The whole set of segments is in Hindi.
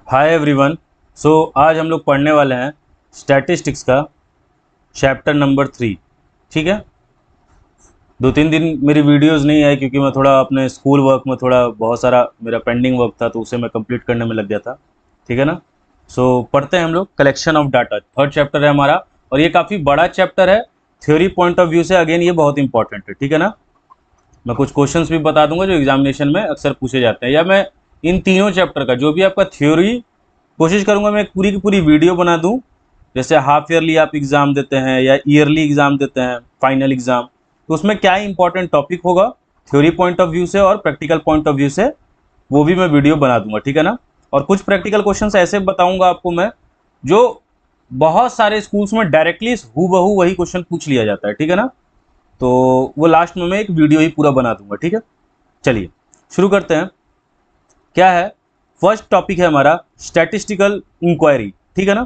Hi everyone. आज हम लोग पढ़ने वाले हैं स्टैटिस्टिक्स का चैप्टर नंबर 3। ठीक है। 2-3 दिन मेरी वीडियोस नहीं आई क्योंकि मैं थोड़ा अपने स्कूल वर्क में थोड़ा बहुत सारा मेरा पेंडिंग वर्क था, तो उसे मैं कंप्लीट करने में लग गया था। ठीक है ना। पढ़ते हैं हम लोग collection of data. Third chapter है हमारा और ये काफ़ी बड़ा चैप्टर है। थ्योरी पॉइंट ऑफ व्यू से अगेन ये बहुत इंपॉर्टेंट है। ठीक है ना। मैं कुछ क्वेश्चंस भी बता दूंगा जो एग्जामिनेशन में अक्सर पूछे जाते हैं, या मैं इन तीनों चैप्टर का जो भी आपका थ्योरी कोशिश करूंगा मैं एक पूरी की पूरी वीडियो बना दूं। जैसे हाफ ईयरली आप एग्जाम देते हैं या ईयरली एग्जाम देते हैं, फाइनल एग्जाम, तो उसमें क्या इंपॉर्टेंट टॉपिक होगा थ्योरी पॉइंट ऑफ व्यू से और प्रैक्टिकल पॉइंट ऑफ व्यू से, वो भी मैं वीडियो बना दूंगा। ठीक है ना। और कुछ प्रैक्टिकल क्वेश्चंस ऐसे बताऊंगा आपको मैं, जो बहुत सारे स्कूल्स में डायरेक्टली हूबहू वही क्वेश्चन पूछ लिया जाता है। ठीक है ना। तो वो लास्ट में मैं एक वीडियो ही पूरा बना दूंगा। ठीक है। चलिए शुरू करते हैं। क्या है फर्स्ट टॉपिक है हमारा स्टैटिस्टिकल इंक्वायरी। ठीक है ना।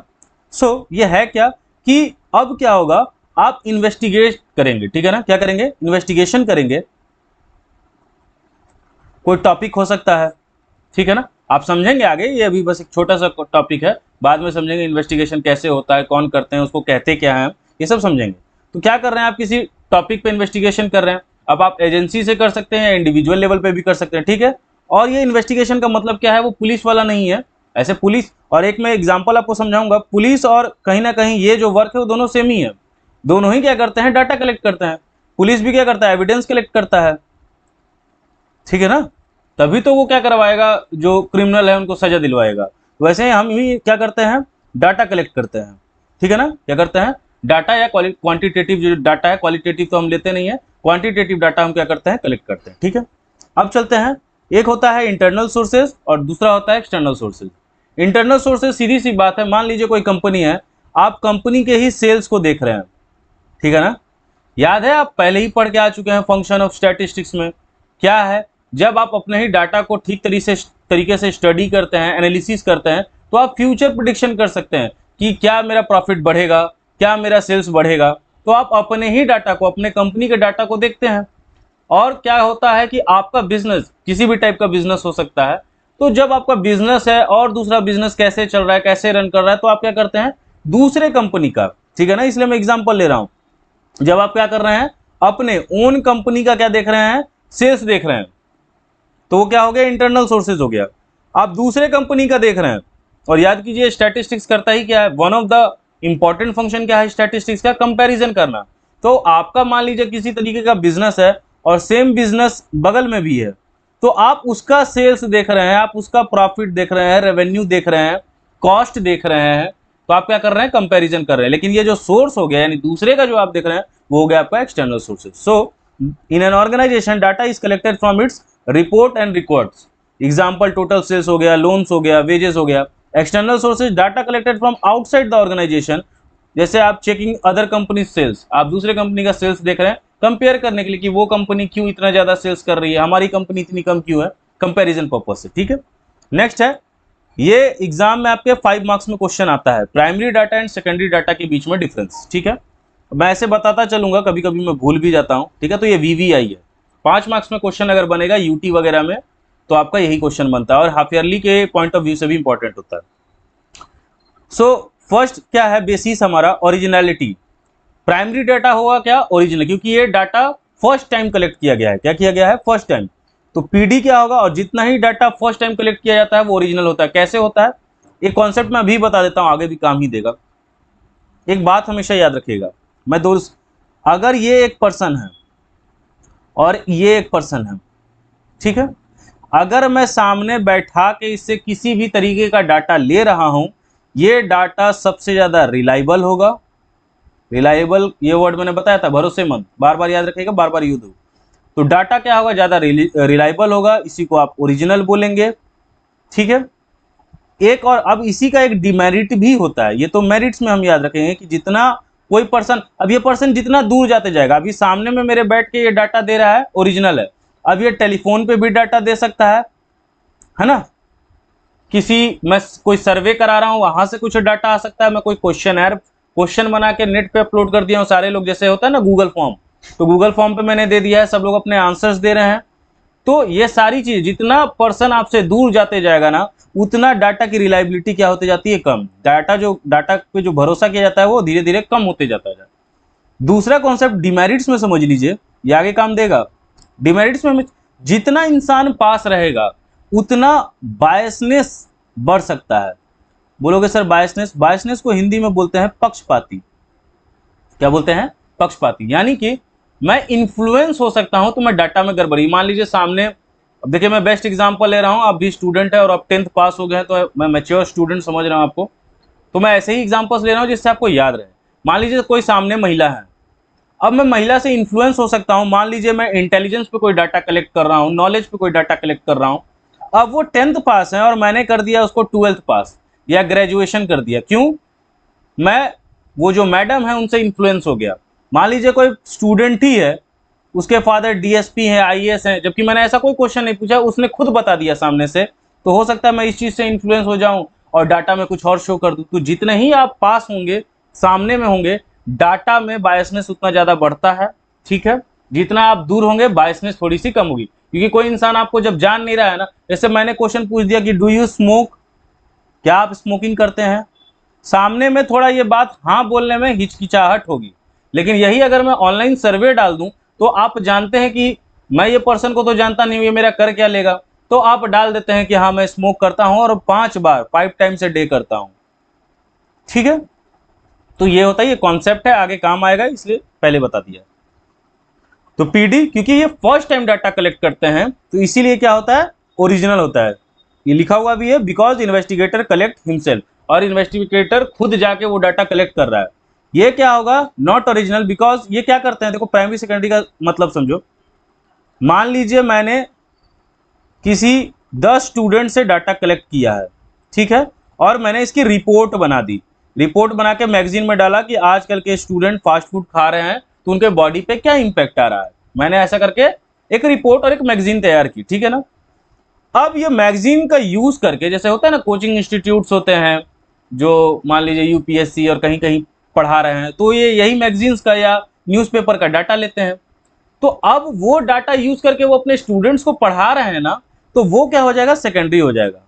ये है क्या कि अब क्या होगा, आप इन्वेस्टिगेट करेंगे। ठीक है ना। क्या करेंगे? इन्वेस्टिगेशन करेंगे। कोई टॉपिक हो सकता है। ठीक है ना। आप समझेंगे आगे, ये अभी बस एक छोटा सा टॉपिक है, बाद में समझेंगे इन्वेस्टिगेशन कैसे होता है, कौन करते हैं, उसको कहते क्या है, ये सब समझेंगे। तो क्या कर रहे हैं, आप किसी टॉपिक पे इन्वेस्टिगेशन कर रहे हैं। अब आप एजेंसी से कर सकते हैं या इंडिविजुअल लेवल पे भी कर सकते हैं। ठीक है। और ये इन्वेस्टिगेशन का मतलब क्या है, वो पुलिस वाला नहीं है। ऐसे पुलिस, और एक मैं एग्जाम्पल आपको समझाऊंगा, पुलिस और कहीं ना कहीं ये जो वर्क है वो दोनों सेम ही है। दोनों ही क्या करते हैं, डाटा कलेक्ट करते हैं। पुलिस भी क्या करता है, एविडेंस कलेक्ट करता है। ठीक है ना। तभी तो वो क्या करवाएगा, जो क्रिमिनल है उनको सजा दिलवाएगा। वैसे हम भी क्या करते हैं, डाटा कलेक्ट करते हैं। ठीक है ना। क्या करते हैं, डाटा या क्वांटिटेटिव जो डाटा है, क्वालिटेटिव तो हम लेते नहीं है, क्वांटिटेटिव डाटा हम क्या करते हैं, कलेक्ट करते हैं। ठीक है। अब चलते हैं, एक होता है इंटरनल सोर्सेज और दूसरा होता है एक्सटर्नल सोर्सेज। इंटरनल सोर्सेज सीधी सी बात है, मान लीजिए कोई कंपनी है, आप कंपनी के ही सेल्स को देख रहे हैं। ठीक है ना। याद है, आप पहले ही पढ़ के आ चुके हैं फंक्शन ऑफ स्टैटिस्टिक्स में। क्या है, जब आप अपने ही डाटा को ठीक तरीके से स्टडी करते हैं, एनालिसिस करते हैं, तो आप फ्यूचर प्रिडिक्शन कर सकते हैं कि क्या मेरा प्रॉफिट बढ़ेगा, क्या मेरा सेल्स बढ़ेगा। तो आप अपने ही डाटा को, अपने कंपनी के डाटा को देखते हैं। और क्या होता है कि आपका बिजनेस किसी भी टाइप का बिजनेस हो सकता है, तो जब आपका बिजनेस है और दूसरा बिजनेस कैसे चल रहा है, कैसे रन कर रहा है, तो आप क्या करते हैं, दूसरे कंपनी का। ठीक है ना। इसलिए मैं एग्जांपल ले रहा हूं, जब आप क्या कर रहे हैं, अपने ओन कंपनी का क्या देख रहे हैं, सेल्स देख रहे हैं, तो वो क्या हो गया, इंटरनल सोर्सेज हो गया। आप दूसरे कंपनी का देख रहे हैं। और याद कीजिए, स्टैटिस्टिक्स करता ही क्या है, one of the important function क्या है स्टैटिस्टिक्स का, कंपैरिजन करना। तो आपका मान लीजिए किसी तरीके का बिजनेस है और सेम बिजनेस बगल में भी है, तो आप उसका सेल्स देख रहे हैं, आप उसका प्रॉफिट देख रहे हैं, रेवेन्यू देख रहे हैं, कॉस्ट देख रहे हैं, तो आप क्या कर रहे हैं, कंपैरिजन कर रहे हैं। लेकिन ये जो सोर्स हो गया, यानी दूसरे का जो आप देख रहे हैं, वो हो गया आपका external sources. So in an organisation data is collected from its report and records. Example total sales हो गया, लोन्स हो गया, वेजेस हो गया। External sources data collected from outside the organisation. जैसे आप चेकिंग अदर कंपनी सेल्स, आप दूसरे कंपनी का सेल्स देख रहे हैं कंपेयर करने के लिए कि वो कंपनी क्यों इतना ज्यादा सेल्स कर रही है, हमारी कंपनी इतनी कम क्यों है, कंपैरिजन पर्पज से। ठीक है। नेक्स्ट है, ये एग्जाम में आपके 5 मार्क्स में क्वेश्चन आता है, primary data and secondary data के बीच में डिफरेंस। ठीक है। मैं ऐसे बताता चलूंगा, कभी कभी मैं भूल भी जाता हूं। ठीक है। तो ये वीवीआई है, 5 मार्क्स में क्वेश्चन अगर बनेगा यूटी वगैरह में, तो आपका यही क्वेश्चन बनता है और हाफ ईयरली के पॉइंट ऑफ व्यू से भी इंपॉर्टेंट होता है। फर्स्ट क्या है बेसिस हमारा, ओरिजिनलिटी। प्राइमरी डाटा होगा क्या, ओरिजिनल, क्योंकि ये डाटा फर्स्ट टाइम कलेक्ट किया गया है। क्या किया गया है, फर्स्ट टाइम। तो पीडी क्या होगा, और जितना ही डाटा फर्स्ट टाइम कलेक्ट किया जाता है वो ओरिजिनल होता है। कैसे होता है, एक कॉन्सेप्ट मैं अभी बता देता हूं, आगे भी काम ही देगा। एक बात हमेशा याद रखिएगा, मैं दोस्त, अगर ये एक पर्सन है और ये एक पर्सन है, ठीक है, अगर मैं सामने बैठा के इससे किसी भी तरीके का डाटा ले रहा हूं, ये डाटा सबसे ज्यादा रिलायबल होगा। रिलायबल ये वर्ड मैंने बताया था, भरोसेमंद, बार बार याद रखिएगा, बार बार यूज हो। तो डाटा क्या होगा, ज्यादा रिलायबल होगा, इसी को आप ओरिजिनल बोलेंगे। ठीक है। एक और, अब इसी का एक डिमेरिट भी होता है, ये तो मेरिट्स में हम याद रखेंगे कि जितना कोई पर्सन, अब ये पर्सन जितना दूर जाते जाएगा, अभी सामने में मेरे बैठ के ये डाटा दे रहा है, ओरिजिनल है। अब ये टेलीफोन पे भी डाटा दे सकता है ना। किसी, मैं कोई सर्वे करा रहा हूं, वहां से कुछ डाटा आ सकता है। मैं कोई क्वेश्चन बना के नेट पे अपलोड कर दिया हूं, सारे लोग, जैसे होता है ना गूगल फॉर्म, तो गूगल फॉर्म पे मैंने दे दिया है, सब लोग अपने आंसर्स दे रहे हैं। तो ये सारी चीज, जितना पर्सन आपसे दूर जाते जाएगा ना, उतना डाटा की रिलायबिलिटी क्या होती जाती है, कम। डाटा पे जो भरोसा किया जाता है वो धीरे धीरे कम होते जाता है। दूसरा कॉन्सेप्ट डिमेरिट्स में समझ लीजिए, ये आगे काम देगा। डिमेरिट्स में जितना इंसान पास रहेगा उतना बायसनेस बढ़ सकता है। बोलोगे सर बायसनेस, बायसनेस को हिंदी में बोलते हैं पक्षपाती। क्या बोलते हैं, पक्षपाती। यानी कि मैं इन्फ्लुएंस हो सकता हूं, तो मैं डाटा में गड़बड़ी, मान लीजिए सामने, अब देखिए मैं बेस्ट एग्जांपल ले रहा हूं, आप भी स्टूडेंट है और आप 10th पास हो गए हैं, तो मैं मैच्योर स्टूडेंट समझ रहा हूं आपको, तो मैं ऐसे ही एग्जांपल्स ले रहा हूं जिससे आपको याद रहे। मान लीजिए कोई सामने महिला है, अब मैं महिला से इन्फ्लुएंस हो सकता हूं, मान लीजिए मैं इंटेलिजेंस पे कोई डाटा कलेक्ट कर रहा हूं, नॉलेज पे कोई डाटा कलेक्ट कर रहा हूं। अब वो 10th पास है और मैंने कर दिया उसको 12th पास या ग्रेजुएशन कर दिया, क्यों? मैं वो जो मैडम है उनसे इन्फ्लुएंस हो गया। मान लीजिए कोई स्टूडेंट ही है, उसके फादर डीएसपी हैं, आईएएस हैं, जबकि मैंने ऐसा कोई क्वेश्चन नहीं पूछा, उसने खुद बता दिया सामने से, तो हो सकता है मैं इस चीज से इन्फ्लुएंस हो जाऊं और डाटा में कुछ और शो कर दूं। तो जितने ही आप पास होंगे, सामने में होंगे, डाटा में बायसनेस उतना ज्यादा बढ़ता है, ठीक है। जितना आप दूर होंगे बायसनेस थोड़ी सी कम होगी, क्योंकि कोई इंसान आपको जब जान नहीं रहा है ना, जैसे मैंने क्वेश्चन पूछ दिया कि डू यू स्मोक, क्या आप स्मोकिंग करते हैं, सामने में थोड़ा ये बात हाँ बोलने में हिचकिचाहट होगी। लेकिन यही अगर मैं ऑनलाइन सर्वे डाल दूं, तो आप जानते हैं कि मैं ये पर्सन को तो जानता नहीं हूं, ये मेरा कर क्या लेगा, तो आप डाल देते हैं कि हाँ मैं स्मोक करता हूं और 5 बार 5 टाइम्स ए डे करता हूं, ठीक है। तो ये होता है, ये कॉन्सेप्ट है, आगे काम आएगा, इसलिए पहले बता दिया। तो पीडी, क्योंकि ये फर्स्ट टाइम डाटा कलेक्ट करते हैं, तो इसीलिए क्या होता है, ओरिजिनल होता है। ये लिखा हुआ भी है, बिकॉज इन्वेस्टिगेटर कलेक्ट हिमसेल्फ, और इन्वेस्टिगेटर खुद जाके वो डाटा कलेक्ट कर रहा है। ये क्या होगा, नॉट ओरिजिनल, बिकॉज ये क्या करते हैं, देखो प्राइमरी सेकेंडरी का मतलब समझो। मान लीजिए मैंने किसी 10 स्टूडेंट से डाटा कलेक्ट किया है, ठीक है, और मैंने इसकी रिपोर्ट बना दी, रिपोर्ट बना के मैगजीन में डाला कि आजकल के स्टूडेंट फास्ट फूड खा रहे हैं तो उनके बॉडी पे क्या इंपैक्ट आ रहा है। मैंने ऐसा करके एक रिपोर्ट और एक मैगजीन तैयार की, ठीक है ना। अब ये मैगजीन का यूज करके, जैसे होता है ना कोचिंग इंस्टीट्यूट्स होते हैं जो मान लीजिए यूपीएससी और कहीं कहीं पढ़ा रहे हैं, तो ये यही मैगजीन्स का या न्यूज़पेपर का डाटा लेते हैं। तो अब वो डाटा यूज करके वो अपने स्टूडेंट्स को पढ़ा रहे हैं ना, तो वो क्या हो जाएगा, सेकेंडरी हो जाएगा।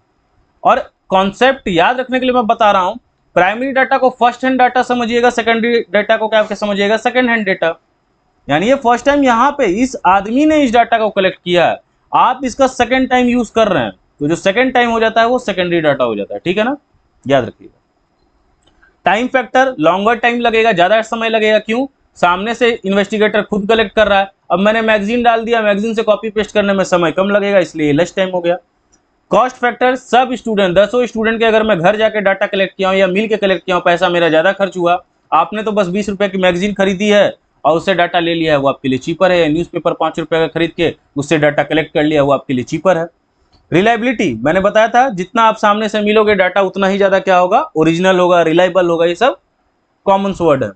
और कॉन्सेप्ट याद रखने के लिए मैं बता रहा हूं, प्राइमरी डाटा को फर्स्ट हैंड डाटा समझिएगा, सेकेंडरी डाटा को क्या समझिएगा, सेकेंड हैंड डाटा। यानी ये फर्स्ट टाइम यहाँ पे इस आदमी ने इस डाटा को कलेक्ट किया है, आप इसका सेकेंड टाइम यूज कर रहे हैं, तो जो सेकेंड टाइम हो जाता है वो सेकेंडरी डाटा हो जाता है, ठीक है ना, याद रखिएगा। टाइम फैक्टर, लॉन्गर टाइम लगेगा, ज्यादा समय लगेगा, क्यों, सामने से इन्वेस्टिगेटर खुद कलेक्ट कर रहा है, अब मैंने मैगजीन डाल दिया, मैगजीन से कॉपी पेस्ट करने में समय कम लगेगा, इसलिए लेस टाइम हो गया। कॉस्ट फैक्टर, सब स्टूडेंट, 10 स्टूडेंट के अगर मैं घर जाके डाटा कलेक्ट किया हूं या मिल के कलेक्ट किया हूं, पैसा मेरा ज्यादा खर्च हुआ, आपने तो बस 20 रुपए की मैगजीन खरीदी है और उससे डाटा ले लिया है, वो आपके लिए चीपर है। न्यूज़पेपर 5 रुपए का खरीद के उससे डाटा कलेक्ट कर लिया, वो आपके लिए चीपर है। रिलायबिलिटी, मैंने बताया था जितना आप सामने से मिलोगे डाटा उतना ही ज्यादा क्या होगा, ओरिजिनल होगा, रिलायबल होगा, ये सब कॉमन वर्ड है।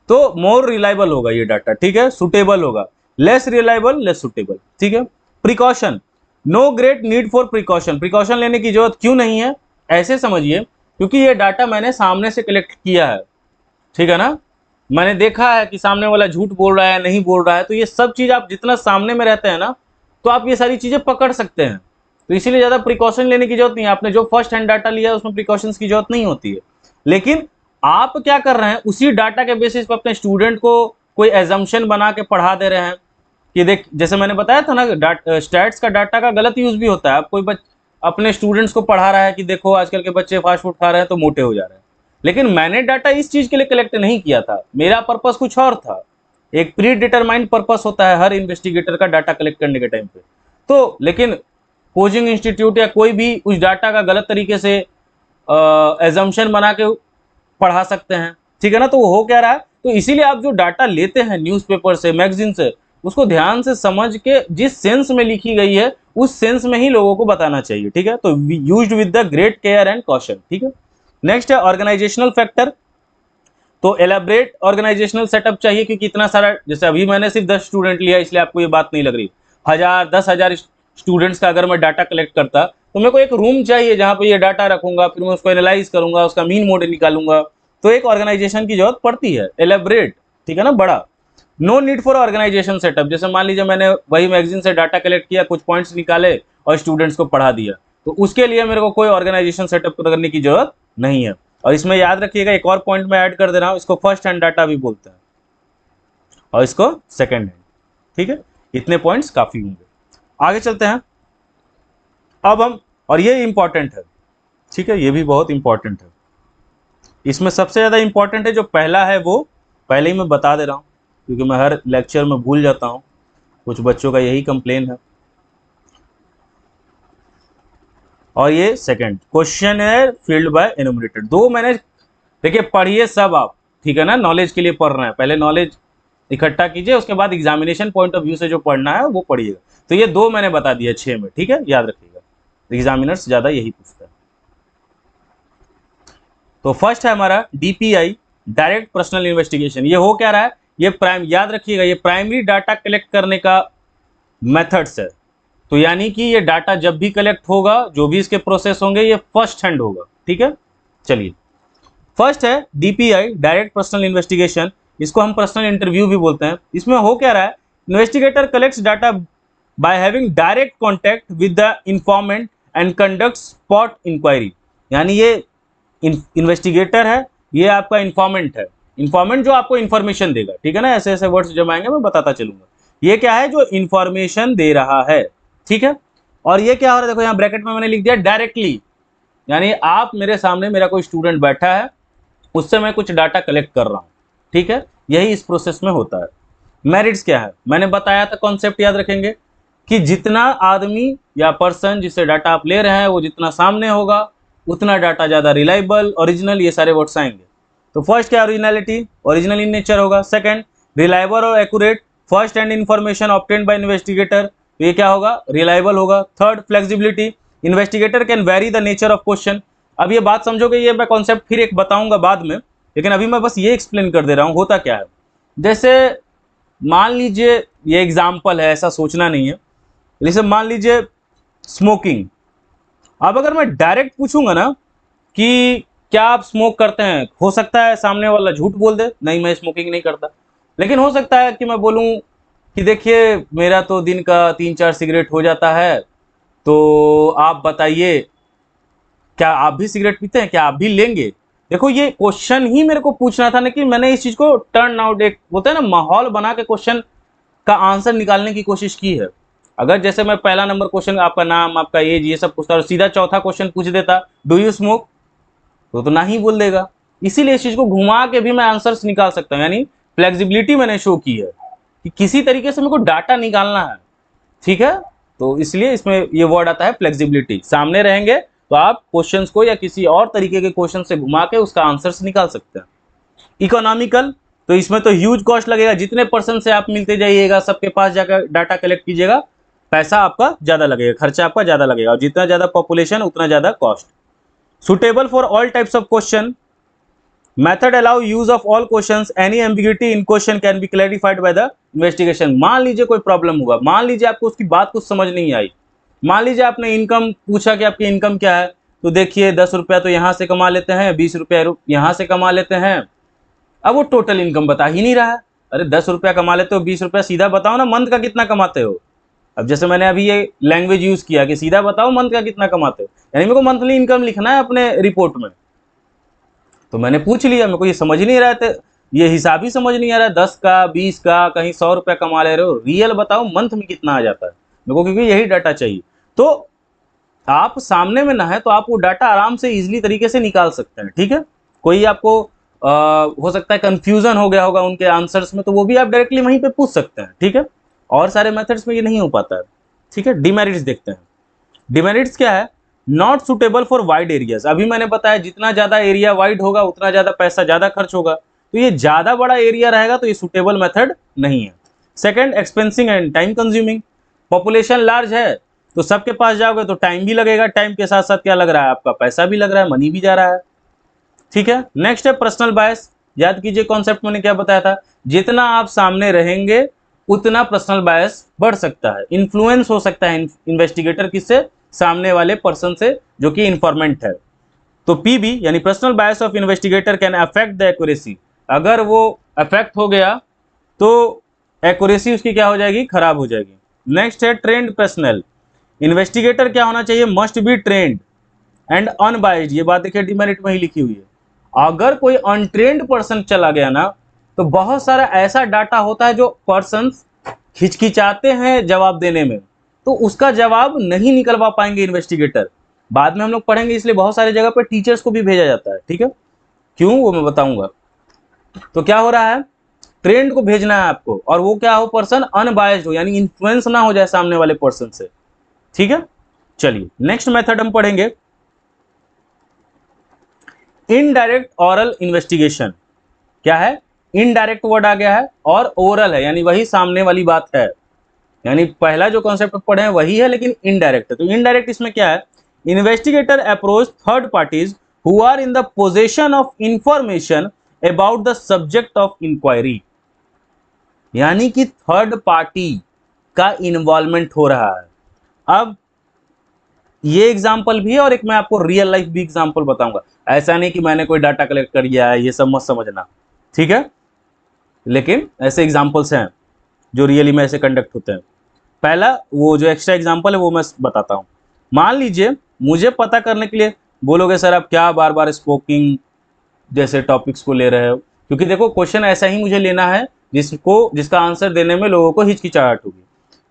तो मोर रिलायबल होगा ये डाटा, ठीक है, सुटेबल होगा, लेस रिलायबल, लेस सुटेबल, ठीक है। Precaution, no great need for precaution, precaution लेने की जरूरत क्यों नहीं है, ऐसे समझिए, क्योंकि ये डाटा मैंने सामने से कलेक्ट किया है, ठीक है ना, मैंने देखा है कि सामने वाला झूठ बोल रहा है, नहीं बोल रहा है, तो ये सब चीज आप जितना सामने में रहते हैं ना, तो आप ये सारी चीजें पकड़ सकते हैं, तो इसीलिए ज्यादा प्रिकॉशन लेने की जरूरत नहीं है। आपने जो फर्स्ट हैंड डाटा लिया है उसमें प्रिकॉशंस की जरूरत नहीं होती है। लेकिन आप क्या कर रहे हैं, उसी डाटा के बेसिस पर अपने स्टूडेंट को कोई एजम्पशन बना के पढ़ा दे रहे हैं कि देख, जैसे मैंने बताया था ना, स्टैट्स का डाटा का गलत यूज भी होता है। आप कोई अपने स्टूडेंट्स को पढ़ा रहा है कि देखो आजकल के बच्चे फास्ट फूड खा रहे हैं तो मोटे हो जा रहे हैं, लेकिन मैंने डाटा इस चीज के लिए कलेक्ट नहीं किया था, मेरा पर्पस कुछ और था। एक प्री डिटरमाइंड पर्पस होता है हर इन्वेस्टिगेटर का डाटा कलेक्ट करने के टाइम पे। तो लेकिन कोचिंग इंस्टीट्यूट या कोई भी उस डाटा का गलत तरीके से एजम्पशन बना के पढ़ा सकते हैं, ठीक है ना। तो वो हो क्या रहा है, तो इसीलिए आप जो डाटा लेते हैं न्यूज़पेपर से, मैगजीन से, उसको ध्यान से समझ के जिस सेंस में लिखी गई है उस सेंस में ही लोगों को बताना चाहिए, ठीक है। तो used with the great care and caution, ठीक है। नेक्स्ट है ऑर्गेनाइजेशनल फैक्टर। तो एलाबरेट ऑर्गेनाइजेशनल सेटअप चाहिए, क्योंकि इतना सारा, जैसे अभी मैंने सिर्फ 10 स्टूडेंट लिया इसलिए आपको ये बात नहीं लग रही, 1000 स्टूडेंट्स का अगर मैं डाटा कलेक्ट करता तो मेरे को एक रूम चाहिए जहां पे ये डाटा रखूंगा, फिर मैं उसको एनालाइज करूंगा, उसका मीन मोड निकालूंगा, तो एक ऑर्गेनाइजेशन की जरूरत पड़ती है, एलाबरेट, ठीक है ना, बड़ा। No need for organisation setup, जैसे मान लीजिए मैंने वही मैगजीन से डाटा कलेक्ट किया, कुछ पॉइंट्स निकाले और स्टूडेंट्स को पढ़ा दिया, तो उसके लिए मेरे को कोई ऑर्गेनाइजेशन सेटअप करने की जरूरत नहीं है। और इसमें याद रखिएगा एक और पॉइंट मैं ऐड कर दे रहा हूं, इसको फर्स्ट हैंड डाटा भी बोलते हैं और इसको सेकेंड हैंड। ठीक है, इतने पॉइंट्स काफी होंगे। आगे चलते हैं अब हम, और ये इंपॉर्टेंट है, ठीक है, ये भी बहुत इंपॉर्टेंट है। इसमें सबसे ज्यादा इंपॉर्टेंट है जो पहला है, वो पहले ही मैं बता दे रहा हूं क्योंकि मैं हर लेक्चर में भूल जाता हूं, कुछ बच्चों का यही कंप्लेन है। और ये सेकंड क्वेश्चन है फील्ड बाय एनुमरेटर, दो मैंने, देखिए पढ़िए सब आप, ठीक है ना, नॉलेज के लिए पढ़ रहे हैं, पहले नॉलेज इकट्ठा कीजिए, उसके बाद एग्जामिनेशन पॉइंट ऑफ व्यू से जो पढ़ना है वो पढ़िएगा। तो ये दो मैंने बता दिया 6 में, ठीक है, याद रखिएगा, एग्जामिनर्स ज्यादा यही पूछता है। तो फर्स्ट है हमारा डीपीआई, डायरेक्ट पर्सनल इन्वेस्टिगेशन। ये हो क्या रहा है, ये याद रखिएगा, ये प्राइमरी डाटा कलेक्ट करने का मेथड्स है। तो यानी कि ये डाटा जब भी कलेक्ट होगा, जो भी इसके प्रोसेस होंगे, ये फर्स्ट हैंड होगा। ठीक है, चलिए फर्स्ट है डीपीआई, डायरेक्ट पर्सनल इन्वेस्टिगेशन, इसको हम पर्सनल इंटरव्यू भी बोलते हैं। इसमें हो क्या रहा है, investigator collects data by having direct contact with the informant and conduct spot inquiry. यानी ये इन्वेस्टिगेटर है, ये आपका इन्फॉर्मेंट है, इन्फॉर्मेंट जो आपको इन्फॉर्मेशन देगा, ठीक है ना, ऐसे ऐसे वर्ड्स जब आएंगे मैं बताता चलूंगा। ये क्या है, जो इन्फॉर्मेशन दे रहा है, ठीक है। और ये क्या हो रहा है, देखो यहाँ ब्रैकेट में मैंने लिख दिया डायरेक्टली, यानी आप मेरे सामने, मेरा कोई स्टूडेंट बैठा है, उससे मैं कुछ डाटा कलेक्ट कर रहा हूं, ठीक है, यही इस प्रोसेस में होता है। मेरिट्स क्या है, मैंने बताया था, कॉन्सेप्ट याद रखेंगे कि जितना आदमी या पर्सन जिससे डाटा आप ले रहे हैं वो जितना सामने होगा, उतना डाटा ज्यादा रिलायबल, ओरिजिनल, ये सारे वर्ड्स आएंगे। तो फर्स्ट क्या, ओरिजिनलिटी, ओरिजिनल इन नेचर होगा। सेकंड रिलायबल और accurate, first hand information obtained by investigator, ये क्या होगा, रिलायबल होगा। Third flexibility, investigator can very the nature of question. अब ये बात समझोगे, ये मैं कॉन्सेप्ट फिर एक बताऊंगा बाद में, लेकिन अभी मैं बस ये एक्सप्लेन कर दे रहा हूं होता क्या है। जैसे मान लीजिए, ये एग्जाम्पल है, ऐसा सोचना नहीं है, जैसे मान लीजिए स्मोकिंग। अब अगर मैं डायरेक्ट पूछूंगा ना कि क्या आप स्मोक करते हैं, हो सकता है सामने वाला झूठ बोल दे, नहीं मैं स्मोकिंग नहीं करता। लेकिन हो सकता है कि मैं बोलूं कि देखिए मेरा तो दिन का 3-4 सिगरेट हो जाता है, तो आप बताइए क्या आप भी सिगरेट पीते हैं, क्या आप भी लेंगे। देखो ये क्वेश्चन ही मेरे को पूछना था ना, कि मैंने इस चीज को टर्न आउट, एक होता है ना माहौल बना के क्वेश्चन का आंसर निकालने की कोशिश की है। अगर जैसे मैं पहला नंबर क्वेश्चन आपका नाम, आपका एज, ये सब पूछता और सीधा चौथा क्वेश्चन पूछ देता डू यू स्मोक, तो ना ही बोल देगा। इसीलिए इस चीज को घुमा के भी मैं आंसर्स निकाल सकता हूं, यानी फ्लेक्सिबिलिटी मैंने शो की है कि किसी तरीके से मेरे को डाटा निकालना है, ठीक है। तो इसलिए इसमें ये वर्ड आता है फ्लेक्सिबिलिटी, सामने रहेंगे तो आप क्वेश्चंस को या किसी और तरीके के क्वेश्चन से घुमा के उसका आंसर्स निकाल सकते हैं। इकोनॉमिकल, तो इसमें तो ह्यूज कॉस्ट लगेगा, जितने पर्सन से आप मिलते जाइएगा, सबके पास जाकर डाटा कलेक्ट कीजिएगा, पैसा आपका ज्यादा लगेगा, खर्चा आपका ज्यादा लगेगा, और जितना ज्यादा पॉपुलेशन उतना ज्यादा cost. Suitable for all types of question, method allow use of all questions, any ambiguity in question can be clarified by the investigation. मान लीजिए कोई प्रॉब्लम हुआ, मान लीजिए आपको उसकी बात कुछ समझ नहीं आई, मान लीजिए आपने इनकम पूछा कि आपकी इनकम क्या है, तो देखिए 10 रुपया तो यहाँ से कमा लेते हैं, 20 रुपया यहाँ से कमा लेते हैं। अब वो टोटल इनकम बता ही नहीं रहा है। अरे 10 रुपया कमा लेते हो, 20 रुपया, सीधा बताओ ना मंथ का कितना कमाते हो। अब जैसे मैंने अभी ये लैंग्वेज यूज किया कि सीधा बताओ मंथ का कितना कमाते हो, यानी मेरे को मंथली इनकम लिखना है अपने रिपोर्ट में। तो मैंने पूछ लिया, मेरे को ये समझ नहीं रहा था, ये हिसाब ही समझ नहीं आ रहा है, 10 का 20 का, कहीं 100 रुपया कमा ले रहे हो, रियल बताओ मंथ में कितना आ जाता है मेरे को, क्योंकि यही डाटा चाहिए। तो आप सामने में ना है तो आप वो डाटा आराम से इजीली तरीके से निकाल सकते हैं, ठीक है। कोई आपको हो सकता है कंफ्यूजन हो गया होगा उनके आंसर्स में, तो वो भी आप डायरेक्टली वहीं पे पूछ सकते हैं, ठीक है। और सारे मेथड्स में ये नहीं हो पाता है, ठीक है। डिमेरिट्स देखते हैं। डिमेरिट्स क्या है, not suitable for wide areas. अभी मैंने बताया जितना ज्यादा एरिया वाइड होगा उतना ज्यादा पैसा ज्यादा खर्च होगा, तो ये ज्यादा बड़ा एरिया रहेगा तो ये सुटेबल मेथड नहीं है। Second, expensing and time consuming. Population large है तो सबके पास जाओगे तो टाइम भी लगेगा, टाइम के साथ साथ क्या लग रहा है, आपका पैसा भी लग रहा है, मनी भी जा रहा है, ठीक है। नेक्स्ट है पर्सनल बायस। याद कीजिए कॉन्सेप्ट मैंने क्या बताया था, जितना आप सामने रहेंगे उतना पर्सनल बायस बढ़ सकता है, इन्फ्लुएंस हो सकता है इन्वेस्टिगेटर किससे, सामने वाले पर्सन से जो कि इन्फॉर्मेंट है। तो पीबी यानी personal bias of investigator can affect the accuracy. अगर वो अफेक्ट हो गया तो एक्यूरेसी उसकी क्या हो जाएगी, खराब हो जाएगी। नेक्स्ट है ट्रेंड पर्सनल। इन्वेस्टिगेटर क्या होना चाहिए, must be trend and unbiased. ये बात देखिए डिमेरिट में ही लिखी हुई है। अगर कोई अनट्रेंड पर्सन चला गया ना, तो बहुत सारा ऐसा डाटा होता है जो पर्सन हिचकिचाते हैं जवाब देने में, तो उसका जवाब नहीं निकलवा पाएंगे इन्वेस्टिगेटर। बाद में हम लोग पढ़ेंगे, इसलिए बहुत सारी जगह पर टीचर्स को भी भेजा जाता है। ठीक है, क्यों वो मैं बताऊंगा। तो क्या हो रहा है, ट्रेंड को भेजना है आपको, और वो क्या हो, पर्सन अनबायस्ड हो, यानी इन्फ्लुएंस ना हो जाए सामने वाले पर्सन से। ठीक है, चलिए नेक्स्ट मेथड हम पढ़ेंगे, इनडायरेक्ट ऑरल इन्वेस्टिगेशन। क्या है, इनडायरेक्ट वर्ड आ गया है और ओरल है, यानी वही सामने वाली बात है। यानी पहला जो कॉन्सेप्ट पढ़े हैं वही है, लेकिन इनडायरेक्ट है। तो इनडायरेक्ट इसमें क्या है, investigator approach third parties who are in the possession of information about the subject of inquiry. यानी कि थर्ड पार्टी का इन्वॉल्वमेंट हो रहा है। अब ये एग्जाम्पल भी है और एक मैं आपको रियल लाइफ भी एग्जाम्पल बताऊंगा। ऐसा नहीं कि मैंने कोई डाटा कलेक्ट कर लिया है, ये सब मत समझना, ठीक है। लेकिन ऐसे एग्जाम्पल्स हैं जो रियली में ऐसे कंडक्ट होते हैं। पहला वो जो एक्स्ट्रा एग्जाम्पल है वो मैं बताता हूँ। मान लीजिए मुझे पता करने के लिए बोलोगे सर आप क्या बार बार स्पोकिंग जैसे टॉपिक्स को ले रहे हो, क्योंकि देखो क्वेश्चन ऐसा ही मुझे लेना है जिसका आंसर देने में लोगों को हिचकिचाहट होगी।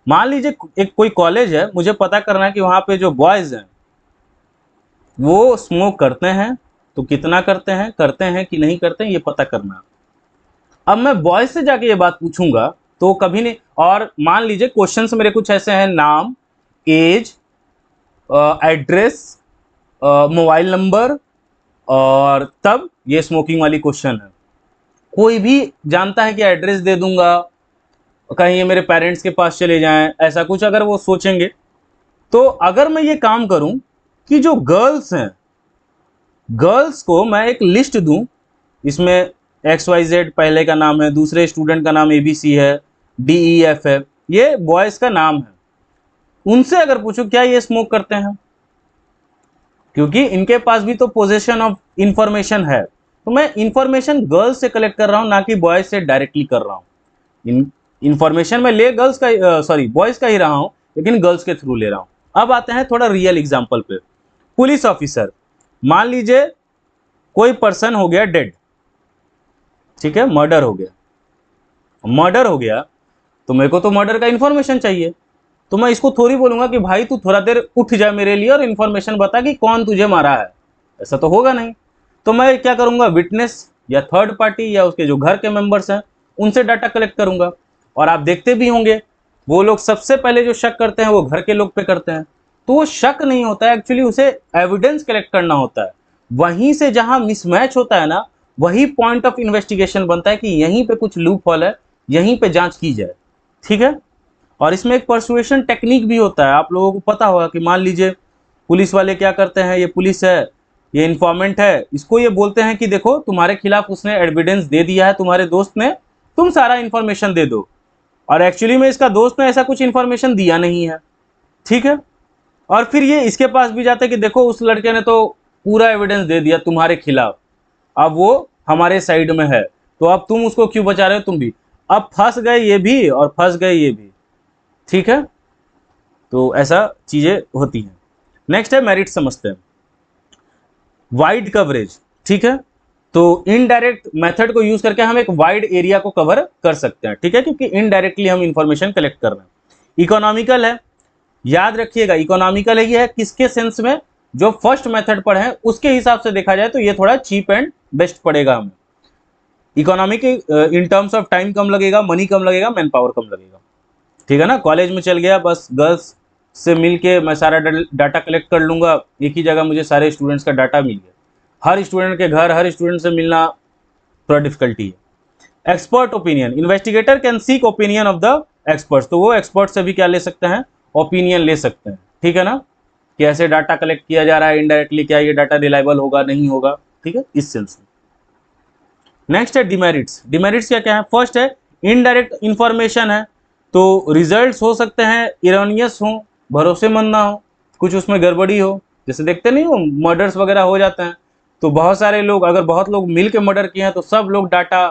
मान लीजिए एक कोई कॉलेज है, मुझे पता करना है कि वहाँ पे जो बॉयज़ हैं वो स्मोक करते हैं, तो कितना करते हैं कि नहीं करते हैं, ये पता करना। अब मैं बॉयज से जाके ये बात पूछूंगा तो कभी नहीं। और मान लीजिए क्वेश्चंस मेरे कुछ ऐसे हैं, नाम, एज, एड्रेस, मोबाइल नंबर, और तब ये स्मोकिंग वाली क्वेश्चन है। कोई भी जानता है कि एड्रेस दे दूंगा, कहीं ये मेरे पेरेंट्स के पास चले जाएं, ऐसा कुछ अगर वो सोचेंगे, तो अगर मैं ये काम करूं कि जो गर्ल्स हैं, गर्ल्स को मैं एक लिस्ट दूं, इसमें XYZ पहले का नाम है, दूसरे स्टूडेंट का नाम ABC है, DEF है, ये बॉयज का नाम है। उनसे अगर पूछो क्या ये स्मोक करते हैं, क्योंकि इनके पास भी तो पोजीशन ऑफ इंफॉर्मेशन है, तो मैं इंफॉर्मेशन गर्ल्स से कलेक्ट कर रहा हूं, ना कि बॉयज से डायरेक्टली कर रहा हूं। इंफॉर्मेशन में ले गर्ल्स का सॉरी बॉयज का ही रहा हूं, लेकिन गर्ल्स के थ्रू ले रहा हूं। अब आते हैं थोड़ा रियल एग्जाम्पल पे। पुलिस ऑफिसर, मान लीजिए कोई पर्सन हो गया डेड, ठीक है, मर्डर हो गया, तो मेरे को तो मर्डर का इंफॉर्मेशन चाहिए। तो मैं इसको थोड़ी बोलूंगा कि भाई तू थोड़ा देर उठ जा मेरे लिए और इंफॉर्मेशन बता कि कौन तुझे मारा है, ऐसा तो होगा नहीं। तो मैं क्या करूंगा, विटनेस या थर्ड पार्टी या उसके जो घर के मेंबर्स हैं उनसे डाटा कलेक्ट करूंगा। और आप देखते भी होंगे वो लोग सबसे पहले जो शक करते हैं वो घर के लोग पे करते हैं। तो वो शक नहीं होता है, एक्चुअली उसे एविडेंस कलेक्ट करना होता है। वहीं से जहां मिसमैच होता है ना, वही पॉइंट ऑफ इन्वेस्टिगेशन बनता है कि यहीं पे कुछ लूप होल है, यहीं पे जांच की जाए, ठीक है। और इसमें एक परसुएशन टेक्निक भी होता है, आप लोगों को पता होगा कि मान लीजिए पुलिस वाले क्या करते हैं, ये पुलिस है, ये इन्फॉर्मेंट है, इसको ये बोलते हैं कि देखो तुम्हारे खिलाफ उसने एविडेंस दे दिया है, तुम्हारे दोस्त ने, तुम सारा इन्फॉर्मेशन दे दो। और एक्चुअली में इसका दोस्त ने ऐसा कुछ इन्फॉर्मेशन दिया नहीं है, ठीक है। और फिर ये इसके पास भी जाते हैं कि देखो उस लड़के ने तो पूरा एविडेंस दे दिया तुम्हारे खिलाफ, अब वो हमारे साइड में है, तो अब तुम उसको क्यों बचा रहे हो, तुम भी। अब फंस गए ये भी और फंस गए ये भी, ठीक है। तो ऐसा चीजें होती हैं। नेक्स्ट है मेरिट समझते हैं, वाइड कवरेज, ठीक है। तो इनडायरेक्ट मेथड को यूज करके हम एक वाइड एरिया को कवर कर सकते हैं, ठीक है, क्योंकि इनडायरेक्टली हम इंफॉर्मेशन कलेक्ट कर रहे हैं। इकोनॉमिकल है, याद रखिएगा इकोनॉमिकल है, ये है किसके सेंस में, जो फर्स्ट मेथड पढ़े हैं उसके हिसाब से देखा जाए तो ये थोड़ा चीप एंड बेस्ट पड़ेगा हमें। Economic in terms of time कम लगेगा, मनी कम लगेगा, मैन पावर कम लगेगा, ठीक है ना। कॉलेज में चल गया, बस गर्ल्स से मिल के मैं सारा डाटा कलेक्ट कर लूंगा, एक ही जगह मुझे सारे स्टूडेंट्स का डाटा मिल गया। हर स्टूडेंट के घर, हर स्टूडेंट से मिलना थोड़ा डिफिकल्टी है। Expert opinion, investigator can seek opinion of the experts, तो वो एक्सपर्ट से भी क्या ले सकते हैं, ओपिनियन ले सकते हैं, ठीक है ना, कि ऐसे डाटा कलेक्ट किया जा रहा है इनडायरेक्टली, क्या ये डाटा रिलायबल होगा नहीं होगा, ठीक है, इस सेंस में। नेक्स्ट है डिमेरिट्स। डिमेरिट्स क्या क्या है, फर्स्ट है इनडायरेक्ट इंफॉर्मेशन है, तो रिजल्ट्स हो सकते हैं इरोनियस हो, भरोसेमंद ना हो, कुछ उसमें गड़बड़ी हो, जैसे देखते नहीं हो मर्डर्स वगैरह हो जाते हैं, तो बहुत सारे लोग, अगर बहुत लोग मिल के मर्डर किए हैं तो सब लोग डाटा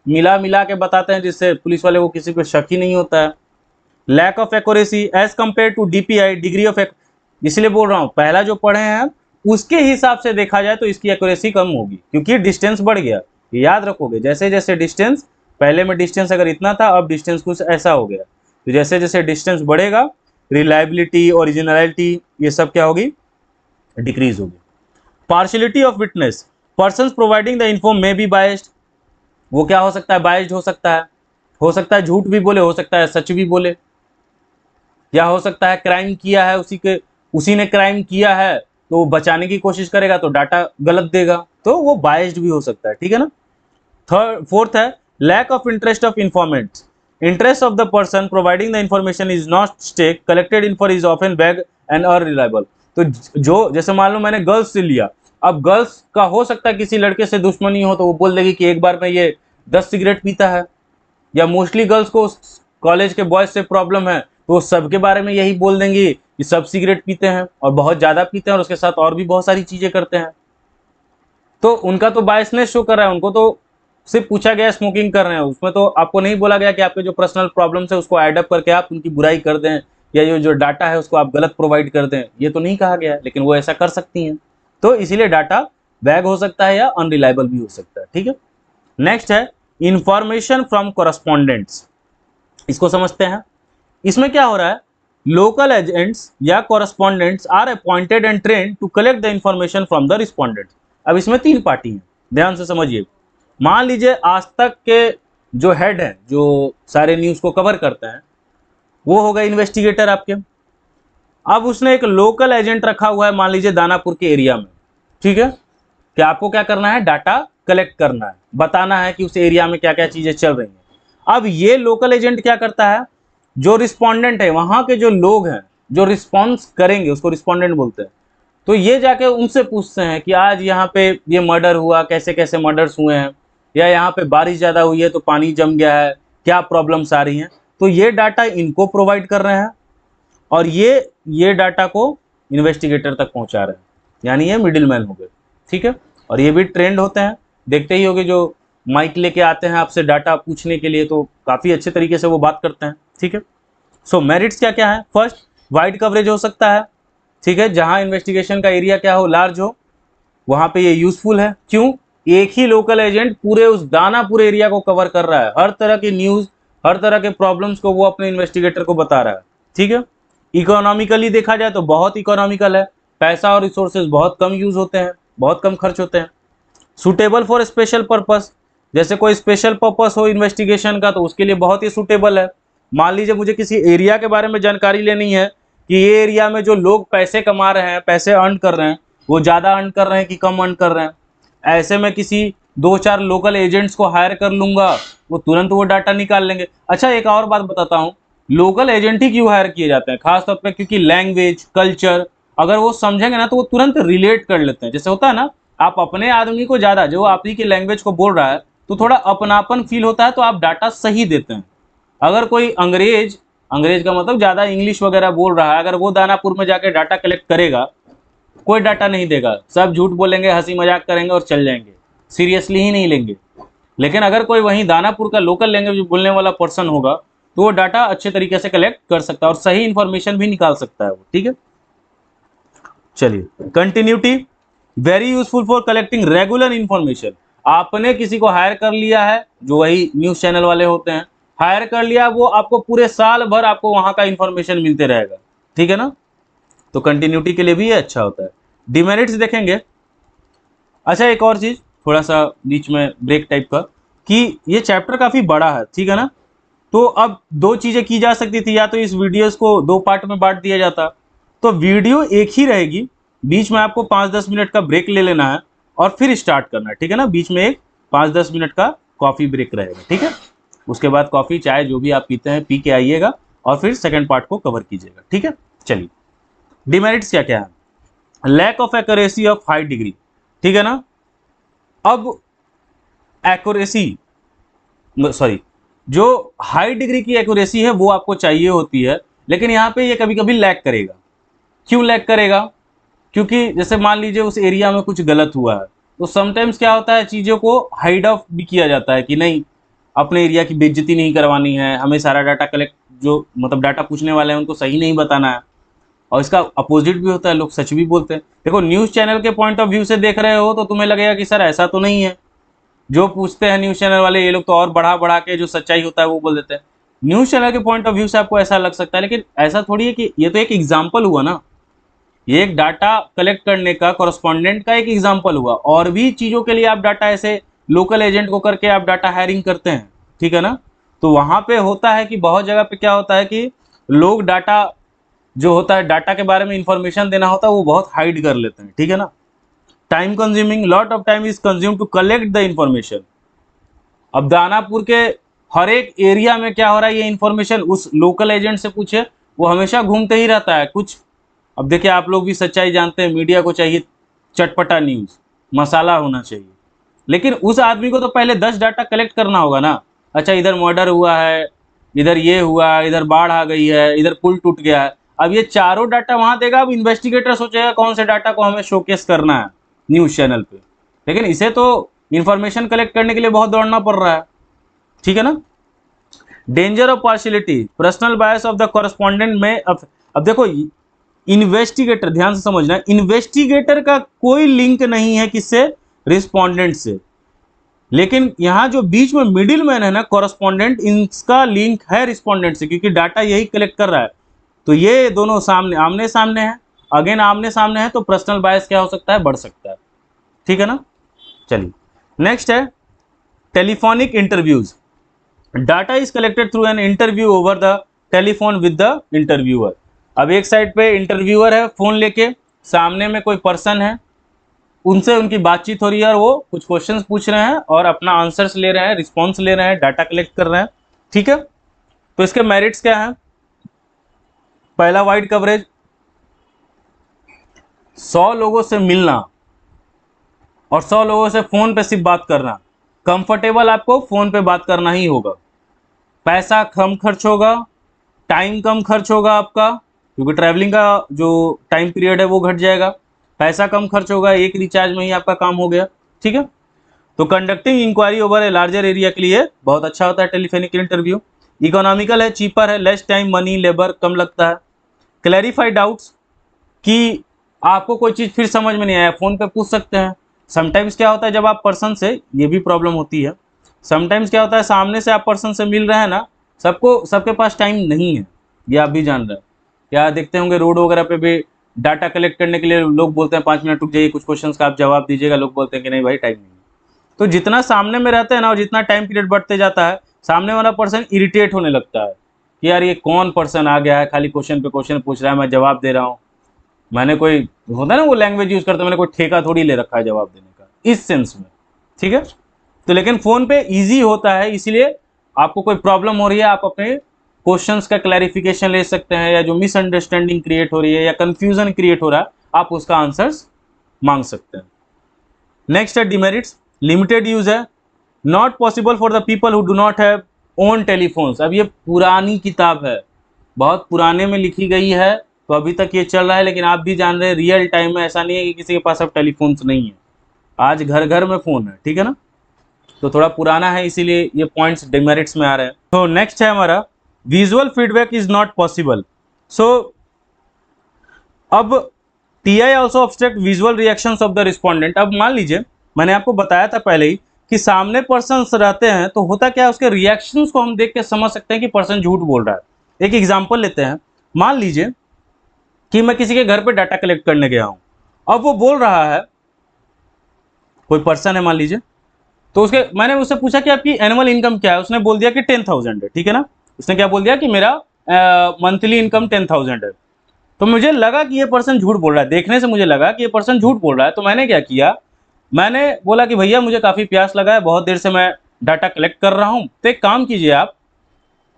मिला मिला के बताते हैं, जिससे पुलिस वाले को किसी पे शक ही नहीं होता है। Lack of accuracy as compare to DPI, degree of, इसलिए बोल रहा हूँ पहला जो पढ़े हैं उसके हिसाब से देखा जाए तो इसकी एक्यूरेसी कम होगी, क्योंकि डिस्टेंस बढ़ गया। ये याद रखोगे, जैसे जैसे डिस्टेंस, पहले में डिस्टेंस अगर इतना था, अब डिस्टेंस कुछ ऐसा हो गया, तो जैसे जैसे डिस्टेंस बढ़ेगा रिलायबिलिटी, ओरिजिनलिटी, ये सब क्या होगी, डिक्रीज होगी। Partiality of witness, person providing the info may be biased, वो क्या हो सकता है, बायस्ड हो सकता है झूठ भी बोले, हो सकता है सच भी बोले, या हो सकता है क्राइम किया है उसी ने क्राइम किया है तो वो बचाने की कोशिश करेगा तो डाटा गलत देगा, तो वो बायस्ड भी हो सकता है, ठीक है ना। फोर्थ है lack of interest of informants, interest of the person providing the information is not stake, collected info is often bag and unreliable. तो जो जैसे मान लो मैंने गर्ल्स से लिया, अब गर्ल्स का हो सकता है किसी लड़के से दुश्मनी हो तो वो बोल देगी कि एक बार में ये 10 सिगरेट पीता है, या मोस्टली गर्ल्स को कॉलेज के बॉयज से प्रॉब्लम है तो वो सबके बारे में यही बोल देंगी कि सब सिगरेट पीते हैं और बहुत ज़्यादा पीते हैं और उसके साथ और भी बहुत सारी चीज़ें करते हैं। तो उनका तो बायसनेस शो कर रहा है, उनको तो सिर्फ पूछा गया स्मोकिंग कर रहे हैं, उसमें तो आपको नहीं बोला गया कि आपके जो पर्सनल प्रॉब्लम्स है उसको एडअप करके आप उनकी बुराई कर दें या जो डाटा है उसको आप गलत प्रोवाइड कर दें, ये तो नहीं कहा गया है, लेकिन वो ऐसा कर सकती हैं। तो इसीलिए डाटा वैग हो सकता है या अनरिलायबल भी हो सकता है, ठीक है। नेक्स्ट है इंफॉर्मेशन फ्रॉम कॉरेस्पॉन्डेंट्स, इसको समझते हैं। इसमें क्या हो रहा है, लोकल एजेंट्स या correspondents are appointed and train to collect the information from the respondents. अब इसमें 3 पार्टी हैं, ध्यान से समझिए। मान लीजिए आज तक के जो हेड हैं, जो सारे न्यूज़ को कवर करते हैं, वो हो गए इन्वेस्टिगेटर आपके। अब उसने एक लोकल एजेंट रखा हुआ है, मान लीजिए दानापुर के एरिया में, ठीक है, कि आपको क्या करना है, डाटा कलेक्ट करना है, बताना है कि उस एरिया में क्या क्या चीज़ें चल रही हैं। अब ये लोकल एजेंट क्या करता है, जो रिस्पोंडेंट है, वहाँ के जो लोग हैं जो रिस्पॉन्स करेंगे उसको रिस्पोंडेंट बोलते हैं, तो ये जाके उनसे पूछते हैं कि आज यहाँ पे ये मर्डर हुआ, कैसे कैसे मर्डर्स हुए हैं, या यहाँ पे बारिश ज़्यादा हुई है तो पानी जम गया है, क्या प्रॉब्लम्स आ रही हैं। तो ये डाटा इनको प्रोवाइड कर रहे हैं और ये डाटा को इन्वेस्टिगेटर तक पहुँचा रहे हैं, यानी ये मिडिल मैन हो गए, ठीक है। और ये भी ट्रेंड होते हैं, देखते ही होगे, जो माइक लेके आते हैं आपसे डाटा पूछने के लिए, तो काफ़ी अच्छे तरीके से वो बात करते हैं, ठीक है। सो मेरिट्स क्या क्या है, फर्स्ट वाइड कवरेज हो सकता है, ठीक है, जहां इन्वेस्टिगेशन का एरिया क्या हो, लार्ज हो, वहां पे ये यूजफुल है। क्यों, एक ही लोकल एजेंट पूरे उस दानापुर एरिया को कवर कर रहा है, हर तरह की न्यूज़, हर तरह के प्रॉब्लम्स को वो अपने इन्वेस्टिगेटर को बता रहा है, ठीक है। इकोनॉमिकली देखा जाए तो बहुत इकोनॉमिकल है, पैसा और रिसोर्सेज बहुत कम यूज होते हैं, बहुत कम खर्च होते हैं। सूटेबल फॉर स्पेशल पर्पस, जैसे कोई स्पेशल पर्पस हो इन्वेस्टिगेशन का तो उसके लिए बहुत ही सूटेबल है। मान लीजिए मुझे किसी एरिया के बारे में जानकारी लेनी है कि ये एरिया में जो लोग पैसे कमा रहे हैं, पैसे अर्न कर रहे हैं, वो ज़्यादा अर्न कर रहे हैं कि कम अर्न कर रहे हैं, ऐसे में किसी 2-4 लोकल एजेंट्स को हायर कर लूँगा, वो तुरंत वो डाटा निकाल लेंगे। अच्छा, एक और बात बताता हूँ, लोकल एजेंट ही क्यों हायर किए जाते हैं, खासतौर पर क्योंकि लैंग्वेज, कल्चर अगर वो समझेंगे ना तो वो तुरंत रिलेट कर लेते हैं। जैसे होता है ना, आप अपने आदमी को ज़्यादा, जो आप ही की लैंग्वेज को बोल रहा है, तो थोड़ा अपनापन फील होता है, तो आप डाटा सही देते हैं। अगर कोई अंग्रेज का मतलब ज़्यादा इंग्लिश वगैरह बोल रहा है, अगर वो दानापुर में जाके डाटा कलेक्ट करेगा, कोई डाटा नहीं देगा, सब झूठ बोलेंगे, हंसी मजाक करेंगे और चल जाएंगे, सीरियसली ही नहीं लेंगे। लेकिन अगर कोई वहीं दानापुर का लोकल लैंग्वेज बोलने वाला पर्सन होगा तो वो डाटा अच्छे तरीके से कलेक्ट कर सकता है और सही इंफॉर्मेशन भी निकाल सकता है वो, ठीक है। चलिए, continuity, very useful for collecting regular information. आपने किसी को हायर कर लिया है, जो वही न्यूज़ चैनल वाले होते हैं, हायर कर लिया, वो आपको पूरे साल भर आपको वहां का इंफॉर्मेशन मिलते रहेगा, ठीक है ना। तो कंटिन्यूटी के लिए भी ये अच्छा होता है। डिमेरिट्स देखेंगे। अच्छा, एक और चीज, थोड़ा सा बीच में ब्रेक टाइप का, कि ये चैप्टर काफी बड़ा है, ठीक है ना। तो अब 2 चीजें की जा सकती थी, या तो इस वीडियोस को 2 पार्ट में बांट दिया जाता, तो वीडियो एक ही रहेगी, बीच में आपको 5-10 मिनट का ब्रेक ले लेना है और फिर स्टार्ट करना है, ठीक है ना। बीच में एक 5-10 मिनट का कॉफी ब्रेक रहेगा, ठीक है। उसके बाद कॉफी चाय जो भी आप पीते हैं पी के आइएगा और फिर सेकंड पार्ट को कवर कीजिएगा, ठीक है। चलिए, डिमेरिट्स क्या क्या है, lack of accuracy of high degree, ठीक है ना। अब एक्यूरेसी, सॉरी, जो हाई डिग्री की एक्यूरेसी है वो आपको चाहिए होती है, लेकिन यहाँ पे ये कभी कभी लैक करेगा। क्यों लैक करेगा, क्योंकि जैसे मान लीजिए उस एरिया में कुछ गलत हुआ है, तो समटाइम्स क्या होता है, चीज़ों को हाइड ऑफ भी किया जाता है कि नहीं, अपने एरिया की बेइज्जती नहीं करवानी है, हमें सारा डाटा कलेक्ट, जो मतलब डाटा पूछने वाले हैं उनको सही नहीं बताना है। और इसका अपोजिट भी होता है, लोग सच भी बोलते हैं। देखो न्यूज़ चैनल के पॉइंट ऑफ व्यू से देख रहे हो तो तुम्हें लगेगा कि सर ऐसा तो नहीं है, जो पूछते हैं न्यूज़ चैनल वाले ये लोग तो और बढ़ा बढ़ा के जो सच्चाई होता है वो बोल देते हैं। न्यूज़ चैनल के पॉइंट ऑफ व्यू से आपको ऐसा लग सकता है, लेकिन ऐसा थोड़ी है कि ये तो एक एग्जाम्पल हुआ ना, ये एक डाटा कलेक्ट करने का कॉरेस्पॉन्डेंट का एक एग्जाम्पल हुआ। और भी चीज़ों के लिए आप डाटा ऐसे लोकल एजेंट को करके आप डाटा हायरिंग करते हैं, ठीक है ना। तो वहाँ पे होता है कि बहुत जगह पे क्या होता है कि लोग डाटा जो होता है, डाटा के बारे में इंफॉर्मेशन देना होता है, वो बहुत हाइड कर लेते हैं, ठीक है ना। Time consuming, lot of time is consume to collect the information. अब दानापुर के हर एक एरिया में क्या हो रहा है, ये इंफॉर्मेशन उस लोकल एजेंट से पूछे, वो हमेशा घूमते ही रहता है कुछ। अब देखिए आप लोग भी सच्चाई जानते हैं, मीडिया को चाहिए चटपटा न्यूज़, मसाला होना चाहिए। लेकिन उस आदमी को तो पहले 10 डाटा कलेक्ट करना होगा ना। अच्छा इधर मर्डर हुआ है, इधर ये हुआ, इधर बाढ़ आ गई है, इधर पुल टूट गया है। अब ये चारों डाटा वहां देगा, अब इन्वेस्टिगेटर सोचेगा कौन से डाटा को हमें शोकेस करना है न्यूज़ चैनल पे। लेकिन इसे तो इंफॉर्मेशन कलेक्ट करने के लिए बहुत दौड़ना पड़ रहा है, ठीक है ना। Danger of partiality, personal bias of the correspondent में। अब देखो इन्वेस्टिगेटर, ध्यान से समझना, इन्वेस्टिगेटर का कोई लिंक नहीं है किससे, रिस्पोंडेंट से। लेकिन यहाँ जो बीच में मिडिल मैन है ना, कॉरेस्पॉन्डेंट, इनका लिंक है रिस्पोंडेंट से, क्योंकि डाटा यही कलेक्ट कर रहा है। तो ये दोनों सामने आमने सामने है, अगेन आमने सामने है, तो पर्सनल बायस क्या हो सकता है, बढ़ सकता है, ठीक है ना। चलिए नेक्स्ट है telephonic interviews. Data is collected through an interview over the telephone with the interviewer. अब एक साइड पे इंटरव्यूअर है फोन लेके, सामने में कोई पर्सन है, उनसे उनकी बातचीत हो रही है और वो कुछ क्वेश्चंस पूछ रहे हैं और अपना आंसर्स ले रहे हैं, रिस्पॉन्स ले रहे हैं, डाटा कलेक्ट कर रहे हैं, ठीक है। तो इसके मेरिट्स क्या है, पहला वाइड कवरेज, 100 लोगों से मिलना और 100 लोगों से फोन पे सिर्फ बात करना। कंफर्टेबल आपको फोन पे बात करना ही होगा। पैसा कम खर्च होगा, टाइम कम खर्च होगा आपका, क्योंकि ट्रैवलिंग का जो टाइम पीरियड है वो घट जाएगा। पैसा कम खर्च होगा, एक रिचार्ज में ही आपका काम हो गया, ठीक है। तो conducting inquiry over a larger area के लिए बहुत अच्छा होता है टेलीफोनिक इंटरव्यू। इकोनॉमिकल है, चीपर है, लेस टाइम, मनी, लेबर कम लगता है। क्लैरिफाई डाउट्स, कि आपको कोई चीज़ फिर समझ में नहीं आया, फ़ोन पे पूछ सकते हैं। समटाइम्स क्या होता है जब आप पर्सन से, ये भी प्रॉब्लम होती है, समटाइम्स क्या होता है सामने से आप पर्सन से मिल रहे हैं ना, सबके पास टाइम नहीं है, ये आप भी जान रहे हैं। या देखते होंगे रोड वगैरह पे भी डाटा कलेक्ट करने के लिए लोग बोलते हैं 5 मिनट रुक जाइए, कुछ क्वेश्चंस का आप जवाब दीजिएगा, लोग बोलते हैं कि नहीं भाई टाइम नहीं है। तो जितना सामने में रहते हैं ना और जितना टाइम पीरियड बढ़ते जाता है, सामने वाला पर्सन इरिटेट होने लगता है कि यार ये कौन पर्सन आ गया है, खाली क्वेश्चन पे क्वेश्चन पूछ रहा है, मैं जवाब दे रहा हूँ, मैंने कोई होता है ना वो लैंग्वेज यूज करते, मैंने कोई ठेका थोड़ी ले रखा है जवाब देने का, इस सेंस में, ठीक है। तो लेकिन फोन पे इजी होता है, इसीलिए आपको कोई प्रॉब्लम हो रही है, आप अपने क्वेश्चंस का क्लैरिफिकेशन ले सकते हैं, या जो मिसअंडरस्टैंडिंग क्रिएट हो रही है या कंफ्यूजन क्रिएट हो रहा है, आप उसका आंसर्स मांग सकते हैं। नेक्स्ट है डिमेरिट्स, लिमिटेड यूज है, not possible for the people who do not have own telephones. अब ये पुरानी किताब है, बहुत पुराने में लिखी गई है, तो अभी तक ये चल रहा है, लेकिन आप भी जान रहे हैं रियल टाइम में ऐसा नहीं है कि किसी के पास अब टेलीफोन्स नहीं है, आज घर घर में फ़ोन है, ठीक है ना। तो थोड़ा पुराना है, इसीलिए ये पॉइंट्स डिमेरिट्स में आ रहे हैं। तो नेक्स्ट है हमारा visual feedback is not possible. So अब TI also obstruct visual reactions of the respondent. अब मान लीजिए मैंने आपको बताया था पहले ही कि सामने पर्सन्स रहते हैं, तो होता क्या है उसके रिएक्शंस को हम देख के समझ सकते हैं कि पर्सन झूठ बोल रहा है। एक एग्जांपल लेते हैं, मान लीजिए कि मैं किसी के घर पे डाटा कलेक्ट करने गया हूं, अब वो बोल रहा है, कोई पर्सन है मान लीजिए, तो उसके मैंने उससे पूछा कि आपकी एनुअल इनकम क्या है, उसने बोल दिया कि 10,000 है, ठीक है ना। उसने क्या बोल दिया कि मेरा मंथली इनकम 10,000 है। तो मुझे लगा कि ये पर्सन झूठ बोल रहा है, देखने से मुझे लगा कि ये पर्सन झूठ बोल रहा है। तो मैंने क्या किया, मैंने बोला कि भैया मुझे काफ़ी प्यास लगा है, बहुत देर से मैं डाटा कलेक्ट कर रहा हूँ, तो एक काम कीजिए आप,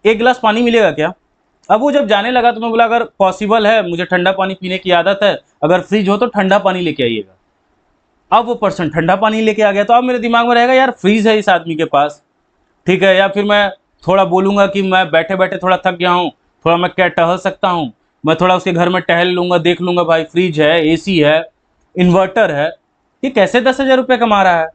1 गिलास पानी मिलेगा क्या। अब वो जब जाने लगा तो मैं बोला अगर पॉसिबल है, मुझे ठंडा पानी पीने की आदत है, अगर फ्रिज हो तो ठंडा पानी लेके आइएगा। अब वो पर्सन ठंडा पानी लेके आ गया, तो अब मेरे दिमाग में रहेगा यार फ्रीज है इस आदमी के पास, ठीक है। या फिर मैं थोड़ा बोलूँगा कि मैं बैठे बैठे थोड़ा थक गया हूँ, थोड़ा मैं क्या टहल सकता हूँ, मैं थोड़ा उसके घर में टहल लूँगा, देख लूँगा भाई फ्रिज है, एसी है, इन्वर्टर है। ये कैसे 10,000 रुपये कमा रहा है,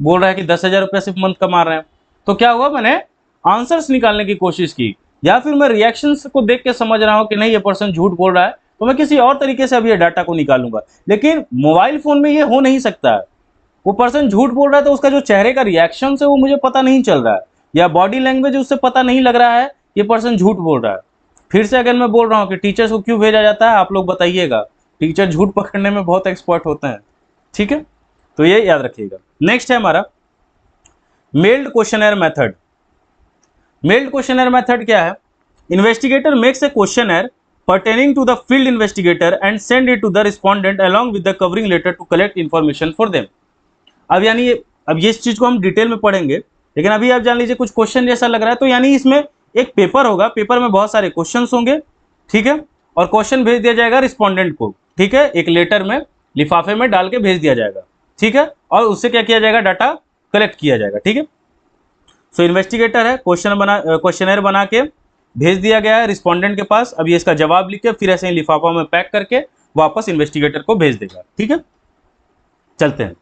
बोल रहा है कि 10,000 रुपये सिर्फ मंथ कमा रहे हैं। तो क्या हुआ, मैंने आंसर्स निकालने की कोशिश की, या फिर मैं रिएक्शंस को देख के समझ रहा हूं कि नहीं ये पर्सन झूठ बोल रहा है, तो मैं किसी और तरीके से अभी ये डाटा को निकालूंगा। लेकिन मोबाइल फोन में ये हो नहीं सकता है। वो पर्सन झूठ बोल रहा है तो उसका जो चेहरे का रिएक्शन है वो मुझे पता नहीं चल रहा है, या बॉडी लैंग्वेज उससे पता नहीं लग रहा है ये पर्सन झूठ बोल रहा है। फिर से अगर मैं बोल रहा हूँ कि टीचर्स को क्यों भेजा जाता है, आप लोग बताइएगा। टीचर झूठ पकड़ने में बहुत एक्सपर्ट होते हैं, ठीक है, तो ये याद रखिएगा। नेक्स्ट है हमारा mailed questionnaire method. Mailed questionnaire method क्या है? Investigator makes a questionnaire pertaining to the field investigator and send it to the respondent along with the covering letter to collect information for them। अब यानी अब ये इस चीज को हम डिटेल में पढ़ेंगे, लेकिन अभी आप जान लीजिए कुछ क्वेश्चन जैसा लग रहा है। तो यानी इसमें एक पेपर होगा, पेपर में बहुत सारे क्वेश्चंस होंगे, ठीक है, और क्वेश्चन भेज दिया जाएगा रिस्पोंडेंट को, ठीक है, एक लेटर में लिफाफे में डाल के भेज दिया जाएगा, ठीक है, और उससे क्या किया जाएगा, डाटा कलेक्ट किया जाएगा, ठीक है। सो इन्वेस्टिगेटर है, क्वेश्चनर बना के भेज दिया गया है रिस्पोंडेंट के पास। अब ये इसका जवाब लिख के फिर ऐसे ही लिफाफा में पैक करके वापस इन्वेस्टिगेटर को भेज देगा, ठीक है। चलते हैं,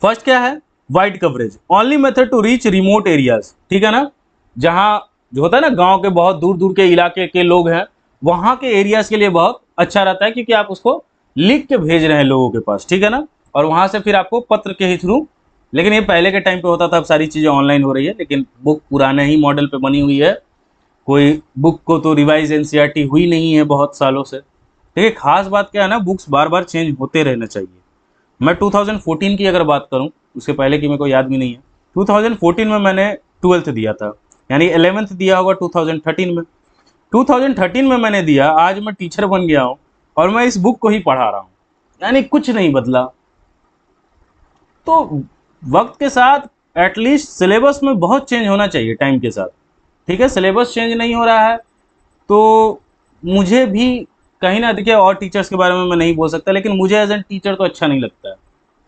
फर्स्ट क्या है, wide coverage, only method to reach remote areas, ठीक है ना, जहां जो होता है ना गांव के बहुत दूर दूर के इलाके के लोग हैं, वहां के एरियाज के लिए बहुत अच्छा रहता है, क्योंकि आप उसको लिख के भेज रहे हैं लोगों के पास, ठीक है ना, और वहां से फिर आपको पत्र के ही थ्रू। लेकिन ये पहले के टाइम पे होता था, अब सारी चीज़ें ऑनलाइन हो रही है, लेकिन बुक पुराने ही मॉडल पे बनी हुई है। कोई बुक को तो रिवाइज एनसीईआरटी हुई नहीं है बहुत सालों से। देखिए खास बात क्या है ना, बुक्स बार बार चेंज होते रहना चाहिए। मैं 2014 की अगर बात करूं, उसके पहले की मेरे को याद भी नहीं है। 2014 में मैंने 12th दिया था, यानी 11th दिया होगा 2013 में। 2013 में मैंने दिया, आज मैं टीचर बन गया हूँ और मैं इस बुक को ही पढ़ा रहा हूँ, यानी कुछ नहीं बदला। तो वक्त के साथ एटलीस्ट सिलेबस में बहुत चेंज होना चाहिए टाइम के साथ, ठीक है। सिलेबस चेंज नहीं हो रहा है तो मुझे भी कहीं ना, देखिए और टीचर्स के बारे में मैं नहीं बोल सकता, लेकिन मुझे एज एन टीचर तो अच्छा नहीं लगता है।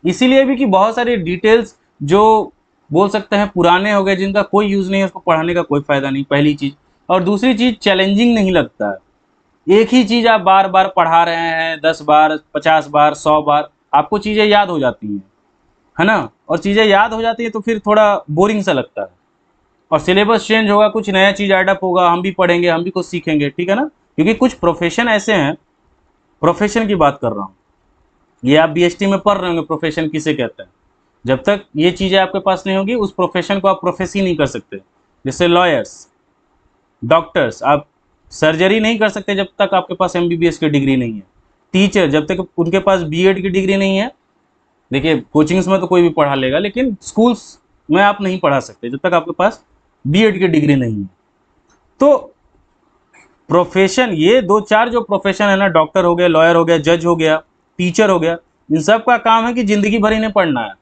इसीलिए भी कि बहुत सारी डिटेल्स जो बोल सकते हैं पुराने हो गए, जिनका कोई यूज़ नहीं है, उसको पढ़ाने का कोई फ़ायदा नहीं, पहली चीज़। और दूसरी चीज़, चैलेंजिंग नहीं लगता है। एक ही चीज़ आप बार बार पढ़ा रहे हैं 10 बार 50 बार 100 बार, आपको चीज़ें याद हो जाती हैं, है ना, और चीज़ें याद हो जाती है तो फिर थोड़ा बोरिंग सा लगता है। और सिलेबस चेंज होगा, कुछ नया चीज़ ऐड अप होगा, हम भी पढ़ेंगे, हम भी कुछ सीखेंगे, ठीक है ना। क्योंकि कुछ प्रोफेशन ऐसे हैं, प्रोफेशन की बात कर रहा हूँ, ये आप बीएसटी में पढ़ रहे होंगे प्रोफेशन किसे कहते हैं। जब तक ये चीज़ें आपके पास नहीं होगी, उस प्रोफेशन को आप प्रोफेसी नहीं कर सकते। जैसे लॉयर्स, डॉक्टर्स, आप सर्जरी नहीं कर सकते जब तक आपके पास एमबीबीएस की डिग्री नहीं है। टीचर, जब तक उनके पास बीएड की डिग्री नहीं है। देखिए कोचिंग्स में तो कोई भी पढ़ा लेगा, लेकिन स्कूल्स में आप नहीं पढ़ा सकते जब तक आपके पास बीएड की डिग्री नहीं है। तो प्रोफेशन, ये दो चार जो प्रोफेशन है ना, डॉक्टर हो गया, लॉयर हो गया, जज हो गया, टीचर हो गया, इन सब का काम है कि जिंदगी भर इन्हें पढ़ना है।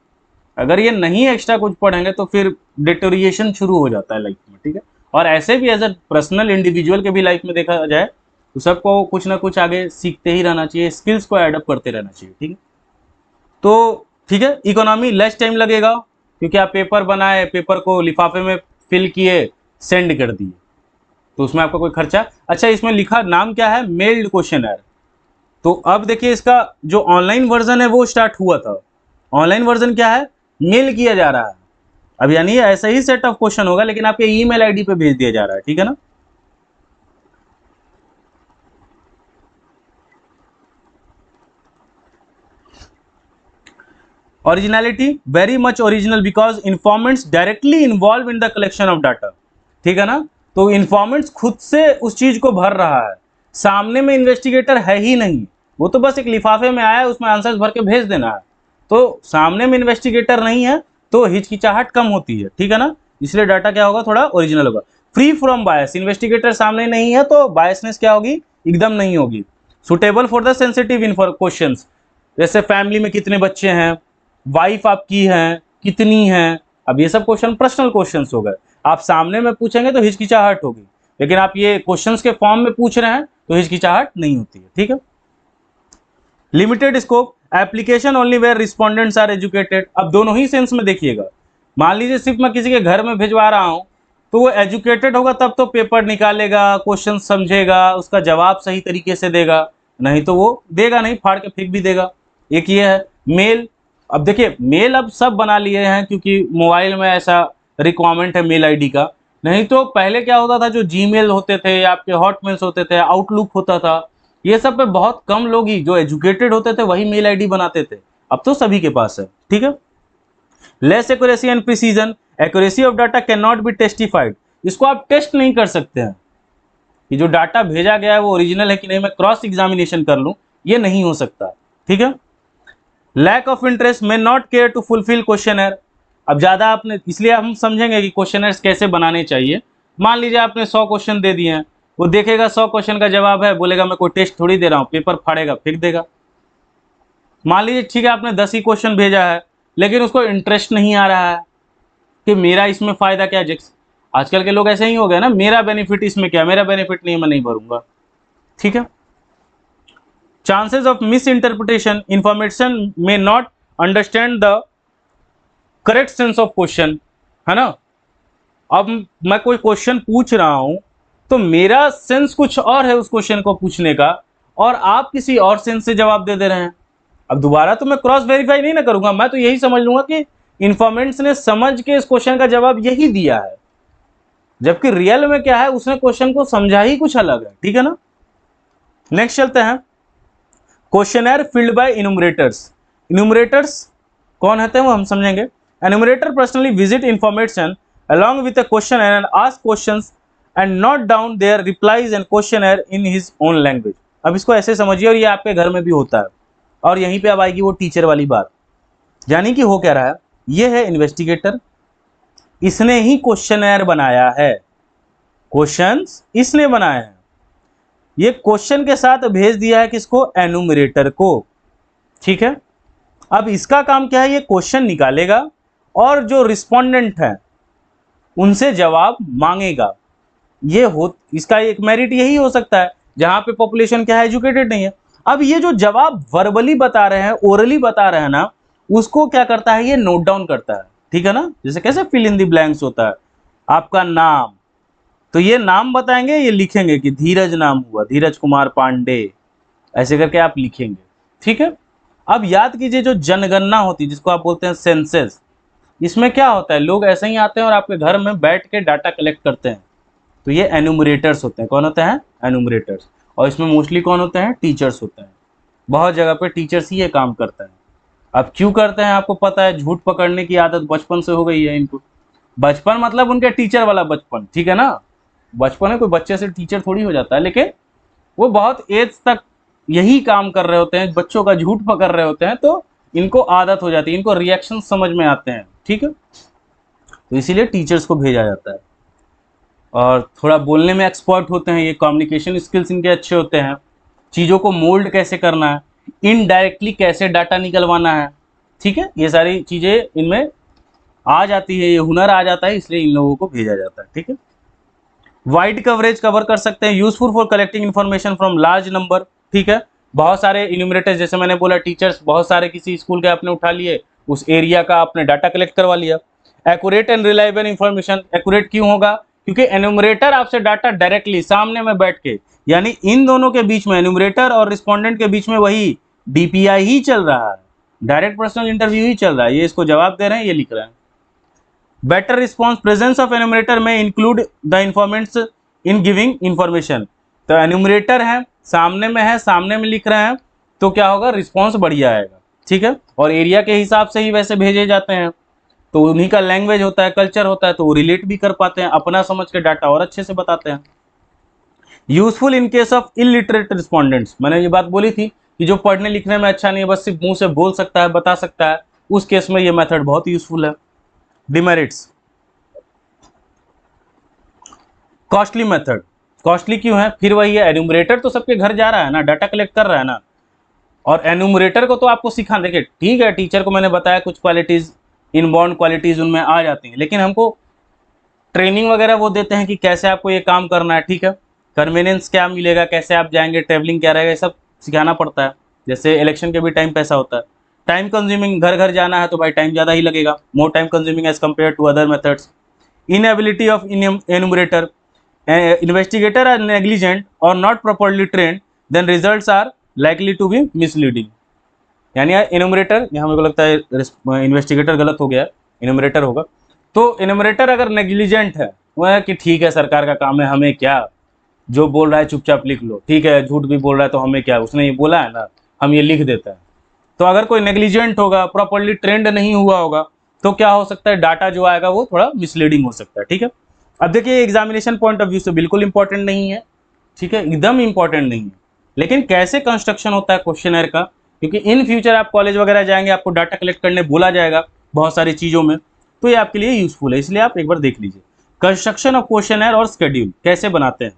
अगर ये नहीं एक्स्ट्रा कुछ पढ़ेंगे तो फिर डिटोरिएशन शुरू हो जाता है लाइफ में, ठीक है। और ऐसे भी एज ए पर्सनल इंडिविजुअल के भी लाइफ में देखा जाए तो सबको कुछ ना कुछ आगे सीखते ही रहना चाहिए, स्किल्स को एडअप करते रहना चाहिए, ठीक है। तो ठीक है, इकोनॉमी लेस टाइम लगेगा, क्योंकि आप पेपर बनाए, पेपर को लिफाफे में फिल किए, सेंड कर दिए, तो उसमें आपका कोई खर्चा। अच्छा, इसमें लिखा नाम क्या है, मेल्ड क्वेश्चनर। तो अब देखिए इसका जो ऑनलाइन वर्जन है वो स्टार्ट हुआ था। ऑनलाइन वर्जन क्या है, मेल किया जा रहा है। अब यानी ऐसा ही सेट ऑफ क्वेश्चन होगा, लेकिन आपके ईमेल आईडी पे भेज दिया जा रहा है, ठीक है ना। Originality, very much original because informants directly involve in the collection of data, ठीक है ना। तो इन्फॉर्मेंट्स खुद से उस चीज को भर रहा है, सामने में इन्वेस्टिगेटर है ही नहीं, वो तो बस एक लिफाफे में आया, उसमें आंसर्स भर के भेज देना है। तो सामने में इन्वेस्टिगेटर नहीं है तो हिचकिचाहट कम होती है, ठीक है ना। इसलिए डाटा क्या होगा, थोड़ा ओरिजिनल होगा। फ्री फ्रॉम बायस, इन्वेस्टिगेटर सामने नहीं है तो बायसनेस क्या होगी, एकदम नहीं होगी। Suitable for the sensitive question, जैसे फैमिली में कितने बच्चे हैं, वाइफ आपकी है कितनी है। अब ये सब क्वेश्चन पर्सनल क्वेश्चंस हो गए, आप सामने में पूछेंगे तो हिचकिचाहट होगी, लेकिन आप ये क्वेश्चंस के फॉर्म में पूछ रहे हैं तो हिचकिचाहट नहीं होती है, ठीक है। Limited scope, application only where respondents are educated. अब दोनों ही सेंस में देखिएगा, मान लीजिए सिर्फ मैं किसी के घर में भिजवा रहा हूं तो वो एजुकेटेड होगा तब तो पेपर निकालेगा, क्वेश्चन समझेगा, उसका जवाब सही तरीके से देगा, नहीं तो वो देगा नहीं, फाड़ के फेंक भी देगा। एक ये है। मेल, अब देखिए मेल अब सब बना लिए हैं क्योंकि मोबाइल में ऐसा रिक्वायरमेंट है मेल आईडी का। नहीं तो पहले क्या होता था, जो जीमेल होते थे, आपके हॉटमेल्स होते थे, आउटलुक होता था, ये सब पे बहुत कम लोग ही जो एजुकेटेड होते थे वही मेल आईडी बनाते थे। अब तो सभी के पास है, ठीक है। Less accuracy and precision, accuracy of data can not be testified, इसको आप टेस्ट नहीं कर सकते हैं कि जो डाटा भेजा गया है वो ओरिजिनल है कि नहीं, मैं क्रॉस एग्जामिनेशन कर लूं, ये नहीं हो सकता, ठीक है। Lack of interest, may not care to fulfil questionnaire, अब ज्यादा आपने, इसलिए हम समझेंगे कि क्वेश्चनर्स कैसे बनाने चाहिए। मान लीजिए आपने 100 क्वेश्चन दे दिए हैं, वो देखेगा 100 क्वेश्चन का जवाब है, बोलेगा मैं कोई टेस्ट थोड़ी दे रहा हूँ, पेपर फाड़ेगा, फेंक देगा। मान लीजिए ठीक है आपने 10 ही क्वेश्चन भेजा है, लेकिन उसको इंटरेस्ट नहीं आ रहा है कि मेरा इसमें फायदा क्या है। आजकल के लोग ऐसे ही हो गए ना, मेरा बेनिफिट इसमें क्या, मेरा बेनिफिट नहीं, मैं नहीं भरूंगा, ठीक है। Chances of misinterpretation, information में not understand the correct sense of question, है ना। अब मैं कोई क्वेश्चन पूछ रहा हूं तो मेरा सेंस कुछ और है उस क्वेश्चन को पूछने का, और आप किसी और सेंस से जवाब दे रहे हैं। अब दोबारा तो मैं क्रॉस वेरीफाई नहीं ना करूंगा, मैं तो यही समझ लूंगा कि इन्फॉर्मेंट्स ने समझ के इस क्वेश्चन का जवाब यही दिया है, जबकि रियल में क्या है, उसने क्वेश्चन को समझा ही कुछ अलग है, ठीक है ना। नेक्स्ट चलते हैं, क्वेश्चनर फिल्ड बाय इनुमरेटर्स। इनुमरेटर्स कौन होते हैं वो हम समझेंगे। एनुमरेटर personally visit information along with a questionnaire and ask questions and note down their replies and questionnaire in his own language। अब इसको ऐसे समझिए, और ये आपके घर में भी होता है, और यहीं पे अब आएगी वो टीचर वाली बात। यानी कि हो क्या रहा है, ये है इन्वेस्टिगेटर, इसने ही क्वेश्चनर बनाया है, क्वेश्चंस इसने बनाए हैं, ये क्वेश्चन के साथ भेज दिया है किसको, एनुमरेटर को, ठीक है। अब इसका काम क्या है, ये क्वेश्चन निकालेगा और जो रिस्पोंडेंट है उनसे जवाब मांगेगा। ये हो, इसका एक मेरिट यही हो सकता है जहां पे पॉपुलेशन क्या है, एजुकेटेड नहीं है। अब ये जो जवाब वर्बली बता रहे हैं, ओरली बता रहे हैं ना, उसको क्या करता है, ये नोट डाउन करता है, ठीक है ना। जैसे कैसे फिल इन द ब्लैंक्स होता है, आपका नाम, तो ये नाम बताएंगे, ये लिखेंगे कि धीरज नाम हुआ, धीरज कुमार पांडे, ऐसे करके आप लिखेंगे, ठीक है। अब याद कीजिए जो जनगणना होती है, जिसको आप बोलते हैं सेंसस, इसमें क्या होता है, लोग ऐसे ही आते हैं और आपके घर में बैठ के डाटा कलेक्ट करते हैं, तो ये एनुमरेटर्स होते हैं। कौन होते हैं, एनुमरेटर्स। और इसमें मोस्टली कौन होते हैं, टीचर्स होते हैं। बहुत जगह पे टीचर्स ही ये काम करते हैं। अब क्यों करते हैं आपको पता है, झूठ पकड़ने की आदत बचपन से हो गई है इनको। बचपन मतलब उनके टीचर वाला बचपन, ठीक है ना। बचपन में कोई बच्चे से टीचर थोड़ी हो जाता है, लेकिन वो बहुत एज तक यही काम कर रहे होते हैं, बच्चों का झूठ पकड़ रहे होते हैं, तो इनको आदत हो जाती है, इनको रिएक्शन समझ में आते हैं, ठीक है। तो इसीलिए टीचर्स को भेजा जाता है। और थोड़ा बोलने में एक्सपर्ट होते हैं ये, कम्युनिकेशन स्किल्स इनके अच्छे होते हैं, चीज़ों को मोल्ड कैसे करना है, इनडायरेक्टली कैसे डाटा निकलवाना है, ठीक है, ये सारी चीज़ें इनमें आ जाती है, ये हुनर आ जाता है, इसलिए इन लोगों को भेजा जाता है, ठीक है। वाइड कवरेज कवर कर सकते हैं, useful for collecting information from large number, ठीक है। बहुत सारे इन्यूमरेटर्स, जैसे मैंने बोला टीचर्स बहुत सारे किसी स्कूल के आपने उठा लिए, उस एरिया का आपने डाटा कलेक्ट करवा लिया। Accurate and reliable information, accurate क्यों होगा, क्योंकि एन्यूमरेटर आपसे डाटा डायरेक्टली सामने में बैठ के, यानी इन दोनों के बीच में, एन्यूमरेटर और रिस्पोंडेंट के बीच में वही डीपीआई ही चल रहा है, डायरेक्ट पर्सनल इंटरव्यू ही चल रहा है, ये इसको जवाब दे रहे हैं, ये लिख रहे हैं। Better response, presence of enumerator में include the informants in giving information, तो एन्यूमरेटर है, सामने में है, सामने में लिख रहे हैं, तो क्या होगा, रिस्पॉन्स बढ़िया आएगा, ठीक है। और एरिया के हिसाब से ही वैसे भेजे जाते हैं, तो उन्हीं का लैंग्वेज होता है, कल्चर होता है, तो वो रिलेट भी कर पाते हैं, अपना समझ के डाटा और अच्छे से बताते हैं। Useful in case of illiterate respondents, मैंने ये बात बोली थी कि जो पढ़ने लिखने में अच्छा नहीं है, बस सिर्फ मुंह से बोल सकता है, बता सकता है, उस केस में ये मेथड बहुत यूजफुल है। डिमेरिट्स, कॉस्टली मेथड, कॉस्टली क्यों है, फिर वही है, एन्यूमरेटर तो सबके घर जा रहा है ना, डाटा कलेक्ट कर रहा है ना, और एन्यूमरेटर को तो आपको सिखा, देखिए ठीक है, टीचर को मैंने बताया कुछ क्वालिटीज, इनबॉर्न क्वालिटीज उनमें आ जाती हैं, लेकिन हमको ट्रेनिंग वगैरह वो देते हैं कि कैसे आपको ये काम करना है, ठीक है। कन्वीनियंस क्या मिलेगा, कैसे आप जाएंगे, ट्रेवलिंग क्या रहेगा, ये सब सिखाना पड़ता है। जैसे इलेक्शन के भी टाइम पैसा होता है, टाइम कंज्यूमिंग, घर घर जाना है तो भाई टाइम ज़्यादा ही लगेगा, more time consuming as compare to other methods. Inability of enumerator, investigator are negligent or not properly trained, then results are likely to be misleading। यानी इनुमरेटर, यहाँ मेरे को लगता है इन्वेस्टिगेटर गलत हो गया है, इनुमरेटर होगा। तो इनुमरेटर अगर नेग्लिजेंट है, वो है कि ठीक है सरकार का काम है, हमें क्या, जो बोल रहा है चुपचाप लिख लो, ठीक है झूठ भी बोल रहा है तो हमें क्या, उसने ये बोला है ना, हम ये लिख देते हैं। तो अगर कोई नेग्लिजेंट होगा, प्रॉपर्ली ट्रेंड नहीं हुआ होगा, तो क्या हो सकता है, डाटा जो आएगा वो थोड़ा मिसलीडिंग हो सकता है। ठीक है, अब देखिए एग्जामिनेशन पॉइंट ऑफ व्यू से बिल्कुल इंपॉर्टेंट नहीं है, ठीक है, एकदम इंपॉर्टेंट नहीं है, लेकिन कैसे कंस्ट्रक्शन होता है क्वेश्चनर का, क्योंकि इन फ्यूचर आप कॉलेज वगैरह जाएंगे, आपको डाटा कलेक्ट करने बोला जाएगा बहुत सारी चीज़ों में, तो ये आपके लिए यूजफुल है, इसलिए आप एक बार देख लीजिए। कंस्ट्रक्शन ऑफ क्वेश्चनर और शेड्यूल कैसे बनाते हैं।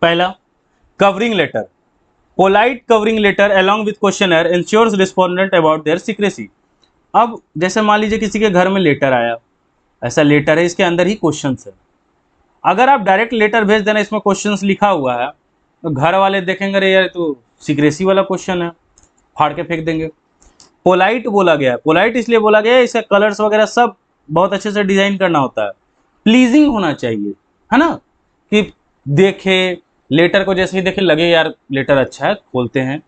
पहला, covering letter, polite covering letter along with questionnaire ensures respondent about their secrecy। अब जैसे मान लीजिए किसी के घर में लेटर आया, ऐसा लेटर है, इसके अंदर ही क्वेश्चंस है, अगर आप डायरेक्ट लेटर भेज देना, इसमें क्वेश्चंस लिखा हुआ है, तो घर वाले देखेंगे अरे यार तो सीक्रेसी वाला क्वेश्चन है, फाड़ के फेंक देंगे। पोलाइट बोला गया है, पोलाइट इसलिए बोला गया है, इसके कलर्स वगैरह सब बहुत अच्छे से डिजाइन करना होता है, प्लीजिंग होना चाहिए, है ना, कि देखे लेटर को, जैसे ही देखे लगे यार लेटर अच्छा है, खोलते हैं।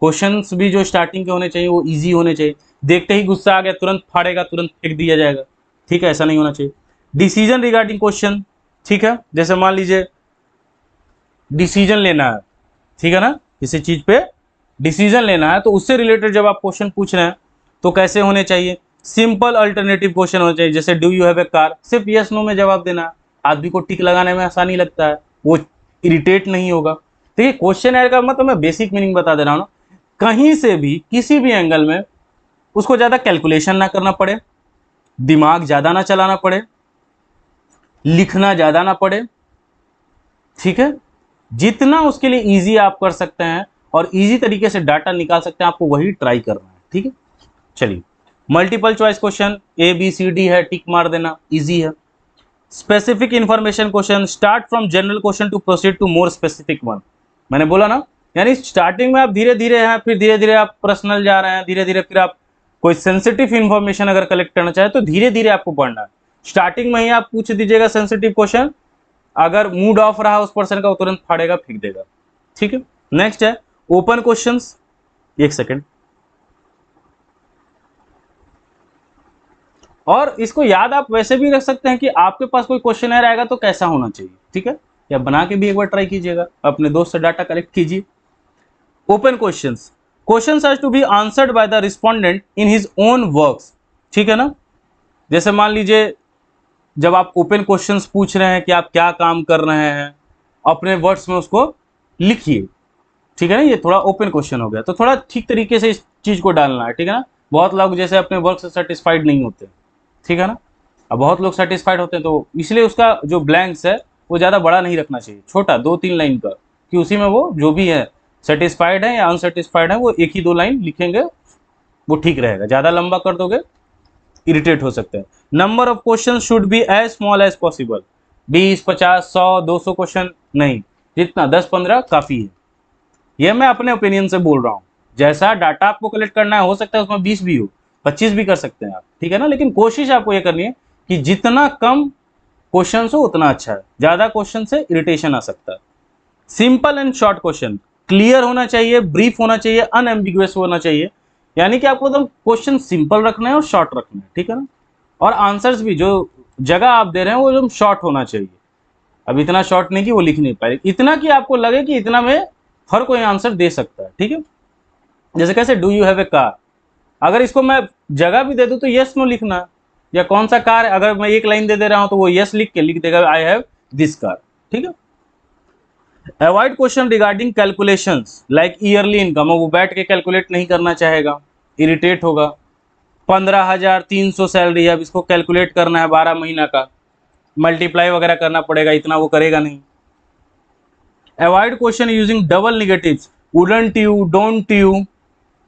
क्वेश्चंस भी जो स्टार्टिंग के होने चाहिए वो इजी होने चाहिए, देखते ही गुस्सा आ गया तुरंत फाड़ेगा, तुरंत फेंक दिया जाएगा, ठीक है, ऐसा नहीं होना चाहिए। डिसीजन रिगार्डिंग क्वेश्चन, ठीक है, जैसे मान लीजिए डिसीजन लेना है, ठीक है ना, किसी चीज पे डिसीजन लेना है, तो उससे रिलेटेड जब आप क्वेश्चन पूछ रहे हैं तो कैसे होने चाहिए, सिंपल अल्टरनेटिव क्वेश्चन होना चाहिए, जैसे do you have a car, सिर्फ यस नो में जवाब देना है, आदमी को टिक लगाने में आसानी लगता है, वो इरिटेट नहीं होगा। देखिए क्वेश्चन एर का मतलब मैं बेसिक मीनिंग बता दे रहा हूँ ना, कहीं से भी किसी भी एंगल में उसको ज्यादा कैलकुलेशन ना करना पड़े, दिमाग ज्यादा ना चलाना पड़े, लिखना ज्यादा ना पड़े, ठीक है, जितना उसके लिए इजी आप कर सकते हैं और इजी तरीके से डाटा निकाल सकते हैं, आपको वही ट्राई करना है। ठीक है, चलिए मल्टीपल चॉइस क्वेश्चन ABCD है, टिक मार देना, इजी है। Specific information question, start from general question to proceed to more specific one, मैंने बोला ना, यानी स्टार्टिंग में आप धीरे धीरे हैं, फिर धीरे धीरे आप पर्सनल जा रहे हैं, धीरे धीरे फिर आप कोई सेंसिटिव इंफॉर्मेशन अगर कलेक्ट करना चाहे तो धीरे धीरे आपको पढ़ना है। स्टार्टिंग में ही आप पूछ दीजिएगा सेंसिटिव क्वेश्चन, अगर मूड ऑफ रहा उस पर्सन का, तुरंत फाड़ेगा, फेंक देगा। ठीक है, नेक्स्ट है ओपन क्वेश्चंस, एक सेकेंड, और इसको याद आप वैसे भी रख सकते हैं कि आपके पास कोई क्वेश्चन आएगा तो कैसा होना चाहिए, ठीक है, या बना के भी एक बार ट्राई कीजिएगा, अपने दोस्त से डाटा कलेक्ट कीजिए। Open questions, questions has to be answered by the respondent in his own works, ठीक है ना, जैसे मान लीजिए जब आप ओपन क्वेश्चंस पूछ रहे हैं कि आप क्या काम कर रहे हैं, अपने वर्ड्स में उसको लिखिए, ठीक है ना, ये थोड़ा ओपन क्वेश्चन हो गया, तो थोड़ा ठीक तरीके से इस चीज को डालना है, ठीक है ना। बहुत लोग जैसे अपने वर्क से सेटिस्फाइड नहीं होते, ठीक है ना, अब बहुत लोग सेटिस्फाइड होते हैं, तो इसलिए उसका जो ब्लैंक्स है वो ज़्यादा बड़ा नहीं रखना चाहिए, छोटा 2-3 लाइन का, कि उसी में वो जो भी है सेटिस्फाइड है या अनसेटिस्फाइड है वो एक ही 2 लाइन लिखेंगे, वो ठीक रहेगा। ज़्यादा लंबा कर दोगे इरिटेट हो सकते हैं। Number of question should be as small as possible, 20, 50, 100, 200 question नहीं, जितना 10-15 काफ़ी है। ये मैं अपने ओपिनियन से बोल रहा हूँ, जैसा डाटा आपको कलेक्ट करना है, हो सकता है उसमें 20 भी हो, 25 भी कर सकते हैं आप, ठीक है ना, लेकिन कोशिश आपको ये करनी है कि जितना कम क्वेश्चन हो उतना अच्छा है, ज्यादा क्वेश्चन से इरिटेशन आ सकता है। Simple and short question, clear होना चाहिए, ब्रीफ होना चाहिए, अनएम्बिगुअस होना चाहिए, यानी कि आपको एकदम क्वेश्चन सिंपल रखना है और शॉर्ट रखना है, ठीक है ना, और आंसर्स भी जो जगह आप दे रहे हैं वो एकदम शॉर्ट होना चाहिए। अब इतना शॉर्ट नहीं कि वो लिख नहीं पाए, इतना कि आपको लगे कि इतना में हर कोई आंसर दे सकता है, ठीक है। जैसे कैसे do you have a car, अगर इसको मैं जगह भी दे दूं तो यस नो लिखना, या कौन सा कार है, अगर मैं एक लाइन दे दे रहा हूं तो वो यस लिख के लिख देगा आई हैव दिस कार, ठीक है। Avoid question regarding calculations like yearly income, वो बैठ के कैलकुलेट नहीं करना चाहेगा, इरिटेट होगा। 15,300 सैलरी है, अब इसको कैलकुलेट करना है 12 महीना का, मल्टीप्लाई वगैरह करना पड़ेगा, इतना वो करेगा नहीं। Avoid question using double negatives, wouldn't you, don't you,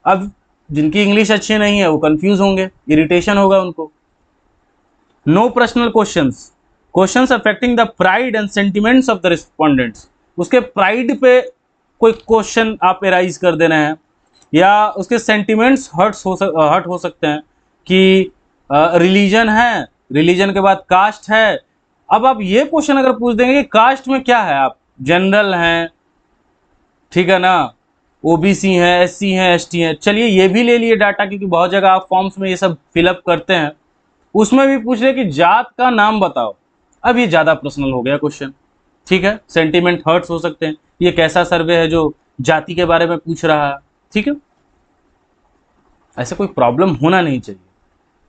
अब जिनकी इंग्लिश अच्छी नहीं है वो कंफ्यूज होंगे, इरिटेशन होगा उनको। No personal questions, questions affecting the pride and sentiments of the respondents, उसके प्राइड पे कोई क्वेश्चन आप एराइज कर दे रहे हैं, या उसके सेंटिमेंट्स हर्ट हो सकते हैं, कि रिलीजन है, रिलीजन के बाद कास्ट है। अब आप ये क्वेश्चन अगर पूछ देंगे कि कास्ट में क्या है, आप जनरल हैं, ठीक है ना, ओबीसी हैं, एससी हैं, एसटी हैं। चलिए ये भी ले लिए डाटा, क्योंकि बहुत जगह आप फॉर्म्स में ये सब फिलअप करते हैं, उसमें भी पूछ रहे कि जात का नाम बताओ। अब ये ज़्यादा पर्सनल हो गया क्वेश्चन, ठीक है, सेंटिमेंट हर्ट्स हो सकते हैं। ये कैसा सर्वे है जो जाति के बारे में पूछ रहा है, ठीक है। ऐसे कोई प्रॉब्लम होना नहीं चाहिए,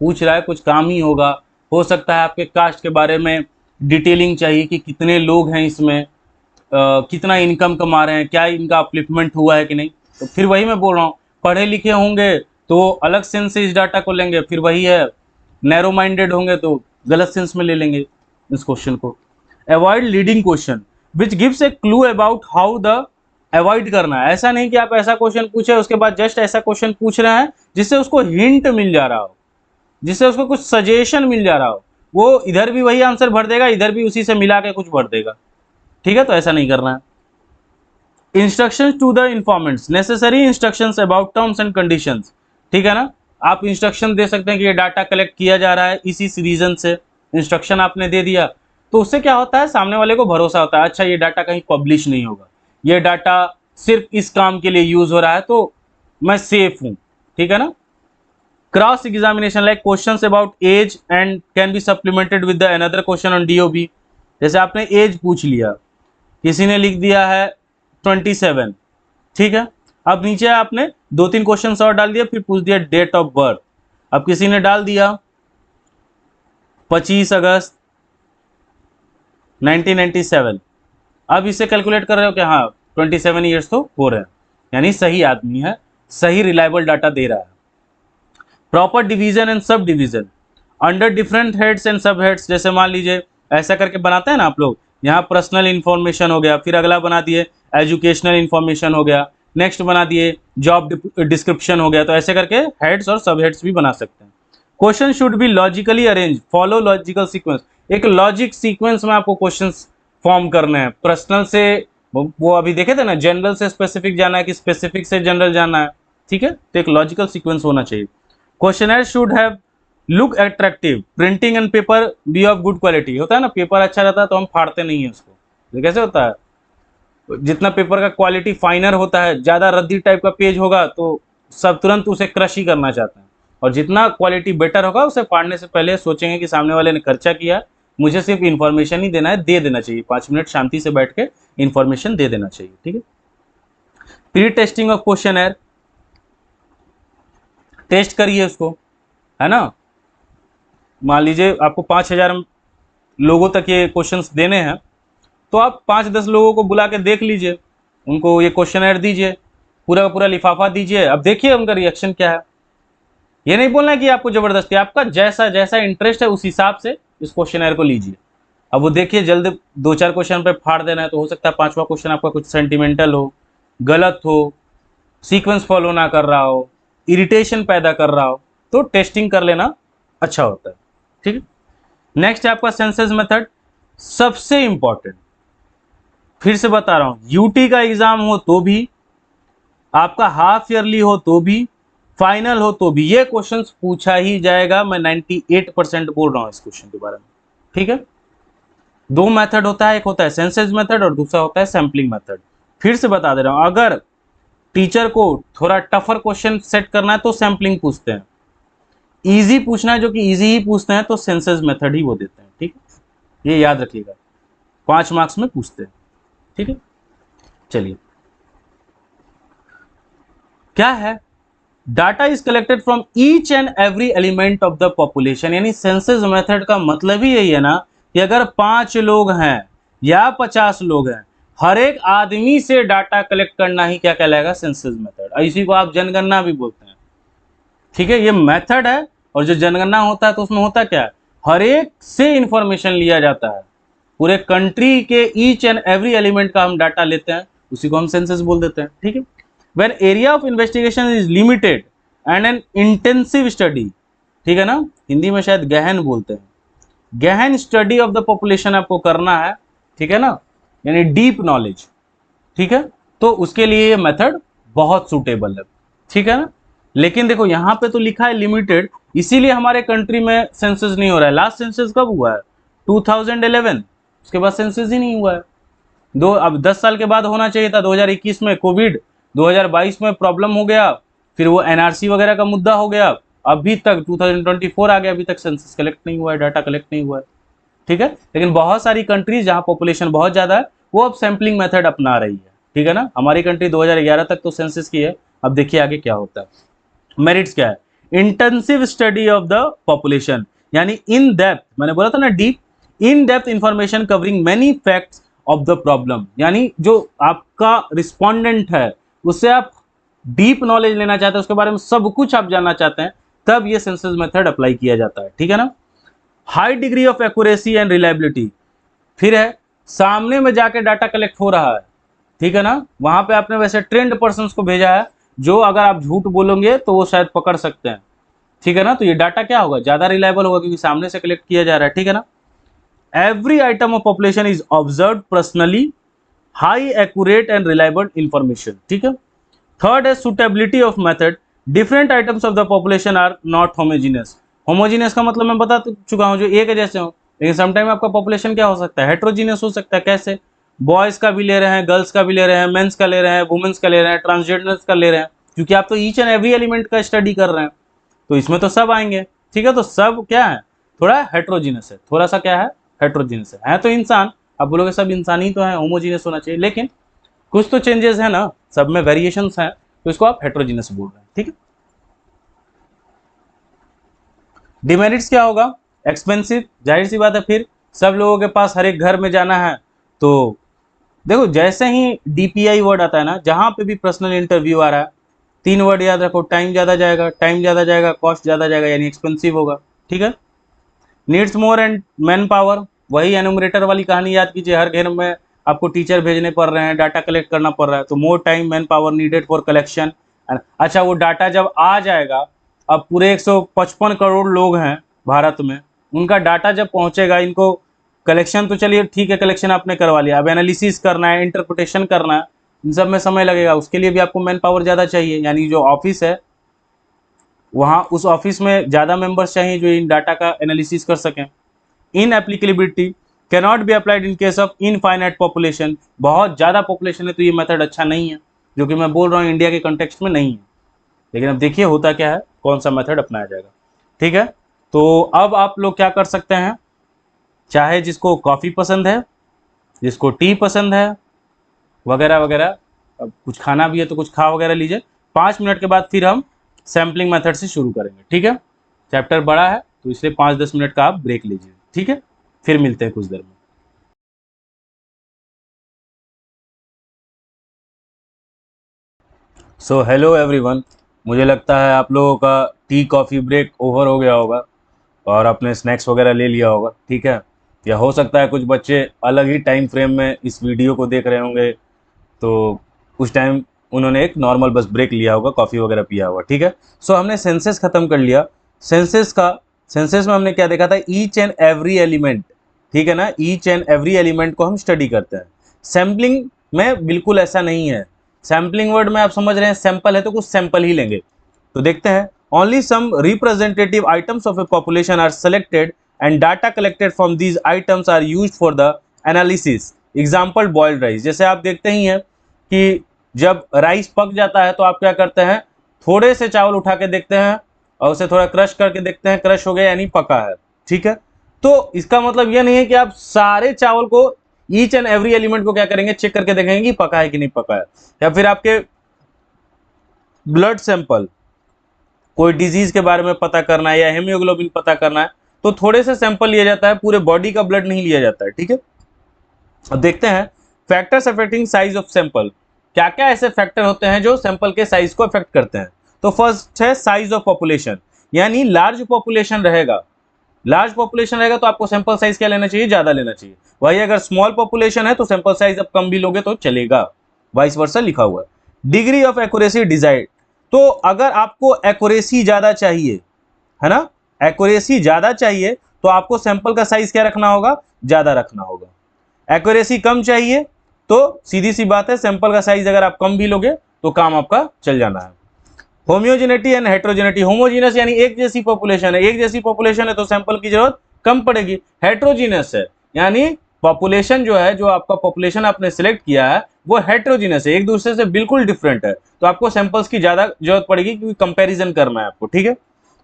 पूछ रहा है कुछ काम ही होगा। हो सकता है आपके कास्ट के बारे में डिटेलिंग चाहिए कि कितने लोग हैं इसमें, कितना इनकम कमा रहे हैं, क्या इनका अपलिफ्टमेंट हुआ है कि नहीं। तो फिर वही मैं बोल रहा हूँ, पढ़े लिखे होंगे तो अलग सेंस से इस डाटा को लेंगे, फिर वही है नैरो माइंडेड होंगे तो गलत सेंस में ले लेंगे इस क्वेश्चन को। Avoid leading question which gives A clue about how the, avoid करना है। ऐसा नहीं कि आप ऐसा क्वेश्चन पूछे उसके बाद जस्ट ऐसा क्वेश्चन पूछ रहे हैं जिससे उसको हिंट मिल जा रहा हो, जिससे उसको कुछ सजेशन मिल जा रहा हो। वो इधर भी वही आंसर भर देगा, इधर भी उसी से मिला के कुछ भर देगा, ठीक है। तो ऐसा नहीं करना है। Instructions to the informants, necessary instructions about terms and conditions, ठीक है ना। आप इंस्ट्रक्शन दे सकते हैं कि ये डाटा कलेक्ट किया जा रहा है इसी रीजन से, इंस्ट्रक्शन आपने दे दिया तो उससे क्या होता है, सामने वाले को भरोसा होता है, अच्छा ये डाटा कहीं पब्लिश नहीं होगा, ये डाटा सिर्फ इस काम के लिए यूज हो रहा है तो मैं सेफ हूं, ठीक है ना। Cross examination like questions about age and can be supplemented with the another question on DOB. जैसे आपने एज पूछ लिया, किसी ने लिख दिया है 27, ठीक है। अब नीचे आपने 2-3 क्वेश्चन और डाल दिया, फिर पूछ दिया डेट ऑफ बर्थ। अब किसी ने डाल दिया 25 अगस्त 1997। अब इसे कैलकुलेट कर रहे हो कि हाँ 27 ईयर्स तो हो रहे हैं, यानी सही आदमी है, सही रिलायबल डाटा दे रहा है। Proper division and sub division under different heads and सब हेड्स, जैसे मान लीजिए ऐसा करके बनाते हैं ना आप लोग, यहाँ पर्सनल इन्फॉर्मेशन हो गया, फिर अगला बना दिए एजुकेशनल इन्फॉर्मेशन हो गया, नेक्स्ट बना दिए जॉब डिस्क्रिप्शन हो गया। तो ऐसे करके हेड्स और सब हेड्स भी बना सकते हैं। Question should B logically arrange, follow logical sequence. एक लॉजिक सीक्वेंस में आपको क्वेश्चंस फॉर्म करने हैं। पर्सनल से वो अभी देखे थे ना, जनरल से स्पेसिफिक जाना है कि स्पेसिफिक से जनरल जाना है, ठीक है। तो एक लॉजिकल सीक्वेंस होना चाहिए। Questionnaire should have look attractive, printing and paper be of good quality. होता है ना, पेपर अच्छा रहता है तो हम फाड़ते नहीं है उसको, ये कैसे होता है, जितना पेपर का क्वालिटी फाइनर होता है, ज़्यादा रद्दी टाइप का पेज होगा तो सब तुरंत उसे क्रश ही करना चाहते हैं, और जितना क्वालिटी बेटर होगा उसे फाड़ने से पहले सोचेंगे कि सामने वाले ने खर्चा किया, मुझे सिर्फ इन्फॉर्मेशन ही देना है, दे देना चाहिए, 5 मिनट शांति से बैठ के इन्फॉर्मेशन दे देना चाहिए, ठीक है। Pre testing of questionnaire, test करिए उसको, है ना। मान लीजिए आपको 5000 लोगों तक ये क्वेश्चंस देने हैं, तो आप 5-10 लोगों को बुला के देख लीजिए, उनको ये क्वेश्चनर दीजिए, पूरा का पूरा लिफाफा दीजिए, अब देखिए उनका रिएक्शन क्या है। ये नहीं बोलना है कि आपको जबरदस्ती, आपका जैसा जैसा इंटरेस्ट है उस हिसाब से इस क्वेश्चनर को लीजिए। अब वो देखिए जल्द 2-4 क्वेश्चन पे फाड़ देना है, तो हो सकता है 5वां क्वेश्चन आपका कुछ सेंटिमेंटल हो, गलत हो, सीक्वेंस फॉलो ना कर रहा हो, इरिटेशन पैदा कर रहा हो, तो टेस्टिंग कर लेना अच्छा होता है, ठीक है। नेक्स्ट है आपका सेंसस मेथड, सबसे इंपॉर्टेंट, फिर से बता रहा हूं, यूटी का एग्जाम हो तो भी, आपका हाफ ईयरली हो तो भी, फाइनल हो तो भी, ये क्वेश्चंस पूछा ही जाएगा। मैं 98% बोल रहा हूं इस क्वेश्चन के बारे में, ठीक है। 2 मेथड होता है, एक होता है सेंसस मेथड और दूसरा होता है सैम्पलिंग मेथड। फिर से बता दे रहा हूं, अगर टीचर को थोड़ा टफर क्वेश्चन सेट करना है तो सैम्पलिंग पूछते हैं, इजी पूछना है जो कि इजी ही पूछते हैं तो सेंसस मेथड ही वो देते हैं, ठीक है। ये याद रखिएगा, 5 मार्क्स में पूछते हैं, ठीक है। चलिए, क्या है, data is collected from each and every element of the population. यानी सेंसस मेथड का मतलब ही यही है ना कि अगर 5 लोग हैं या 50 लोग हैं, हर एक आदमी से डाटा कलेक्ट करना ही क्या कहलाएगा, सेंसस मेथड। इसी को आप जनगणना भी बोलते हैं, ठीक है। ये मेथड है, और जो जनगणना होता है तो उसमें होता क्या है, हर एक से इंफॉर्मेशन लिया जाता है, पूरे कंट्री के ईच एंड एवरी एलिमेंट का हम डाटा लेते हैं, उसी को हम सेंसस बोल देते हैं, ठीक है। When area of investigation is limited and an intensive study, ठीक है ना, हिंदी में शायद गहन बोलते हैं, गहन स्टडी ऑफ द पॉपुलेशन आपको करना है, ठीक है ना, यानी डीप नॉलेज, ठीक है, तो उसके लिए ये मेथड बहुत सूटेबल है, ठीक है ना। लेकिन देखो यहाँ पे तो लिखा है लिमिटेड, इसीलिए हमारे कंट्री में सेंसस नहीं हो रहा है। लास्ट सेंसस कब हुआ है, 2011, उसके बाद सेंसस ही नहीं हुआ है। अब 10 साल के बाद होना चाहिए था, 2021 में कोविड 2022 में प्रॉब्लम हो गया, फिर वो एनआरसी वगैरह का मुद्दा हो गया, अभी तक 2024 आ गया, अभी तक सेंसस कलेक्ट नहीं हुआ है, डाटा कलेक्ट नहीं हुआ है, ठीक है। लेकिन बहुत सारी कंट्रीज जहाँ पॉपुलेशन बहुत ज़्यादा है वो अब सैम्पलिंग मेथड अपना रही है, ठीक है ना। हमारी कंट्री 2011 तक तो सेंसस की है, अब देखिए आगे क्या होता है। मेरिट्स क्या है, intensive study of the population, यानी इन डेप्थ, मैंने बोला था ना deep, in depth information covering many facts of the problem, यानी जो आपका रिस्पोंडेंट है उससे आप डीप नॉलेज लेना चाहते हैं, उसके बारे में सब कुछ आप जानना चाहते हैं, तब ये सेंसस मेथड अप्लाई किया जाता है, ठीक है ना। High degree of accuracy and reliability, फिर है सामने में जाके डाटा कलेक्ट हो रहा है, ठीक है ना, वहां पे आपने वैसे ट्रेंड पर्सन को भेजा है जो अगर आप झूठ बोलोगे तो वो शायद पकड़ सकते हैं, ठीक है ना। तो ये डाटा क्या होगा, ज्यादा रिलायबल होगा क्योंकि सामने से कलेक्ट किया जा रहा है, ठीक है ना। Every item of population is observe personally, high accurate and reliable information, ठीक है। थर्ड है suitability of method, different items of the population are not homogeneous. Homogeneous का मतलब मैं बता चुका हूं, जो एक जैसे हो, लेकिन समटाइम आपका पॉपुलेशन क्या हो सकता है, हेट्रोजीनियस हो सकता है। कैसे, बॉयज का भी ले रहे हैं, गर्ल्स का भी ले रहे हैं, मेंस का ले रहे हैं, वुमेन्स का ले रहे हैं, ट्रांसजेंडर्स का ले रहे हैं, क्योंकि आप तो ईच एंड एवरी एलिमेंट का स्टडी कर रहे हैं, तो इसमें तो सब आएंगे, ठीक है। तो सब क्या है, थोड़ा हेट्रोजीनियस है, थोड़ा सा क्या है, हेट्रोजीनियस है तो इंसान, आप बोलोगे सब इंसान ही तो है, होमोजीनियस होना चाहिए, लेकिन कुछ तो चेंजेस है ना, सब में वेरिएशंस हैं, तो इसको आप हेट्रोजीनियस बोल रहे हैं, ठीक है। डिमेरिट्स क्या होगा, एक्सपेंसिव, जाहिर सी बात है, फिर सब लोगों के पास हर एक घर में जाना है, तो देखो जैसे ही डीपीआई वर्ड आता है ना, जहां पे भी पर्सनल इंटरव्यू आ रहा है, 3 वर्ड याद रखो, टाइम ज्यादा जाएगा, टाइम ज्यादा जाएगा, कॉस्ट ज्यादा जाएगा, यानी एक्सपेंसिव होगा, ठीक है। Needs more and man power, वही एनुमरेटर वाली कहानी याद कीजिए, हर घर में आपको टीचर भेजने पड़ रहे हैं, डाटा कलेक्ट करना पड़ रहा है, तो more time man power needed for collection. अच्छा, वो डाटा जब आ जाएगा, अब पूरे 155 करोड़ लोग हैं भारत में, उनका डाटा जब पहुंचेगा, इनको कलेक्शन तो चलिए ठीक है, कलेक्शन आपने करवा लिया, अब एनालिसिस करना है, इंटरप्रिटेशन करना है, इन सब में समय लगेगा, उसके लिए भी आपको मैन पावर ज़्यादा चाहिए, यानी जो ऑफिस है वहाँ उस ऑफिस में ज़्यादा मेंबर्स चाहिए जो इन डाटा का एनालिसिस कर सकें। In applicability cannot be applied in case of infinite population, बहुत ज़्यादा पॉपुलेशन है तो ये मेथड अच्छा नहीं है, जो कि मैं बोल रहा हूँ इंडिया के कंटेक्स्ट में नहीं है। लेकिन अब देखिए होता क्या है, कौन सा मेथड अपनाया जाएगा, ठीक है। तो अब आप लोग क्या कर सकते हैं, चाहे जिसको कॉफ़ी पसंद है, जिसको टी पसंद है, वगैरह वगैरह, अब कुछ खाना भी है तो कुछ खा वगैरह लीजिए। 5 मिनट के बाद फिर हम सैम्पलिंग मेथड से शुरू करेंगे, ठीक है। चैप्टर बड़ा है तो इसलिए 5-10 मिनट का आप ब्रेक लीजिए, ठीक है, फिर मिलते हैं कुछ देर में। सो हेलो एवरीवन, मुझे लगता है आप लोगों का टी कॉफ़ी ब्रेक ओवर हो गया होगा और आपने स्नैक्स वगैरह ले लिया होगा, ठीक है। या हो सकता है कुछ बच्चे अलग ही टाइम फ्रेम में इस वीडियो को देख रहे होंगे, तो उस टाइम उन्होंने एक नॉर्मल बस ब्रेक लिया होगा, कॉफ़ी वगैरह पिया होगा, ठीक है। सो हमने सेंसस ख़त्म कर लिया। सेंसस में हमने क्या देखा था, ईच एंड एवरी एलिमेंट, ठीक है ना, ईच एंड एवरी एलिमेंट को हम स्टडी करते हैं। सैम्पलिंग में बिल्कुल ऐसा नहीं है, सैम्पलिंग वर्ड में आप समझ रहे हैं सैंपल है तो कुछ सैंपल ही लेंगे। तो देखते हैं, only some representative items of a population are selected and data collected from these items are used for the analysis. Example boiled rice, जैसे आप देखते ही हैं कि जब राइस पक जाता है तो आप क्या करते हैं, थोड़े से चावल उठा के देखते हैं और उसे थोड़ा क्रश करके देखते हैं, क्रश हो गया यानी पका है, ठीक है। तो इसका मतलब यह नहीं है कि आप सारे चावल को, ईच एंड एवरी एलिमेंट को क्या करेंगे, चेक करके देखेंगे कि पका है कि नहीं पका है। या फिर आपके ब्लड सैंपल, कोई डिजीज के बारे में पता करना है या हेमोग्लोबिन पता करना है, तो थोड़े से सैंपल लिया जाता है, पूरे बॉडी का ब्लड नहीं लिया जाता है, ठीक है। अब देखते हैं factors affecting size of sample, क्या क्या ऐसे फैक्टर होते हैं जो सैंपल के साइज को अफेक्ट करते हैं। तो फर्स्ट है साइज ऑफ पॉपुलेशन, यानी लार्ज पॉपुलेशन रहेगा, लार्ज पॉपुलेशन रहेगा तो आपको सैंपल साइज क्या लेना चाहिए, ज्यादा लेना चाहिए। वही अगर स्मॉल पॉपुलेशन है तो सैंपल साइज अब कम भी लोगे तो चलेगा, वाइस वर्सा लिखा हुआ है। डिग्री ऑफ एक्यूरेसी डिजायर्ड, तो अगर आपको एक्यूरेसी ज्यादा चाहिए, है ना, एक्यूरेसी ज्यादा चाहिए तो आपको सैंपल का साइज क्या रखना होगा, ज्यादा रखना होगा। एक्यूरेसी कम चाहिए तो सीधी सी बात है, सैंपल का साइज अगर आप कम भी लोगे तो काम आपका चल जाना है। होम्योजेनिटी एंड हेट्रोजेनिटी, होमोजीनियस यानी एक जैसी पॉपुलेशन है, एक जैसी पॉपुलेशन है तो सैंपल की जरूरत कम पड़ेगी। हेट्रोजीनियस है यानी पॉपुलेशन जो है, जो आपका पॉपुलेशन आपने सिलेक्ट किया है वो हेट्रोजीनस है, एक दूसरे से बिल्कुल डिफरेंट है, तो आपको सैंपल्स की ज्यादा जरूरत पड़ेगी क्योंकि कंपैरिजन करना है आपको, ठीक है,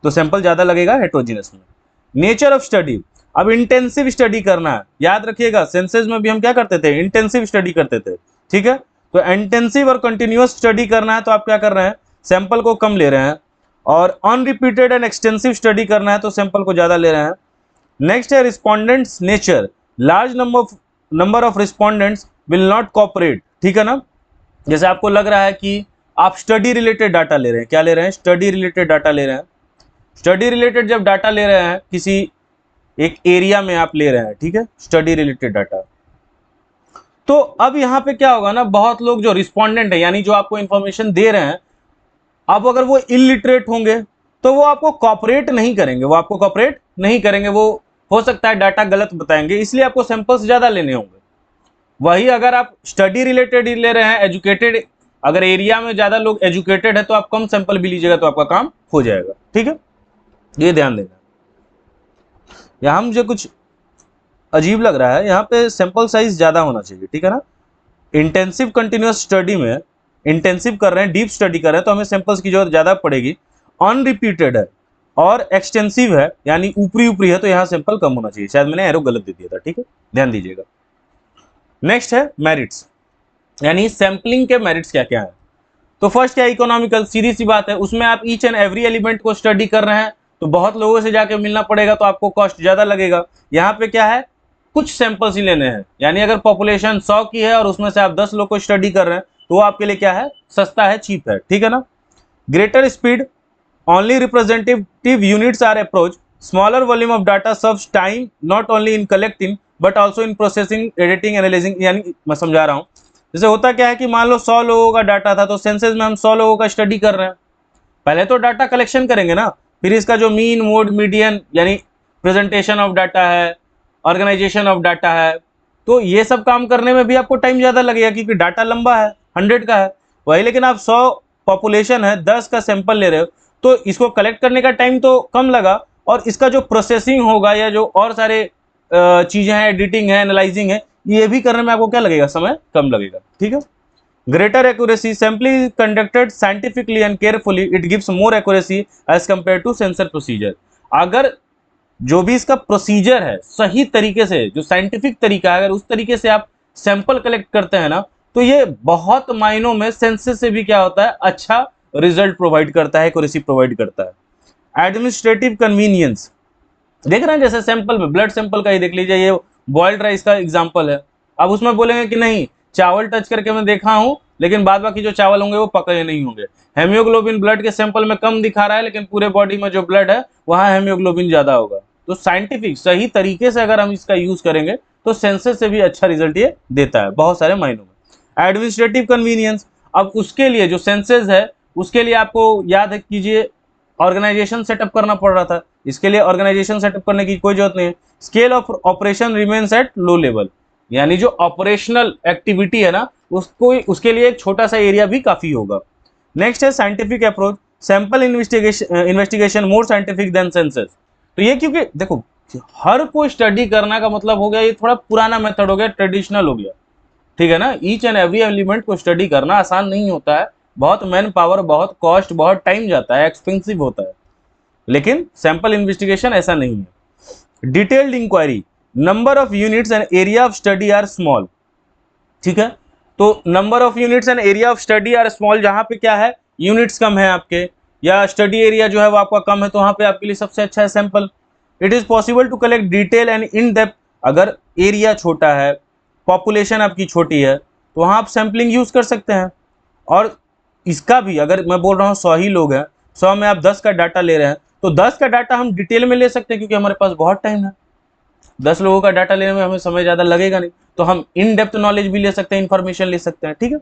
तो सैंपल ज्यादा लगेगा हेट्रोजीनस में। नेचर ऑफ स्टडी, अब इंटेंसिव स्टडी करना है, याद रखिएगा सेंसेस में भी हम क्या करते थे, इंटेंसिव स्टडी करते थे, ठीक है, तो इंटेंसिव और कंटिन्यूअस स्टडी करना है तो आप क्या कर रहे हैं, सैंपल को कम ले रहे हैं, और अनरिपीटेड एंड एक्सटेंसिव स्टडी करना है तो सैंपल को ज्यादा ले रहे हैं। नेक्स्ट है respondents nature, large number of respondents will not cooperate, ठीक है ना, जैसे आपको लग रहा है कि आप स्टडी रिलेटेड डाटा ले रहे हैं, क्या ले रहे हैं, स्टडी रिलेटेड डाटा ले रहे हैं, स्टडी रिलेटेड जब डाटा ले रहे हैं किसी एक एरिया में आप ले रहे हैं, ठीक है, स्टडी रिलेटेड डाटा, तो अब यहां पे क्या होगा ना, बहुत लोग जो रिस्पोंडेंट है यानी जो आपको इंफॉर्मेशन दे रहे हैं, अब अगर वो इलिटरेट होंगे तो वो आपको कॉपरेट नहीं करेंगे, वो हो सकता है डाटा गलत बताएंगे, इसलिए आपको सैंपल्स ज्यादा लेने होंगे। वही अगर आप स्टडी रिलेटेड ले रहे हैं, एजुकेटेड, अगर एरिया में ज्यादा लोग एजुकेटेड है तो आप कम सैंपल भी लीजिएगा तो आपका काम हो जाएगा, ठीक है, ये ध्यान देना। यहां मुझे कुछ अजीब लग रहा है, यहाँ पे सैंपल साइज ज्यादा होना चाहिए, ठीक है ना, इंटेंसिव कंटिन्यूअस स्टडी में इंटेंसिव कर रहे हैं, डीप स्टडी कर रहे हैं तो हमें सैंपल्स की जरूरत ज्यादा पड़ेगी, अनरिपीटेड है और एक्सटेंसिव है यानी ऊपरी ऊपरी है तो यहाँ सैंपल कम होना चाहिए, शायद मैंने एरो गलत दे दिया था, ठीक है, ध्यान दीजिएगा। नेक्स्ट है मेरिट्स, यानी सैंपलिंग के मेरिट्स क्या क्या है, तो फर्स्ट क्या, इकोनॉमिकल, सीधी सी बात है, उसमें आप ईच एंड एवरी एलिमेंट को स्टडी कर रहे हैं तो बहुत लोगों से जाके मिलना पड़ेगा तो आपको कॉस्ट ज्यादा लगेगा। यहाँ पे क्या है, कुछ सैंपल्स ही लेने हैं, यानी अगर पॉपुलेशन 100 की है और उसमें से आप 10 लोग को स्टडी कर रहे हैं तो वो आपके लिए क्या है, सस्ता है, चीप है, ठीक है ना। Greater speed, only representative units are approach, smaller volume of data serves time not only in collecting but also in processing, editing, analysing, यानी मैं समझा रहा हूँ, जैसे होता क्या है कि मान लो 100 लोगों का डाटा था तो सेंसस में हम 100 लोगों का स्टडी कर रहे हैं, पहले तो डाटा कलेक्शन करेंगे ना, फिर इसका जो मीन, मोड, मीडियन यानी प्रेजेंटेशन ऑफ डाटा है, ऑर्गेनाइजेशन ऑफ डाटा है, तो ये सब काम करने में भी आपको टाइम ज्यादा लगेगा क्योंकि डाटा लंबा है, 100 का है वही, लेकिन आप 100 पॉपुलेशन है, 10 का सैंपल ले रहे हो तो इसको कलेक्ट करने का टाइम तो कम लगा, और इसका जो प्रोसेसिंग होगा या जो और सारे चीजें हैं, एडिटिंग है, एनालाइजिंग है, ये भी करने में आपको क्या लगेगा, समय कम लगेगा, ठीक है। Greater accuracy, sampling conducted scientifically and carefully it gives more accuracy as compare to census procedure, अगर जो भी इसका प्रोसीजर है सही तरीके से, जो साइंटिफिक तरीका है, अगर उस तरीके से आप सैंपल कलेक्ट करते हैं ना तो ये बहुत मायनों में सेंसस से भी क्या होता है, अच्छा रिजल्ट प्रोवाइड करता है, एक्यूरेसी प्रोवाइड करता है। एडमिनिस्ट्रेटिव कन्वीनियंस, देख रहे हैं जैसे सैंपल में, ब्लड सैंपल का ही देख लीजिए, ये बॉइल्ड राइस का एग्जांपल है, अब उसमें बोलेंगे कि नहीं चावल टच करके मैं देखा हूं लेकिन बाद बाकी जो चावल होंगे वो पके नहीं होंगे, हेमियोग्लोबिन ब्लड के सैंपल में कम दिखा रहा है लेकिन पूरे बॉडी में जो ब्लड है वहां हेमियोग्लोबिन ज्यादा होगा, तो साइंटिफिक सही तरीके से अगर हम इसका यूज करेंगे तो सेंसस से भी अच्छा रिजल्ट ये देता है बहुत सारे मायनों में। एडमिनिस्ट्रेटिव कन्वीनियंस, अब उसके लिए जो सेंसस है उसके लिए आपको याद है कीजिए ऑर्गेनाइजेशन सेटअप करना पड़ रहा था, इसके लिए ऑर्गेनाइजेशन सेटअप करने की कोई जरूरत नहीं है। Scale of operation remains at low level, यानी जो ऑपरेशनल एक्टिविटी है ना उसको, उसके लिए एक छोटा सा एरिया भी काफी होगा। नेक्स्ट है scientific approach, sample investigation more scientific than census, तो ये क्योंकि देखो हर कोई स्टडी करना का मतलब हो गया, ये थोड़ा पुराना मेथड हो गया, ट्रेडिशनल हो गया, ठीक है ना, ईच एंड एवरी एलिमेंट को स्टडी करना आसान नहीं होता है, बहुत मैन पावर, बहुत कॉस्ट, बहुत टाइम जाता है, एक्सपेंसिव होता है, लेकिन सैंपल इन्वेस्टिगेशन ऐसा नहीं है। Detailed inquiry, number of units and area of study are small, ठीक है, तो number of units and area of study are small, जहां पे क्या है यूनिट्स कम है आपके या स्टडी एरिया जो है वो आपका कम है तो वहां पे आपके लिए सबसे अच्छा है sample. It is possible to collect detail and in depth, अगर एरिया छोटा है, पॉपुलेशन आपकी छोटी है तो वहां आप सैंपलिंग यूज कर सकते हैं, और इसका भी अगर मैं बोल रहा हूँ 100 ही लोग हैं, 100 में आप 10 का डाटा ले रहे हैं तो 10 का डाटा हम डिटेल में ले सकते हैं क्योंकि हमारे पास बहुत टाइम है, 10 लोगों का डाटा लेने में हमें समय ज्यादा लगेगा नहीं, तो हम इन डेप्थ नॉलेज भी ले सकते हैं, इंफॉर्मेशन ले सकते हैं, ठीक है।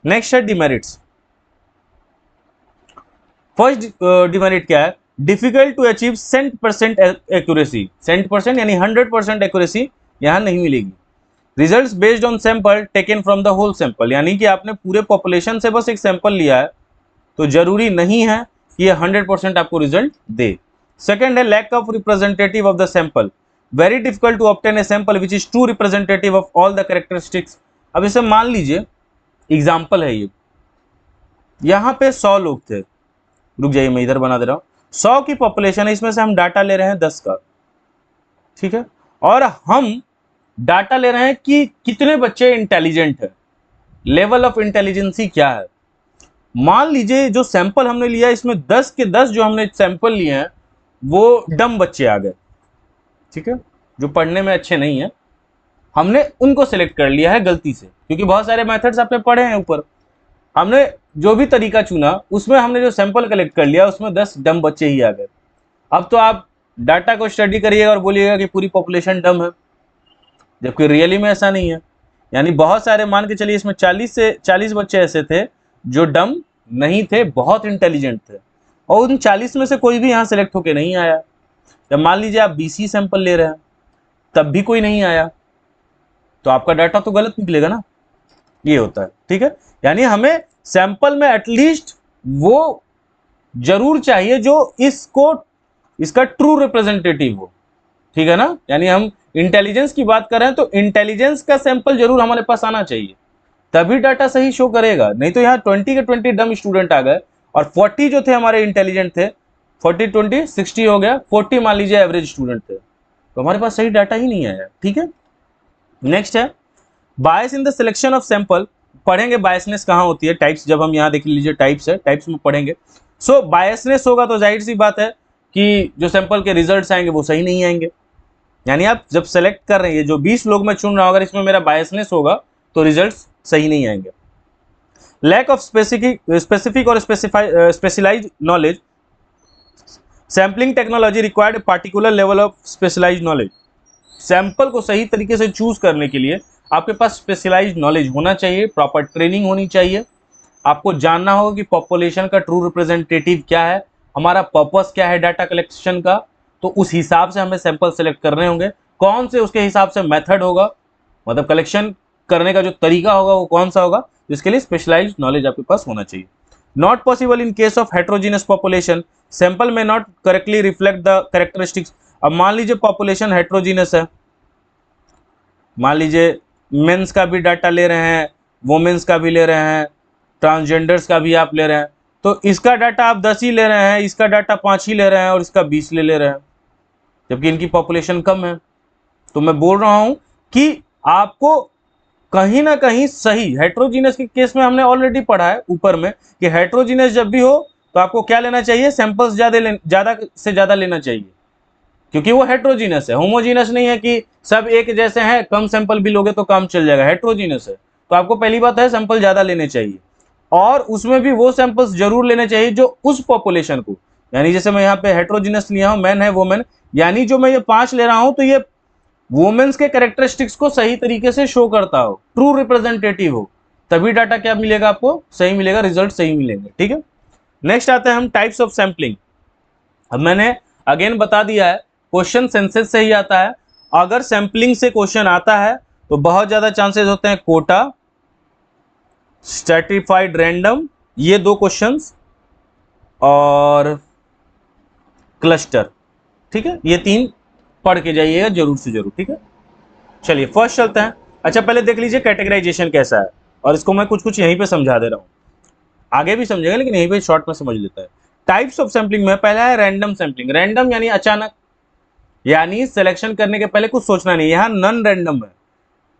नेक्स्ट है डिमेरिट्स, फर्स्ट डिमेरिट क्या है, डिफिकल्ट टू अचीव 100% एक्यूरेसी, 100% यानी 100% एक्यूरेसी यहां नहीं मिलेगी। Results based on sample taken from the whole sample, यानी कि आपने पूरे पॉपुलेशन से बस एक सैंपल लिया है तो जरूरी नहीं है कि ये 100% आपको रिजल्ट दे। सेकंड है lack of representative of the sample, very difficult to obtain a sample which is true representative of all the characteristics. अब इसे मान लीजिए एग्जाम्पल है ये। यहाँ पे 100 लोग थे, रुक जाइए मैं इधर बना दे रहा हूँ। 100 की पॉपुलेशन है, इसमें से हम डाटा ले रहे हैं 10 का, ठीक है, और हम डाटा ले रहे हैं कि कितने बच्चे इंटेलिजेंट है, लेवल ऑफ इंटेलिजेंसी क्या है। मान लीजिए जो सैंपल हमने लिया इसमें 10 के 10 जो हमने सैंपल लिए हैं वो डम बच्चे आ गए, ठीक है, जो पढ़ने में अच्छे नहीं है, हमने उनको सिलेक्ट कर लिया है गलती से, क्योंकि बहुत सारे मेथड्स आपने पढ़े हैं ऊपर। हमने जो भी तरीका चुना उसमें हमने जो सैंपल कलेक्ट कर लिया उसमें 10 डम बच्चे ही आ गए। अब तो आप डाटा को स्टडी करिएगा और बोलिएगा कि पूरी पॉपुलेशन डम है, जबकि रियली में ऐसा नहीं है। यानी बहुत सारे, मान के चलिए इसमें 40 बच्चे ऐसे थे जो डम नहीं थे, बहुत इंटेलिजेंट थे, और उन 40 में से कोई भी यहाँ सेलेक्ट होके नहीं आया। जब मान लीजिए आप 20 सैंपल ले रहे हैं तब भी कोई नहीं आया, तो आपका डाटा तो गलत निकलेगा ना, ये होता है, ठीक है। यानी हमें सैंपल में एटलीस्ट वो जरूर चाहिए जो इसका ट्रू रिप्रेजेंटेटिव हो, ठीक है ना। यानी हम इंटेलिजेंस की बात कर रहे हैं तो इंटेलिजेंस का सैंपल जरूर हमारे पास आना चाहिए, तभी डाटा सही शो करेगा। नहीं तो यहाँ 20 के 20 डम स्टूडेंट आ गए और 40 जो थे हमारे इंटेलिजेंट थे, 40 20 60 हो गया, 40 मान लीजिए एवरेज स्टूडेंट थे, तो हमारे पास सही डाटा ही नहीं आया, ठीक है। नेक्स्ट है bias in the selection of sample. पढ़ेंगे बायसनेस कहाँ होती है, टाइप्स, जब हम यहाँ देख लीजिए टाइप्स है, टाइप्स में पढ़ेंगे। सो बायसनेस होगा तो जाहिर सी बात है कि जो सैंपल के रिजल्ट्स आएंगे वो सही नहीं आएंगे। यानी आप जब सेलेक्ट कर रहे हैं, जो 20 लोग मैं चुन रहा हूं, अगर इसमें मेरा बायसनेस होगा तो रिजल्ट्स सही नहीं आएंगे। लैक ऑफ स्पेसिफिक और specialised knowledge. Sampling technology required particular level of specialised knowledge. Sample को सही तरीके से चूज करने के लिए आपके पास स्पेशलाइज्ड नॉलेज होना चाहिए, प्रॉपर ट्रेनिंग होनी चाहिए, आपको जानना होगा कि पॉपुलेशन का ट्रू रिप्रेजेंटेटिव क्या है, हमारा पर्पस क्या है डाटा कलेक्शन का, तो उस हिसाब से हमें सैंपल सेलेक्ट करने होंगे। कौन से उसके हिसाब से मेथड होगा, मतलब कलेक्शन करने का जो तरीका होगा वो कौन सा होगा, जिसके लिए स्पेशलाइज्ड नॉलेज आपके पास होना चाहिए। Not possible in case of heterogeneous population, sample में not correctly reflect the characteristics. अब मान लीजिए पॉपुलेशन हेट्रोजीनियस है, मान लीजिए मेंस का भी डाटा ले रहे हैं, वुमेन्स का भी ले रहे हैं, ट्रांसजेंडर्स का भी आप ले रहे हैं, तो इसका डाटा आप 10 ही ले रहे हैं, इसका डाटा 5 ही ले रहे हैं और इसका 20 ले रहे हैं, जबकि इनकी पॉपुलेशन कम है। तो मैं बोल रहा हूं कि आपको कहीं ना कहीं सही, हेट्रोजीनियस के केस में हमने ऑलरेडी पढ़ा है ऊपर में कि हेट्रोजीनियस जब भी हो तो आपको क्या लेना चाहिए, सैंपल्स ज़्यादा से ज़्यादा लेना चाहिए, क्योंकि वो हेट्रोजीनियस है, होमोजीनियस नहीं है कि सब एक जैसे हैं, कम सैंपल भी लोगे तो काम चल जाएगा। हेट्रोजीनियस है तो आपको पहली बात है सैंपल ज़्यादा लेने चाहिए, और उसमें भी वो सैंपल्स जरूर लेने चाहिए जो उस पॉपुलेशन को, यानी जैसे मैं यहाँ पे हेट्रोजीनियस लिया हूँ, मैन है वुमेन, यानी जो मैं ये 5 ले रहा हूँ तो ये वुमेन्स के कैरेक्टरिस्टिक्स को सही तरीके से शो करता हो, ट्रू रिप्रेजेंटेटिव हो, तभी डाटा क्या मिलेगा, आपको सही मिलेगा, रिजल्ट सही मिलेंगे, ठीक है। नेक्स्ट आते हैं हम टाइप्स ऑफ सैंपलिंग। अब मैंने अगेन बता दिया है क्वेश्चन सेंसेस से ही आता है, अगर सैंपलिंग से क्वेश्चन आता है तो बहुत ज्यादा चांसेस होते हैं कोटा, स्ट्रैटिफाइड रैंडम, ये 2 क्वेश्चंस, और क्लस्टर, ठीक है, ये 3 पढ़ के जाइएगा जरूर से जरूर, ठीक है। चलिए फर्स्ट चलते हैं। अच्छा पहले देख लीजिए कैटेगराइजेशन कैसा है, और इसको मैं कुछ कुछ यहीं पे समझा दे रहा हूँ, आगे भी समझेगा लेकिन यहीं पे शॉर्ट में समझ लेता है। टाइप्स ऑफ सैंपलिंग में पहला है रैंडम सैंपलिंग। रैंडम यानी अचानक, यानी सिलेक्शन करने के पहले कुछ सोचना नहीं, यहाँ नॉन रैंडम है,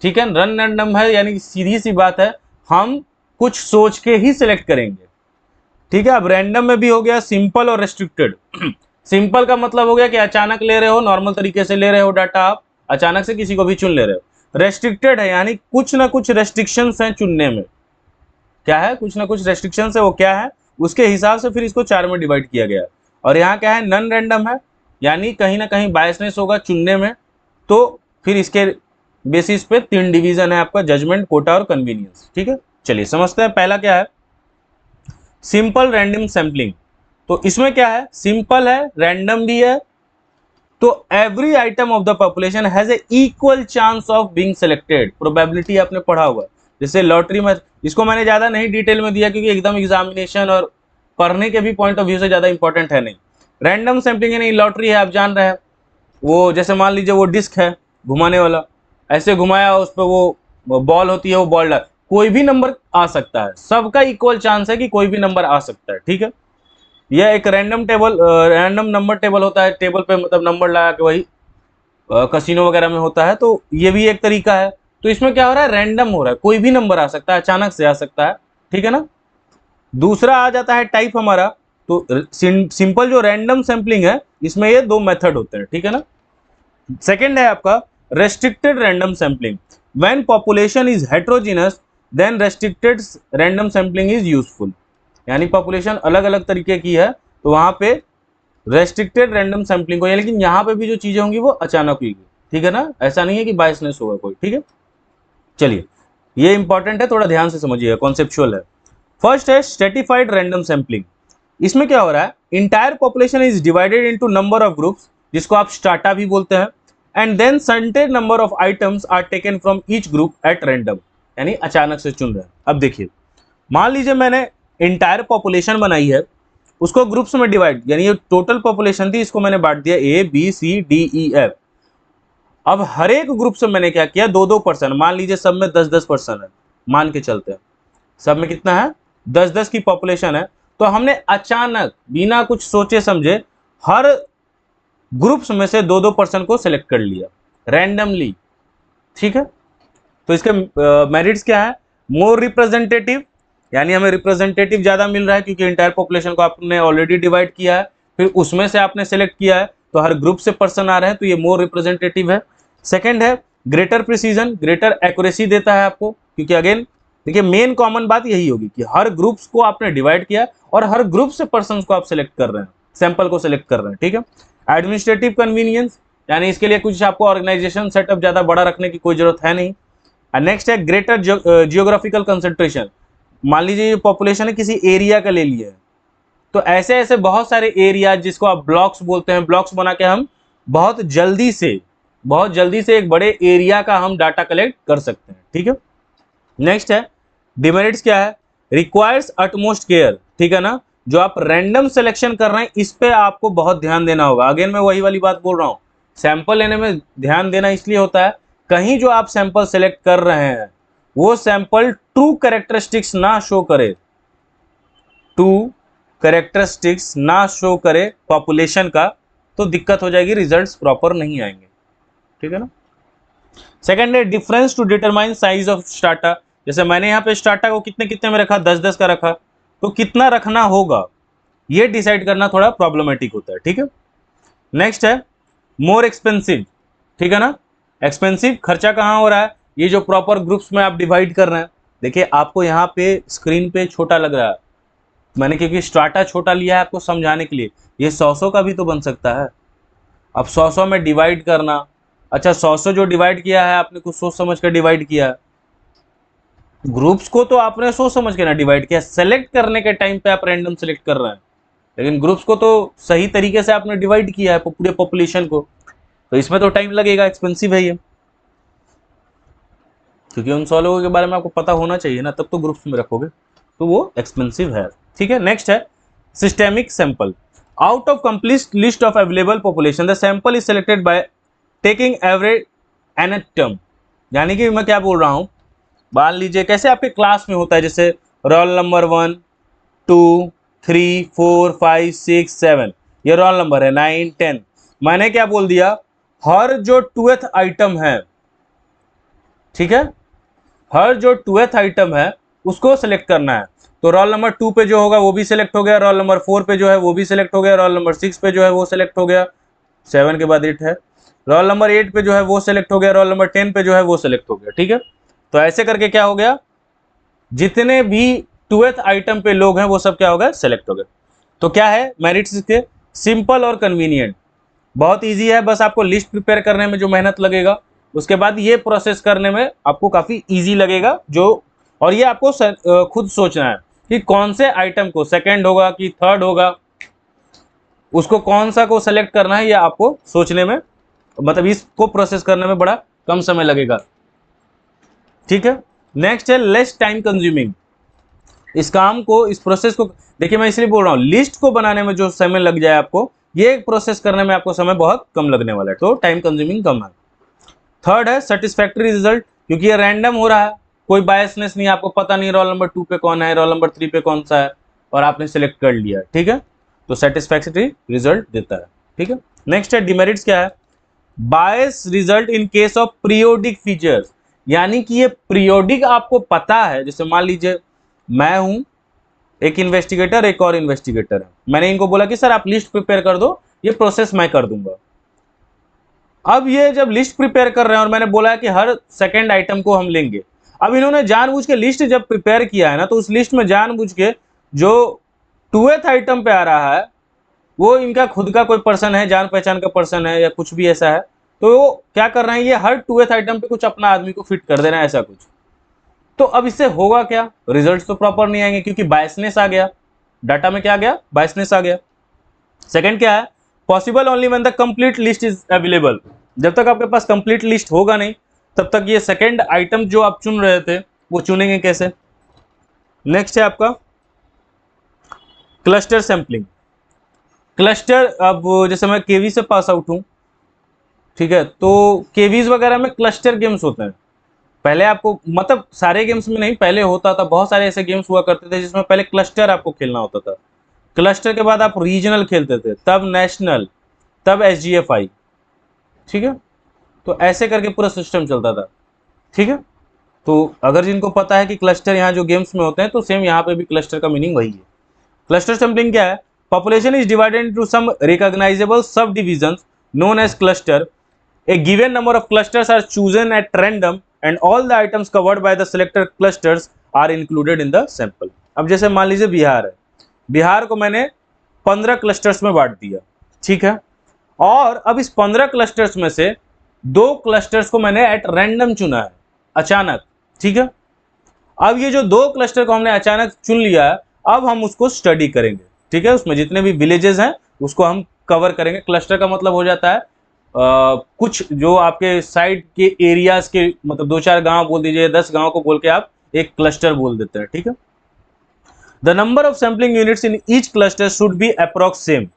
ठीक है। नॉन रैंडम है यानी सीधी सी बात है, हम कुछ सोच के ही सिलेक्ट करेंगे, ठीक है। अब रैंडम में भी हो गया सिंपल और रेस्ट्रिक्टेड। सिंपल का मतलब हो गया कि अचानक ले रहे हो, नॉर्मल तरीके से ले रहे हो डाटा, आप अचानक से किसी को भी चुन ले रहे हो। रेस्ट्रिक्टेड है यानी कुछ ना कुछ रेस्ट्रिक्शंस हैं चुनने में, क्या है, कुछ ना कुछ रेस्ट्रिक्शंस है, वो क्या है, उसके हिसाब से फिर इसको 4 में डिवाइड किया गया। और यहाँ क्या है, नॉन रैंडम है, यानी कहीं ना कहीं बायसनेस होगा चुनने में, तो फिर इसके बेसिस पे 3 डिवीजन है आपका, जजमेंट, कोटा और कन्वीनियंस, ठीक है। चलिए समझते हैं, पहला क्या है, सिंपल रैंडम सैंपलिंग। तो इसमें क्या है, सिंपल है, रैंडम भी है, तो every item of the population has a equal chance of being selected. Probability आपने पढ़ा होगा, जैसे लॉटरी में, इसको मैंने ज्यादा नहीं डिटेल में दिया क्योंकि एकदम एग्जामिनेशन और पढ़ने के भी पॉइंट ऑफ व्यू से ज्यादा इंपॉर्टेंट है नहीं। रैंडम सैंपलिंग यानी लॉटरी है, आप जान रहे हैं, वो जैसे मान लीजिए वो डिस्क है घुमाने वाला, ऐसे घुमाया उस पर वो बॉल होती है, वो बॉल कोई भी नंबर आ सकता है, सबका इक्वल चांस है कि कोई भी नंबर आ सकता है, ठीक है। यह एक random table, random number table होता है, टेबल पे मतलब नंबर लगा के, वही कसिनो वगैरह में होता है, तो ये भी एक तरीका है। तो इसमें क्या हो रहा है, रैंडम हो रहा है, कोई भी नंबर आ सकता है, अचानक से आ सकता है, ठीक है ना। दूसरा आ जाता है टाइप हमारा, तो सिंपल जो रैंडम सैंपलिंग है, इसमें ये दो मेथड होते हैं, ठीक है ना। सेकेंड है आपका restricted random sampling. When population is heterogeneous then restricted random sampling is useful. यानी पॉपुलेशन अलग अलग तरीके की है, तो वहां पे रेस्ट्रिक्टेड रैंडम सैंपलिंग को, लेकिन यहाँ पे भी जो चीजें होंगी वो अचानक होगी, ठीक है ना, ऐसा नहीं है कि बायसनेस होगा कोई, ठीक है। चलिए, ये इंपॉर्टेंट है, थोड़ा ध्यान से समझिएगा, कॉन्सेप्चुअल है। फर्स्ट है स्ट्रेटिफाइड रैंडम सैंपलिंग। इसमें क्या हो रहा है, entire population is divided into number of groups, जिसको आप स्ट्राटा भी बोलते हैं, and then certain number of items are taken from each group at random, यानी अचानक से चुन रहे हैं। अब देखिए, मान लीजिए मैंने इंटायर पॉपुलेशन बनाई है, उसको ग्रुप्स में डिवाइड, यानी ये टोटल पॉपुलेशन थी, इसको मैंने बांट दिया A B C D E F. अब हर एक ग्रुप से मैंने क्या किया, 2-2%, मान लीजिए सब में 10-10% है, मान के चलते हैं सब में कितना है, 10-10 की पॉपुलेशन है। तो हमने अचानक बिना कुछ सोचे समझे हर ग्रुप्स में से 2-2% को सिलेक्ट कर लिया रैंडमली, ठीक है। तो इसके मेरिट्स क्या है, मोर रिप्रेजेंटेटिव, यानी हमें रिप्रेजेंटेटिव ज्यादा मिल रहा है क्योंकि इंटायर पॉपुलेशन को आपने ऑलरेडी डिवाइड किया है, फिर उसमें से आपने सेलेक्ट किया है, तो हर ग्रुप से पर्सन आ रहे हैं, तो ये मोर रिप्रेजेंटेटिव है। सेकंड है ग्रेटर प्रिसीजन, ग्रेटर एक्यूरेसी देता है आपको, क्योंकि अगेन देखिए मेन कॉमन बात यही होगी कि हर ग्रुप्स को आपने डिवाइड किया और हर ग्रुप से पर्सन को आप सेलेक्ट कर रहे हैं, सैंपल को सेलेक्ट कर रहे हैं, ठीक है। एडमिनिस्ट्रेटिव कन्वीनियंस, यानी इसके लिए कुछ आपको ऑर्गेनाइजेशन सेटअप ज्यादा बड़ा रखने की कोई जरूरत है नहीं। नेक्स्ट है ग्रेटर जियोग्राफिकल कंसंट्रेशन। मान लीजिए ये पॉपुलेशन है किसी एरिया का ले लिया है, तो ऐसे ऐसे बहुत सारे एरिया जिसको आप ब्लॉक्स बोलते हैं, ब्लॉक्स बना के हम बहुत जल्दी से एक बड़े एरिया का हम डाटा कलेक्ट कर सकते हैं, ठीक है। नेक्स्ट है डिमेरिट्स, क्या है, रिक्वायर्स अटमोस्ट केयर, ठीक है ना। जो आप रैंडम सिलेक्शन कर रहे हैं इस पे आपको बहुत ध्यान देना होगा। अगेन मैं वही वाली बात बोल रहा हूँ, सैंपल लेने में ध्यान देना इसलिए होता है, कहीं जो आप सैंपल सेलेक्ट कर रहे हैं वो सैंपल ट्रू कैरेक्टरिस्टिक्स ना शो करे पॉपुलेशन का, तो दिक्कत हो जाएगी, रिजल्ट्स प्रॉपर नहीं आएंगे, ठीक है ना। सेकंड है difference to determine size of strata. जैसे मैंने यहाँ पे स्ट्राटा को कितने कितने में रखा, 10-10 का रखा, तो कितना रखना होगा ये डिसाइड करना थोड़ा प्रॉब्लमेटिक होता है, ठीक है। नेक्स्ट है मोर एक्सपेंसिव, ठीक है ना। एक्सपेंसिव खर्चा कहाँ हो रहा है, ये जो प्रॉपर ग्रुप्स में आप डिवाइड कर रहे हैं। देखिए आपको यहाँ पे स्क्रीन पे छोटा लग रहा है, मैंने क्योंकि स्ट्राटा छोटा लिया है आपको समझाने के लिए, ये 100 का भी तो बन सकता है। अब 100 में डिवाइड करना, अच्छा 100 जो डिवाइड किया है आपने कुछ सोच समझ कर डिवाइड किया है, ग्रुप्स को तो आपने सोच समझ के ना डिवाइड किया, सेलेक्ट करने के टाइम पे आप रैंडम सेलेक्ट कर रहे हैं, लेकिन ग्रुप्स को तो सही तरीके से आपने डिवाइड किया है पूरे पॉपुलेशन को, तो इसमें तो टाइम लगेगा, एक्सपेंसिव है ये, क्योंकि उन 100 लोगों के बारे में आपको पता होना चाहिए ना, तब तो ग्रुप्स में रखोगे, तो वो एक्सपेंसिव है, ठीक है। नेक्स्ट है systemic sample. Out of complete list of available population the sample is selected by taking every nth item. यानी कि मैं क्या बोल रहा हूं, मान लीजिए कैसे आपके क्लास में होता है, जैसे रोल नंबर 1 2 3 4 5 6 7, ये रोल नंबर है, 9 10, मैंने क्या बोल दिया, हर जो 2th आइटम है, ठीक है, हर जो 2th आइटम है उसको सेलेक्ट करना है। तो रोल नंबर 2 पे जो होगा वो भी सिलेक्ट हो गया, रोल नंबर 4 पे जो है वो भी सिलेक्ट हो गया, रोल नंबर 6 पे जो है वो सिलेक्ट हो गया, 7 के बाद 8 है, रोल नंबर 8 पे जो है वो सिलेक्ट हो गया, रोल नंबर 10 पे जो है वो सिलेक्ट हो गया, ठीक है। तो ऐसे करके क्या हो गया, जितने भी 2th आइटम पे लोग हैं वो सब क्या हो गए, सेलेक्ट हो गए। तो क्या है मेरिट्स इसके, सिंपल और कन्वीनियंट, बहुत ईजी है, बस आपको लिस्ट प्रिपेयर करने में जो मेहनत लगेगा उसके बाद ये प्रोसेस करने में आपको काफी ईजी लगेगा, जो और ये आपको खुद सोचना है कि कौन से आइटम को सेकंड होगा कि थर्ड होगा, उसको कौन सा को सेलेक्ट करना है, ये आपको सोचने में, मतलब इसको प्रोसेस करने में बड़ा कम समय लगेगा, ठीक है। नेक्स्ट है लेस टाइम कंज्यूमिंग। इस काम को, इस प्रोसेस को, देखिए मैं इसलिए बोल रहा हूँ, लिस्ट को बनाने में जो समय लग जाए आपको, ये प्रोसेस करने में आपको समय बहुत कम लगने वाला है, तो टाइम कंज्यूमिंग कम है। थर्ड है सेटिस्फैक्टरी रिजल्ट, क्योंकि ये रैंडम हो रहा है, कोई बायसनेस नहीं, आपको पता नहीं रोल नंबर 2 पे कौन है, रोल नंबर 3 पे कौन सा है, और आपने सिलेक्ट कर लिया, ठीक है, तो सेटिस्फैक्टरी रिजल्ट देता है, ठीक है। नेक्स्ट है डिमेरिट्स क्या है, bias result in case of periodic features, यानी कि ये पीरियोडिक आपको पता है, जैसे मान लीजिए मैं हूं एक इन्वेस्टिगेटर, एक और इन्वेस्टिगेटर है, मैंने इनको बोला कि सर आप लिस्ट प्रिपेयर कर दो, ये प्रोसेस मैं कर दूंगा। अब ये जब लिस्ट प्रिपेयर कर रहे हैं और मैंने बोला कि हर सेकंड आइटम को हम लेंगे, अब इन्होंने जानबूझ के लिस्ट जब प्रिपेयर किया है ना, तो उस लिस्ट में जानबूझ के जो 2th आइटम पे आ रहा है वो इनका खुद का कोई पर्सन है, जान पहचान का पर्सन है या कुछ भी ऐसा है, तो वो क्या कर रहे हैं, ये हर 2th आइटम पे कुछ अपना आदमी को फिट कर देना है, ऐसा कुछ। तो अब इससे होगा क्या, रिजल्ट्स तो प्रॉपर नहीं आएंगे, क्योंकि बायसनेस आ गया, डाटा में क्या गया, बायसनेस आ गया। सेकंड क्या है, possible only when the complete list is available, जब तक आपके पास कंप्लीट लिस्ट होगा नहीं तब तक ये सेकंड आइटम जो आप चुन रहे थे वो चुनेंगे कैसे। नेक्स्ट है आपका क्लस्टर सैंपलिंग। क्लस्टर, अब जैसे मैं केवी से पास आउट हूं, ठीक है, तो केवीज वगैरह में क्लस्टर गेम्स होते हैं। पहले आपको, मतलब सारे गेम्स में नहीं, पहले होता था, बहुत सारे ऐसे गेम्स हुआ करते थे जिसमें पहले क्लस्टर आपको खेलना होता था, क्लस्टर के बाद आप रीजनल खेलते थे, तब नेशनल, तब SGFI, ठीक है, तो ऐसे करके पूरा सिस्टम चलता था, ठीक है। तो अगर जिनको पता है कि क्लस्टर यहाँ जो गेम्स में होते हैं, तो सेम यहाँ पे भी क्लस्टर का मीनिंग वही है। क्लस्टर सैंपलिंग क्या है, population is divided into some recognizable subdivisions known as cluster, a given number of clusters are chosen at random and all the items covered by the selected clusters are included in the sample। अब जैसे मान लीजिए बिहार है, बिहार को मैंने 15 क्लस्टर्स में बांट दिया, ठीक है, और अब इस 15 क्लस्टर्स में से 2 क्लस्टर्स को मैंने एट रैंडम चुना है, अचानक, ठीक है। अब ये जो 2 क्लस्टर को हमने अचानक चुन लिया है, अब हम उसको स्टडी करेंगे, ठीक है, उसमें जितने भी विलेजेस हैं उसको हम कवर करेंगे। क्लस्टर का मतलब हो जाता है कुछ जो आपके साइड के एरियाज के, मतलब 2-4 गांव बोल दीजिए, 10 गांव को बोल के आप एक क्लस्टर बोल देते हैं, ठीक है। The number of sampling units in each cluster should B approx same,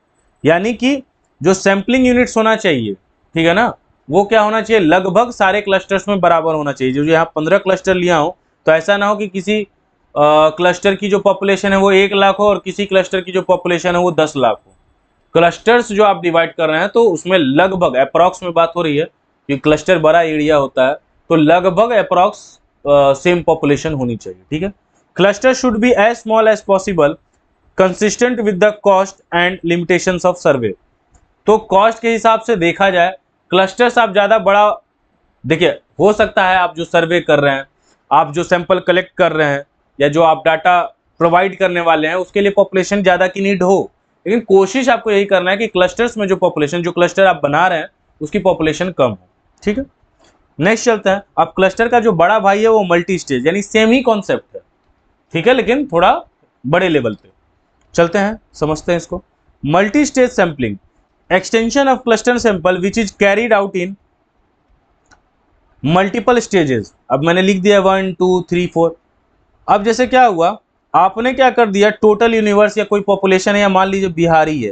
यानी कि जो सैंपलिंग यूनिट्स होना चाहिए, ठीक है ना, वो क्या होना चाहिए, लगभग सारे क्लस्टर्स में बराबर होना चाहिए। जो यहाँ 15 क्लस्टर लिया हो, तो ऐसा ना हो कि किसी क्लस्टर की जो पॉपुलेशन है वो 1 लाख हो और किसी क्लस्टर की जो पॉपुलेशन है वो 10 लाख हो। क्लस्टर्स जो आप डिवाइड कर रहे हैं तो उसमें लगभग अप्रॉक्स में बात हो रही है, कि क्लस्टर बड़ा एरिया होता है तो लगभग अप्रॉक्स सेम पॉपुलेशन होनी चाहिए, ठीक है। Cluster should be as small as possible consistent with the cost and limitations of survey. तो कॉस्ट के हिसाब से देखा जाए, क्लस्टर्स आप ज़्यादा बड़ा, देखिए हो सकता है आप जो सर्वे कर रहे हैं, आप जो सैंपल कलेक्ट कर रहे हैं, या जो आप डाटा प्रोवाइड करने वाले हैं, उसके लिए पॉपुलेशन ज़्यादा की नीड हो, लेकिन कोशिश आपको यही करना है कि क्लस्टर्स में जो पॉपुलेशन, जो क्लस्टर आप बना रहे हैं उसकी पॉपुलेशन कम हो, ठीक है। नेक्स्ट चलते हैं, अब क्लस्टर का जो बड़ा भाई है वो मल्टी स्टेज, यानी सेम ही कॉन्सेप्ट है, ठीक है, लेकिन थोड़ा बड़े लेवल पे चलते हैं, समझते हैं इसको। Multi stage sampling, extension of cluster sample which is carried out in multiple stages. अब मैंने लिख दिया 1 2 3 4। अब जैसे क्या हुआ, आपने क्या कर दिया, टोटल यूनिवर्स या कोई पॉपुलेशन है, या मान लीजिए बिहारी है,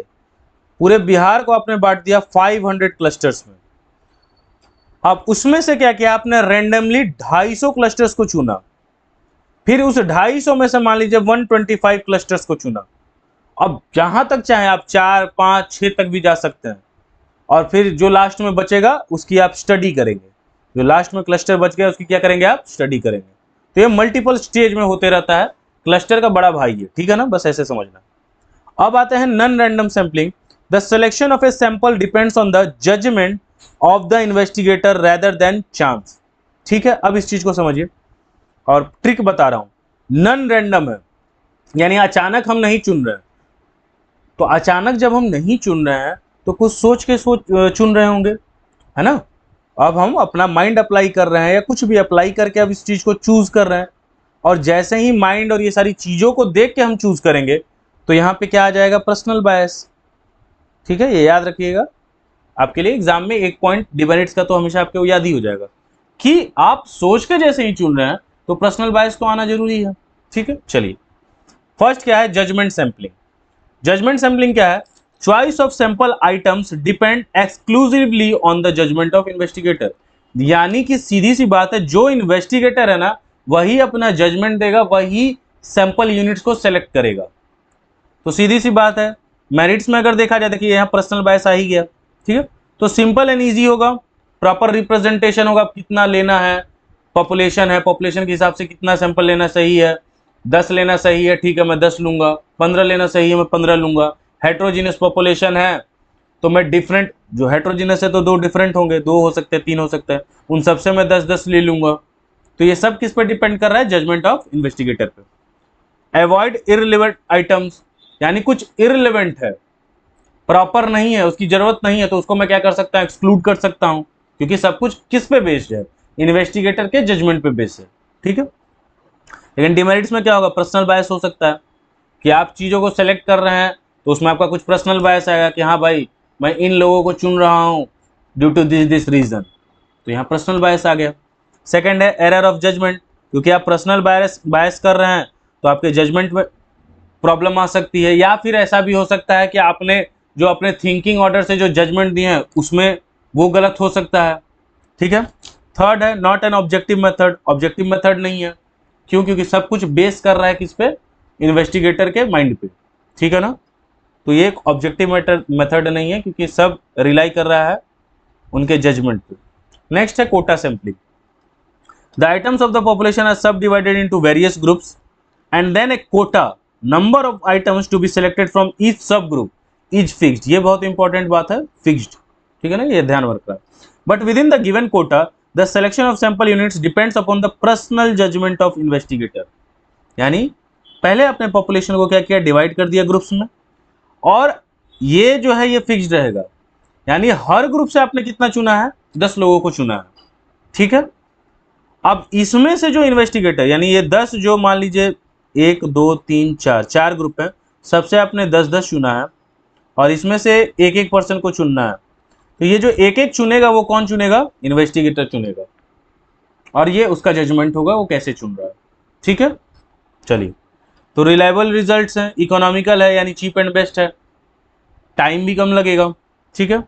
पूरे बिहार को आपने बांट दिया 500 क्लस्टर्स में। अब उसमें से क्या किया आपने, रैंडमली 250 क्लस्टर्स को चुना, फिर उस 250 में से मान लीजिए 125 क्लस्टर्स को चुना। अब जहां तक चाहे आप 4 5 6 तक भी जा सकते हैं, और फिर जो लास्ट में बचेगा उसकी आप स्टडी करेंगे, जो लास्ट में क्लस्टर बच गया उसकी क्या करेंगे, आप स्टडी करेंगे। तो ये मल्टीपल स्टेज में होते रहता है, क्लस्टर का बड़ा भाई है, ठीक है ना, बस ऐसे समझना। अब आते हैं non random sampling. The selection of a sample depends on the judgement of the investigator rather than chance, ठीक है। अब इस चीज को समझिए और ट्रिक बता रहा हूं। नॉन रैंडम है, यानी अचानक हम नहीं चुन रहे हैं, तो अचानक जब हम नहीं चुन रहे हैं तो कुछ सोच के चुन रहे होंगे, है ना। अब हम अपना माइंड अप्लाई कर रहे हैं, या कुछ भी अप्लाई करके अब इस चीज को चूज कर रहे हैं, और जैसे ही माइंड और ये सारी चीजों को देख के हम चूज करेंगे तो यहाँ पे क्या आ जाएगा, पर्सनल बायस, ठीक है, ये याद रखिएगा। आपके लिए एग्जाम में 1 पॉइंट डिमेरिट्स का तो हमेशा आपको याद ही हो जाएगा कि आप सोच के जैसे ही चुन रहे हैं तो पर्सनल बायस तो आना जरूरी है, ठीक है। चलिए, फर्स्ट क्या है, जजमेंट सैंपलिंग। जजमेंट सैंपलिंग क्या है, choice of sample items depend exclusively on the judgement of investigator, यानी कि सीधी सी बात है, जो इन्वेस्टिगेटर है ना वही अपना जजमेंट देगा, वही सैंपल यूनिट्स को सेलेक्ट करेगा। तो सीधी सी बात है, मेरिट्स में अगर देखा जाए, देखिए यहाँ पर्सनल बायस आ ही गया, ठीक है। तो सिंपल एंड ईजी होगा, प्रॉपर रिप्रेजेंटेशन होगा, कितना लेना है, पॉपुलेशन है, पॉपुलेशन के हिसाब से कितना सैंपल लेना सही है, 10 लेना सही है, ठीक है मैं 10 लूंगा, 15 लेना सही है मैं 15 लूंगा। हेट्रोजीनियस पॉपुलेशन है तो मैं डिफरेंट, जो हेट्रोजीनियस है तो 2 डिफरेंट होंगे, 2 हो सकते हैं, 3 हो सकते हैं, उन सबसे मैं 10-10 ले लूंगा। तो ये सब किस पर डिपेंड कर रहा है, जजमेंट ऑफ इन्वेस्टिगेटर पे। अवॉइड इररिलेवेंट आइटम्स, यानी कुछ इररिलेवेंट है, प्रॉपर नहीं है, उसकी जरूरत नहीं है, तो उसको मैं क्या कर सकता हूं, एक्सक्लूड कर सकता हूं, क्योंकि सब कुछ किस पे बेस्ड है, इन्वेस्टिगेटर के जजमेंट पे बेस्ड है, ठीक है। लेकिन डिमेरिट्स में क्या होगा, पर्सनल बायस हो सकता है कि आप चीज़ों को सेलेक्ट कर रहे हैं तो उसमें आपका कुछ पर्सनल बायस आएगा कि हाँ भाई मैं इन लोगों को चुन रहा हूँ ड्यू टू दिस रीज़न, तो यहाँ पर्सनल बायस आ गया। सेकंड है एरर ऑफ जजमेंट, क्योंकि आप पर्सनल बायस कर रहे हैं तो आपके जजमेंट में प्रॉब्लम आ सकती है, या फिर ऐसा भी हो सकता है कि आपने जो अपने थिंकिंग ऑर्डर से जो जजमेंट दिए हैं उसमें वो गलत हो सकता है, ठीक है। थर्ड है not an objective method, objective method नहीं है, क्यों, क्योंकि सब कुछ बेस कर रहा है किस पे, इन्वेस्टिगेटर के माइंड पे, ठीक है ना। तो ये एक ऑब्जेक्टिव मेथड नहीं है, क्योंकि सब रिलाई कर रहा है उनके जजमेंट पे। नेक्स्ट है quota sampling, the items of the population are subdivided into various groups and then a quota number of items to be selected from each subgroup is fixed. ये बहुत इंपॉर्टेंट बात है, फिक्स्ड, ठीक है ना, ये ध्यान रखना। But within the given quota the selection of sample units depends upon the personal judgement of investigator, यानी पहले अपने पॉपुलेशन को क्या किया, डिवाइड कर दिया ग्रुप्स में, और ये जो है ये फिक्स्ड रहेगा, यानी हर ग्रुप से आपने कितना चुना है, 10 लोगों को चुना है, ठीक है। अब इसमें से जो इन्वेस्टिगेटर, यानी ये 10 जो मान लीजिए 1 2 3 4 4 ग्रुप है, सबसे आपने 10-10 चुना है, और इसमें से एक एक पर्सन को चुनना है, तो ये जो एक एक चुनेगा वो कौन चुनेगा, इन्वेस्टिगेटर चुनेगा, और ये उसका जजमेंट होगा वो कैसे चुन रहा है, ठीक है। चलिए, तो रिलायबल रिजल्ट्स हैं, इकोनॉमिकल है यानी चीप एंड बेस्ट है, टाइम भी कम लगेगा, ठीक है।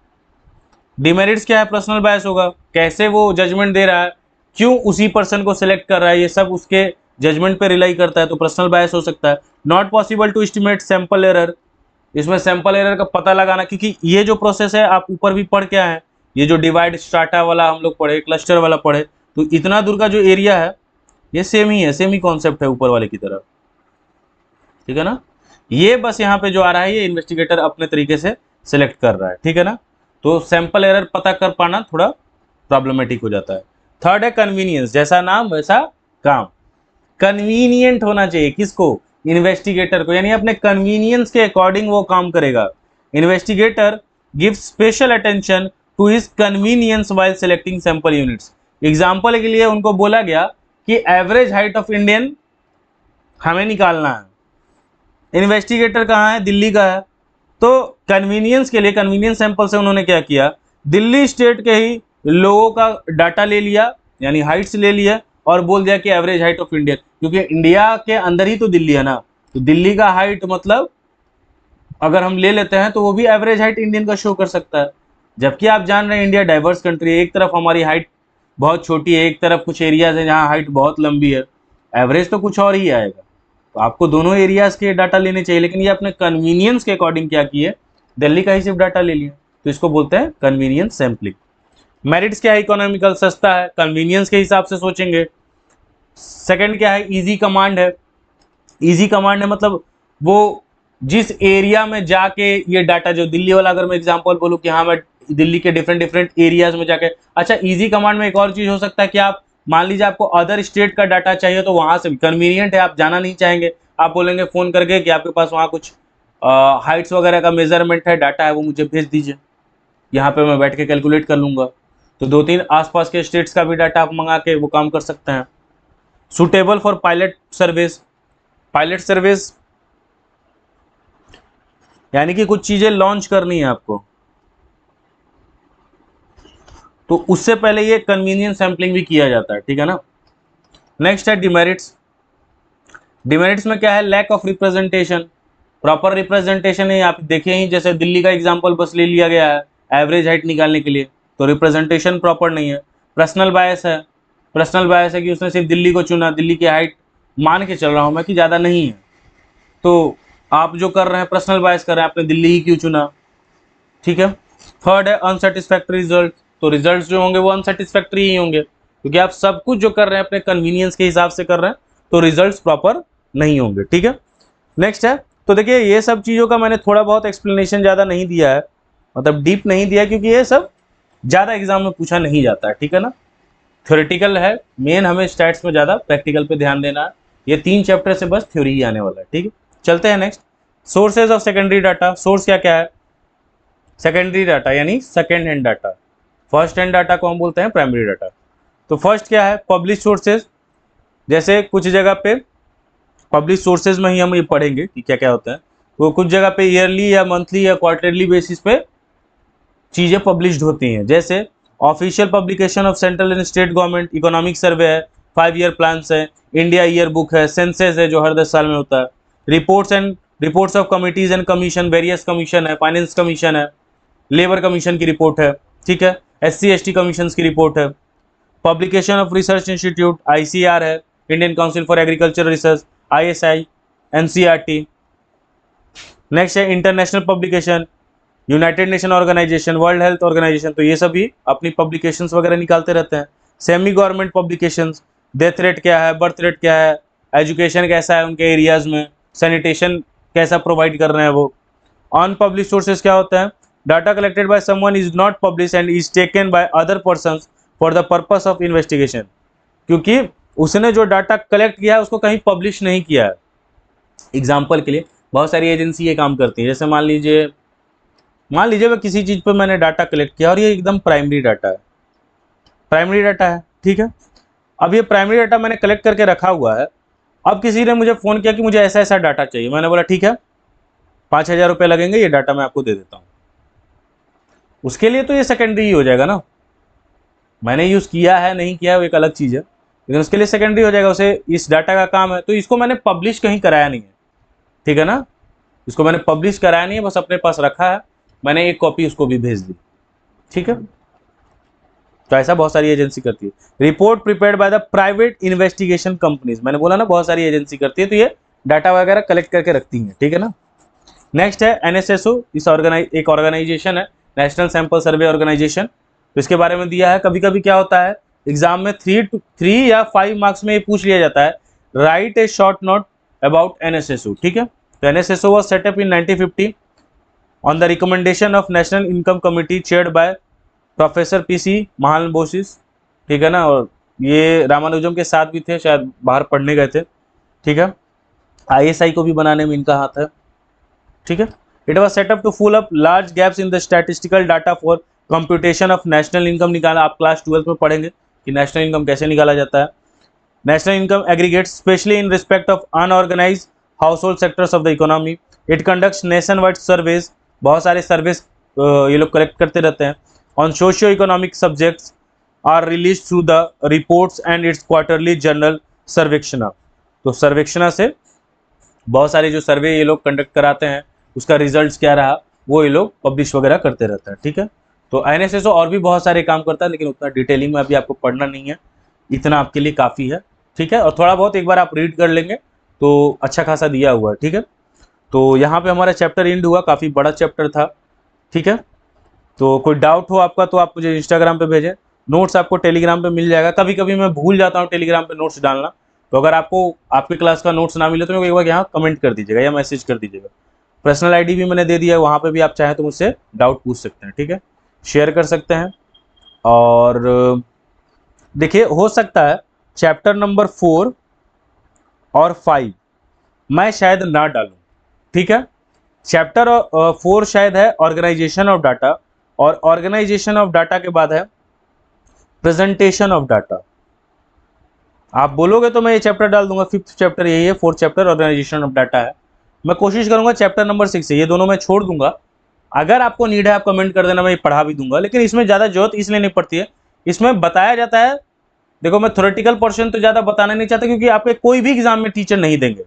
डिमेरिट्स क्या है, पर्सनल बायस होगा, कैसे वो जजमेंट दे रहा है, क्यों उसी पर्सन को सिलेक्ट कर रहा है, ये सब उसके जजमेंट पे रिलाई करता है, तो पर्सनल बायस हो सकता है। Not possible to estimate sample error, इसमें सैंपल एरर का पता लगाना, क्योंकि ये जो प्रोसेस है आप ऊपर भी पढ़ क्या है, ये जो डिवाइड स्ट्राटा वाला हम लोग पढ़े, क्लस्टर वाला पढ़े, तो इतना दूर का जो एरिया है ये सेम ही है, सेम ही कॉन्सेप्ट है ऊपर वाले की तरह, ठीक है ना। ये बस यहाँ पे जो आ रहा है ये इन्वेस्टिगेटर अपने तरीके से सिलेक्ट कर रहा है, ठीक है ना। तो सैंपल एरर पता कर पाना थोड़ा प्रॉब्लमेटिक हो जाता है। थर्ड है कन्वीनियंस, जैसा नाम वैसा काम, कन्वीनियंट होना चाहिए किसको, इन्वेस्टिगेटर को, यानी अपने कन्वीनियंस के अकॉर्डिंग वो काम करेगा। Investigator gives special attention to his convenience while selecting sample units. Example के लिए उनको बोला गया कि एवरेज हाइट ऑफ इंडियन हमें निकालना है, इन्वेस्टिगेटर कहाँ है, दिल्ली का है, तो कन्वीनियंस के लिए, कन्वीनियंस सैंपल से उन्होंने क्या किया, दिल्ली स्टेट के ही लोगों का डाटा ले लिया, यानी हाइट्स ले लिया, और बोल दिया कि एवरेज हाइट ऑफ इंडिया, क्योंकि इंडिया के अंदर ही तो दिल्ली है ना, तो दिल्ली का हाइट मतलब अगर हम ले लेते हैं तो वो भी एवरेज हाइट इंडियन का शो कर सकता है। जबकि आप जान रहे हैं इंडिया डाइवर्स कंट्री है, एक तरफ हमारी हाइट बहुत छोटी है, एक तरफ कुछ एरियाज है जहाँ हाइट बहुत लंबी है, एवरेज तो कुछ और ही आएगा। तो आपको दोनों एरियाज के डाटा लेने चाहिए, लेकिन ये अपने कन्वीनियंस के अकॉर्डिंग क्या किए, दिल्ली का ही सिर्फ डाटा ले लिया, तो इसको बोलते हैं कन्वीनियंस सैंपलिंग। मेरिट्स क्या है, इकोनॉमिकल, सस्ता है, कन्वीनियंस के हिसाब से सोचेंगे। सेकंड क्या है, इजी कमांड है, इजी कमांड है मतलब वो जिस एरिया में जाके ये डाटा, जो दिल्ली वाला अगर मैं एग्जांपल बोलूँ कि हाँ मैं दिल्ली के डिफरेंट डिफरेंट एरियाज में जाके, अच्छा इजी कमांड में एक और चीज हो सकता है कि आप मान लीजिए आपको अदर स्टेट का डाटा चाहिए, तो वहां से भी कन्वीनियंट है, आप जाना नहीं चाहेंगे, आप बोलेंगे फोन करके कि आपके पास वहाँ कुछ हाइट्स वगैरह का मेजरमेंट है, डाटा है, वो मुझे भेज दीजिए, यहाँ पे मैं बैठ के कैलकुलेट कर लूंगा। तो 2-3 आसपास के स्टेट्स का भी डाटा आप मंगा के वो काम कर सकते हैं। Suitable for pilot service, pilot service यानी कि कुछ चीजें लॉन्च करनी है आपको, तो उससे पहले ये कन्वीनियंस सैंपलिंग भी किया जाता है, ठीक है ना। नेक्स्ट है डिमेरिट्स, डिमेरिट्स में क्या है, lack of representation, proper representation है, आप देखें ही जैसे दिल्ली का एग्जांपल बस ले लिया गया है एवरेज हाइट निकालने के लिए, तो रिप्रेजेंटेशन प्रॉपर नहीं है। पर्सनल बायस है, पर्सनल बायस है कि उसने सिर्फ दिल्ली को चुना, दिल्ली की हाइट मान के चल रहा हूँ मैं कि ज़्यादा नहीं है, तो आप जो कर रहे हैं पर्सनल बायस कर रहे हैं, आपने दिल्ली ही क्यों चुना, ठीक है। थर्ड है अनसेटिस्फैक्ट्री रिजल्ट, तो रिजल्ट्स जो होंगे वो अनसेटिस्फैक्ट्री ही होंगे, क्योंकि आप सब कुछ जो कर रहे हैं अपने कन्वीनियंस के हिसाब से कर रहे हैं, तो रिजल्ट्स प्रॉपर नहीं होंगे, ठीक है। नेक्स्ट है, तो देखिए ये सब चीज़ों का मैंने थोड़ा बहुत एक्सप्लेनेशन ज़्यादा नहीं दिया है, मतलब डीप नहीं दिया, क्योंकि ये सब ज़्यादा एग्जाम में पूछा नहीं जाता है, ठीक है ना। थ्योरेटिकल है, मेन हमें स्टैट्स में ज़्यादा प्रैक्टिकल पे ध्यान देना है। ये 3 चैप्टर से बस थ्योरी ही आने वाला है, ठीक है। चलते हैं next, sources of secondary data. Source क्या क्या है? सेकेंडरी डाटा यानी second hand data, first hand data को हम बोलते हैं प्राइमरी डाटा। तो फर्स्ट क्या है? पब्लिश सोर्सेज, जैसे कुछ जगह पे पब्लिश सोर्सेज में ही हम ये पढ़ेंगे कि क्या क्या होता है। वो कुछ जगह पे ईयरली या मंथली या क्वार्टरली बेसिस पे चीज़ें पब्लिश्ड होती हैं, जैसे official publication of central and state government, economic survey है, 5 ईयर प्लान्स है, इंडिया ईयर बुक है, सेंसेस है जो हर 10 साल में होता है, reports of committees and commission, various commission है, फाइनेंस कमीशन है, लेबर कमीशन की रिपोर्ट है, ठीक है, SC ST कमीशन की रिपोर्ट है, publication of research institute ICR है, Indian council for agriculture research, ISI, NCERT। Next है international publication, United Nation Organization, World Health Organization, तो ये सभी अपनी पब्लिकेशंस वगैरह निकालते रहते हैं। Semi government publications, death rate क्या है, बर्थ रेट क्या है, एजुकेशन कैसा है उनके एरियाज में, सैनिटेशन कैसा प्रोवाइड कर रहे हैं वो। अनपब्लिश सोर्सेज क्या होता है? Data collected by someone is not publish and is taken by other persons for the purpose of investigation, क्योंकि उसने जो डाटा कलेक्ट किया है उसको कहीं पब्लिश नहीं किया है। एग्जाम्पल के लिए बहुत सारी एजेंसी ये काम करती है, जैसे मान लीजिए मैं किसी चीज़ पर मैंने डाटा कलेक्ट किया और ये एकदम प्राइमरी डाटा है, ठीक है। अब ये प्राइमरी डाटा मैंने कलेक्ट करके रखा हुआ है, अब किसी ने मुझे फ़ोन किया कि मुझे ऐसा ऐसा डाटा चाहिए, मैंने बोला ठीक है 5,000 रुपये लगेंगे, ये डाटा मैं आपको दे देता हूँ। उसके लिए तो ये सेकेंडरी ही हो जाएगा ना, मैंने यूज़ किया है नहीं किया है वो एक अलग चीज़ है, लेकिन उसके लिए सेकेंडरी हो जाएगा, उसे इस डाटा का काम है, तो इसको मैंने पब्लिश कहीं कराया नहीं है, ठीक है ना, इसको मैंने पब्लिश कराया नहीं है, बस अपने पास रखा है, मैंने एक कॉपी उसको भी भेज दी, ठीक है। तो ऐसा बहुत सारी एजेंसी करती है। Report prepared by the private investigation companies, मैंने बोला ना बहुत सारी एजेंसी करती है, तो ये डाटा वगैरह कलेक्ट करके रखती हैं, ठीक है ना। नेक्स्ट है NSSO, एक ऑर्गेनाइजेशन है, नेशनल सैंपल सर्वे ऑर्गेनाइजेशन, तो इसके बारे में दिया है। कभी कभी क्या होता है एग्जाम में 3 या 5 मार्क्स में ये पूछ लिया जाता है, right A short note about NSSO, ठीक है। तो NSSO was setup in 1950 on the recommendation of national income committee chaired by professor PC Mahalanobis, ठीक है ना, और ये रामानुजम के साथ भी थे, शायद बाहर पढ़ने गए थे, ठीक है। ISI को भी बनाने में इनका हाथ है, ठीक है। It was set up to fill up large gaps in the statistical data for computation of national income निकाला, आप क्लास 12 में पढ़ेंगे कि नेशनल इनकम कैसे निकाला जाता है। National income aggregates specially in respect of unorganised household sectors of the economy, it conducts nationwide surveys, बहुत सारे सर्वेज ये लोग कलेक्ट करते रहते हैं। On socio economic subjects are release through the reports and its quarterly journal Sarvekshana, तो सर्वेक्षणा से बहुत सारे जो सर्वे ये लोग कंडक्ट कराते हैं उसका रिजल्ट्स क्या रहा वो ये लोग पब्लिश वगैरह करते रहते हैं, ठीक है। तो NSSO और भी बहुत सारे काम करता है, लेकिन उतना डिटेलिंग में अभी आपको पढ़ना नहीं है, इतना आपके लिए काफ़ी है, ठीक है। और थोड़ा बहुत एक बार आप रीड कर लेंगे तो अच्छा खासा दिया हुआ है, ठीक है। तो यहाँ पे हमारा चैप्टर एंड हुआ, काफ़ी बड़ा चैप्टर था, ठीक है। तो कोई डाउट हो आपका तो आप मुझे इंस्टाग्राम पे भेजें, नोट्स आपको टेलीग्राम पे मिल जाएगा, कभी कभी मैं भूल जाता हूँ टेलीग्राम पे नोट्स डालना, तो अगर आपको आपके क्लास का नोट्स ना मिले तो एक बार यहाँ कमेंट कर दीजिएगा या मैसेज कर दीजिएगा। पर्सनल ID भी मैंने दे दिया है, वहाँ पे भी आप चाहें तो मुझसे डाउट पूछ सकते हैं, ठीक है, शेयर कर सकते हैं। और देखिए हो सकता है चैप्टर नंबर 4 और 5 मैं शायद ना डालूं, ठीक है। चैप्टर 4 शायद है ऑर्गेनाइजेशन ऑफ डाटा, और ऑर्गेनाइजेशन ऑफ डाटा के बाद है प्रेजेंटेशन ऑफ डाटा। आप बोलोगे तो मैं ये चैप्टर डाल दूंगा, 5th चैप्टर यही है, 4th chapter organisation of data है। मैं कोशिश करूंगा चैप्टर नंबर 6 है, ये दोनों मैं छोड़ दूंगा, अगर आपको नीड है आप कमेंट कर देना, मैं ये पढ़ा भी दूंगा, लेकिन इसमें ज़्यादा जरूरत इसलिए नहीं पड़ती है, इसमें बताया जाता है। देखो मैं थ्योरेटिकल पोर्शन तो ज़्यादा बताना नहीं चाहता, क्योंकि आपके कोई भी एग्जाम में टीचर नहीं देंगे।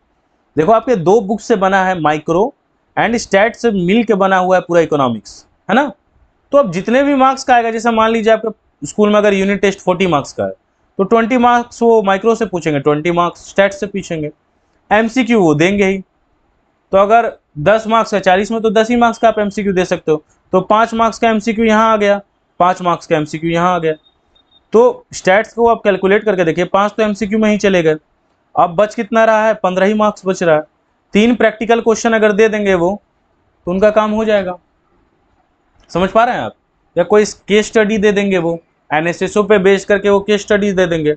देखो आपके 2 बुक से बना है, माइक्रो एंड स्टैट से मिल के बना हुआ है पूरा इकोनॉमिक्स, है ना। तो अब जितने भी मार्क्स का आएगा, जैसे मान लीजिए आपके स्कूल में अगर यूनिट टेस्ट 40 मार्क्स का है, तो 20 मार्क्स वो माइक्रो से पूछेंगे, 20 मार्क्स स्टैट से पूछेंगे। एमसीक्यू वो देंगे ही, तो अगर 10 मार्क्स है 40 में, तो 10 ही मार्क्स का आप एमसीक्यू दे सकते हो। तो 5 मार्क्स का एमसीक्यू यहाँ आ गया, 5 मार्क्स का एमसीक्यू यहाँ आ गया। तो स्टैट्स को आप कैलकुलेट करके देखिए, 5 तो एमसीक्यू में ही चले गए। अब बच कितना रहा है, 15 ही मार्क्स बच रहा है। 3 प्रैक्टिकल क्वेश्चन अगर दे देंगे वो, तो उनका काम हो जाएगा। समझ पा रहे हैं आप? या कोई केस स्टडी दे देंगे वो, एनएसएसओ पे बेस करके वो केस स्टडीज दे देंगे।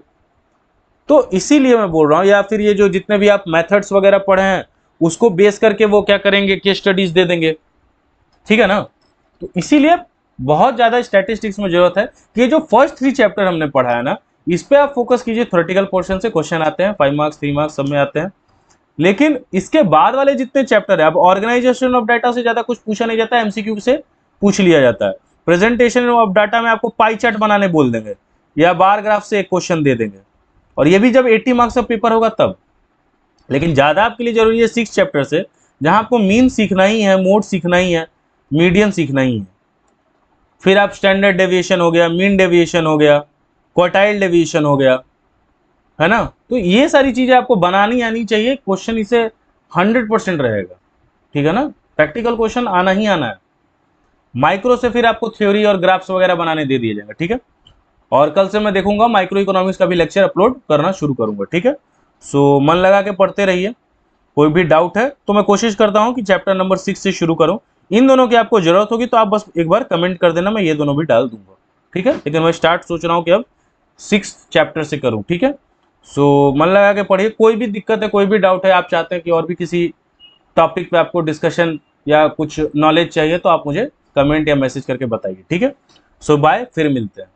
तो इसीलिए मैं बोल रहा हूँ, या फिर ये जो जितने भी आप मेथड्स वगैरह पढ़े हैं उसको बेस करके वो क्या करेंगे, केस स्टडीज दे देंगे। ठीक है ना? तो इसीलिए बहुत ज्यादा स्टैटिस्टिक्स में जरूरत है कि ये जो फर्स्ट 3 चैप्टर हमने पढ़ा है ना, इस पे आप फोकस कीजिए। थ्योरेटिकल पोर्शन से क्वेश्चन आते हैं, 5 मार्क्स 3 मार्क्स सब में आते हैं। लेकिन इसके बाद वाले जितने चैप्टर है, अब ऑर्गेनाइजेशन ऑफ डाटा से ज्यादा कुछ पूछा नहीं जाता है, एमसीक्यू से पूछ लिया जाता है। प्रेजेंटेशन ऑफ डाटा में आपको पाई चार्ट बनाने बोल देंगे या बार ग्राफ से एक क्वेश्चन दे देंगे, और ये भी जब 80 मार्क्स का पेपर होगा तब। लेकिन ज्यादा आपके लिए जरूरी है 6 चैप्टर से, जहां आपको मीन सीखना ही है, मोड सीखना ही है, मीडियन सीखना ही है। फिर आप स्टैंडर्ड डेविएशन हो गया, मीन डेविएशन हो गया, क्वार्टाइल डेविएशन हो गया, है ना? तो ये सारी चीजें आपको बनानी आनी चाहिए। क्वेश्चन इसे 100% रहेगा। ठीक है ना? प्रैक्टिकल क्वेश्चन आना ही आना है। माइक्रो से फिर आपको थ्योरी और ग्राफ्स वगैरह बनाने दे दिया जाएगा। ठीक है? और कल से मैं देखूंगा माइक्रो इकोनॉमिक्स का भी लेक्चर अपलोड करना शुरू करूंगा। ठीक है? सो मन लगा के पढ़ते रहिए। कोई भी डाउट है तो मैं कोशिश करता हूं कि चैप्टर नंबर 6 से शुरू करूं। इन दोनों की आपको जरूरत होगी तो आप बस एक बार कमेंट कर देना, मैं ये दोनों भी डाल दूंगा। ठीक है? लेकिन मैं स्टार्ट सोच रहा हूं कि अब 6 चैप्टर से करूं। ठीक है? सो मन लगा के पढ़िए। कोई भी दिक्कत है, कोई भी डाउट है, आप चाहते हैं कि और भी किसी टॉपिक पे आपको डिस्कशन या कुछ नॉलेज चाहिए, तो आप मुझे कमेंट या मैसेज करके बताइए। ठीक है? सो बाय, फिर मिलते हैं।